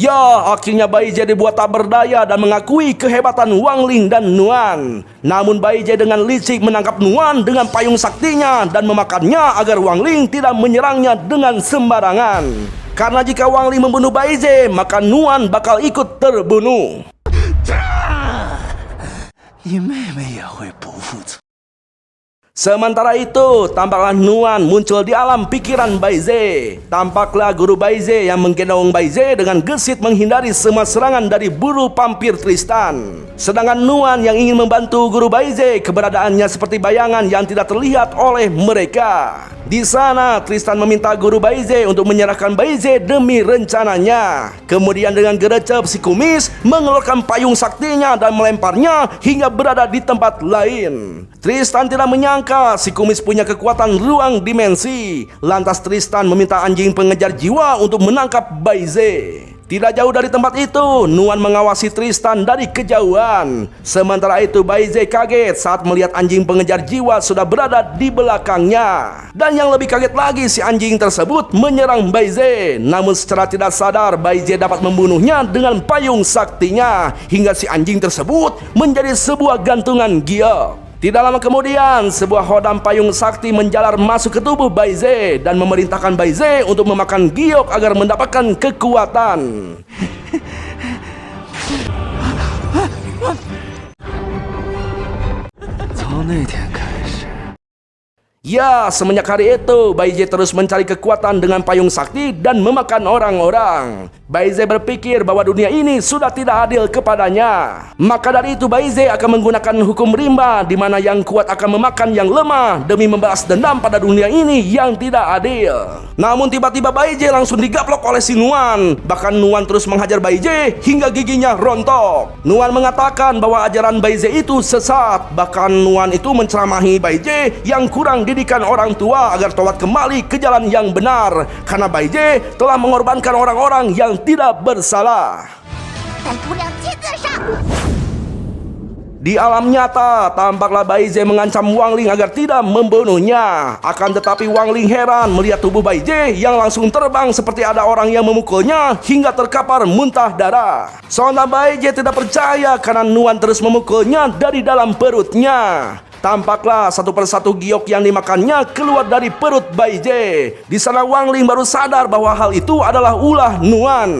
Ya, akhirnya Bai Zhe dibuat tak berdaya dan mengakui kehebatan Wang Ling dan Nuan. Namun Bai Zhe dengan licik menangkap Nuan dengan payung saktinya dan memakannya agar Wang Ling tidak menyerangnya dengan sembarangan. Karena jika Wang Ling membunuh Bai Zhe, maka Nuan bakal ikut terbunuh. 你妹妹也会不负责。 Sementara itu, tampaklah Nuan muncul di alam pikiran Bai Zhe. Tampaklah guru Bai Zhe yang menggendong Bai Zhe dengan gesit menghindari semua serangan dari buru pampir Tristan. Sedangkan Nuan yang ingin membantu guru Bai Zhe, keberadaannya seperti bayangan yang tidak terlihat oleh mereka. Di sana, Tristan meminta guru Bai Zhe untuk menyerahkan Bai Zhe demi rencananya. Kemudian dengan gercep si kumis mengeluarkan payung saktinya dan melemparnya hingga berada di tempat lain. Tristan tidak menyangka si kumis punya kekuatan ruang dimensi. Lantas Tristan meminta anjing pengejar jiwa untuk menangkap Bai Zhe. Tidak jauh dari tempat itu, Nuan mengawasi Tristan dari kejauhan. Sementara itu Bai Zhe kaget saat melihat anjing pengejar jiwa sudah berada di belakangnya. Dan yang lebih kaget lagi, si anjing tersebut menyerang Bai Zhe. Namun secara tidak sadar Bai Zhe dapat membunuhnya dengan payung saktinya, hingga si anjing tersebut menjadi sebuah gantungan giok. Tidak lama kemudian, sebuah hodam payung sakti menjalar masuk ke tubuh Bai Zhe dan memerintahkan Bai Zhe untuk memakan giok agar mendapatkan kekuatan. 从那天开始， Ya, semenjak hari itu, Bai Zhe terus mencari kekuatan dengan payung sakti dan memakan orang-orang. Bai Zhe berpikir bahwa dunia ini sudah tidak adil kepadanya. Maka dari itu Bai Zhe akan menggunakan hukum rimba, di mana yang kuat akan memakan yang lemah demi membalas dendam pada dunia ini yang tidak adil. Namun tiba-tiba Bai Zhe langsung digaplok oleh si Nuan. Bahkan Nuan terus menghajar Bai Zhe hingga giginya rontok. Nuan mengatakan bahwa ajaran Bai Zhe itu sesat. Bahkan Nuan itu menceramahi Bai Zhe yang kurang didikan orang tua agar tobat kembali ke jalan yang benar, karena Bai Zhe telah mengorbankan orang-orang yang tidak bersalah. 在毒量金字上。 Di alam nyata, tampaklah Bai Zhe mengancam Wang Ling agar tidak membunuhnya. Akan tetapi Wang Ling heran melihat tubuh Bai Zhe yang langsung terbang seperti ada orang yang memukulnya hingga terkapar muntah darah. Sonda Bai Zhe tidak percaya karena Nuan terus memukulnya dari dalam perutnya. Tampaklah satu persatu giok yang dimakannya keluar dari perut Bai Zhe. Di sana Wang Ling baru sadar bahwa hal itu adalah ulah Nuan.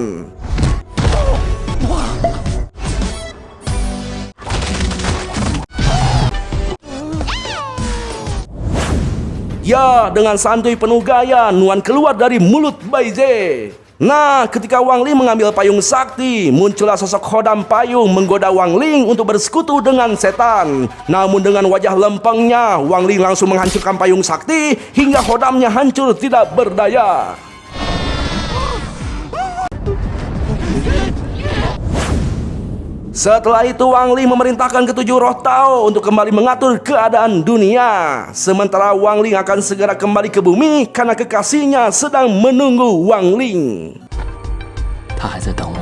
Ya, dengan santuy penuh gaya, Nuan keluar dari mulut Bai Zhe. Nah, ketika Wang Ling mengambil payung sakti, muncullah sosok hodam payung menggoda Wang Ling untuk bersekutu dengan setan. Namun dengan wajah lempengnya, Wang Ling langsung menghancurkan payung sakti hingga hodamnya hancur tidak berdaya. Setelah itu Wang Ling memerintahkan ketujuh roh Tao untuk kembali mengatur keadaan dunia. Sementara Wang Ling akan segera kembali ke bumi karena kekasihnya sedang menunggu Wang Ling. 他还在等我。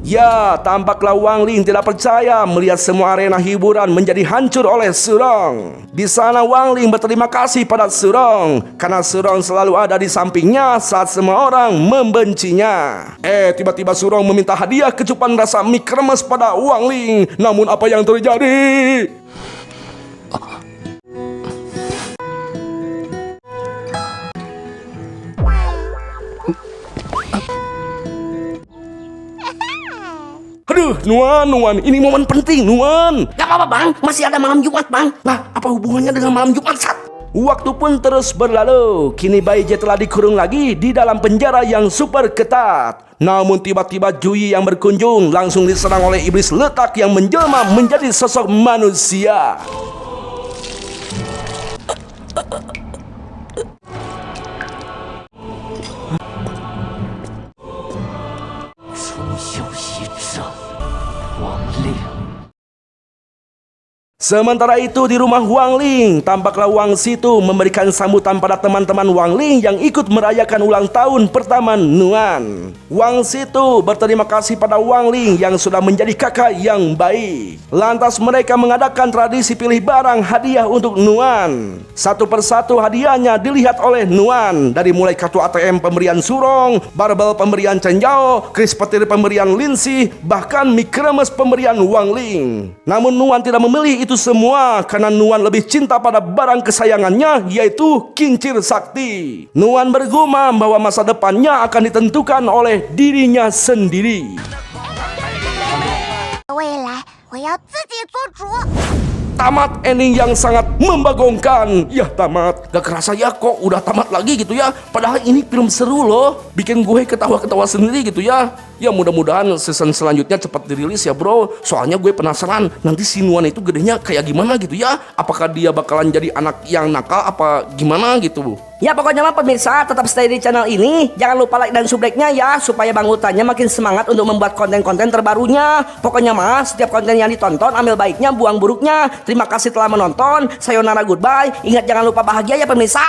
Ya, tampaklah Wang Ling tidak percaya melihat semua arena hiburan menjadi hancur oleh Surong. Di sana Wang Ling berterima kasih pada Surong karena Surong selalu ada di sampingnya saat semua orang membencinya. Tiba-tiba Surong meminta hadiah kecupan rasa mie kremes pada Wang Ling. Namun apa yang terjadi? Aduh, Nuan, ini momen penting, Nuan. Gak apa-apa bang, masih ada malam Jumat bang. Lah, apa hubungannya dengan malam Jumat, Sat? Waktu pun terus berlalu. Kini Bai Zhe telah dikurung lagi di dalam penjara yang super ketat. Namun tiba-tiba Jui yang berkunjung langsung diserang oleh iblis letak yang menjelma menjadi sosok manusia. Sementara itu di rumah Wang Ling, tampaklah Wang Situ memberikan sambutan pada teman-teman Wang Ling yang ikut merayakan ulang tahun pertama Nuan. Wang Situ berterima kasih pada Wang Ling yang sudah menjadi kakak yang baik. Lantas mereka mengadakan tradisi pilih barang hadiah untuk Nuan. Satu persatu hadiahnya dilihat oleh Nuan, dari mulai kartu ATM pemberian Surong, barbel pemberian Cenjao, kris petir pemberian Linsi, bahkan mie kremes pemberian Wang Ling. Namun Nuan tidak memilih itu semua karena Nuan lebih cinta pada barang kesayangannya, yaitu kincir sakti. Nuan bergumam bahwa masa depannya akan ditentukan oleh dirinya sendiri. 未来我要自己做主。 Tamat ending yang sangat membagongkan. Ya tamat, gak kerasa ya kok udah tamat lagi gitu ya. Padahal ini film seru loh, bikin gue ketawa-ketawa sendiri gitu ya. Ya mudah-mudahan season selanjutnya cepat dirilis ya bro. Soalnya gue penasaran nanti si Nuan itu gedenya kayak gimana gitu ya. Apakah dia bakalan jadi anak yang nakal apa gimana gitu. Ya pokoknya mah pemirsa tetap stay di channel ini. Jangan lupa like dan subscribe-nya ya, supaya Bang Utanya makin semangat untuk membuat konten-konten terbarunya. Pokoknya mah setiap konten yang ditonton ambil baiknya, buang buruknya. Terima kasih telah menonton. Sayonara, goodbye. Ingat jangan lupa bahagia ya pemirsa.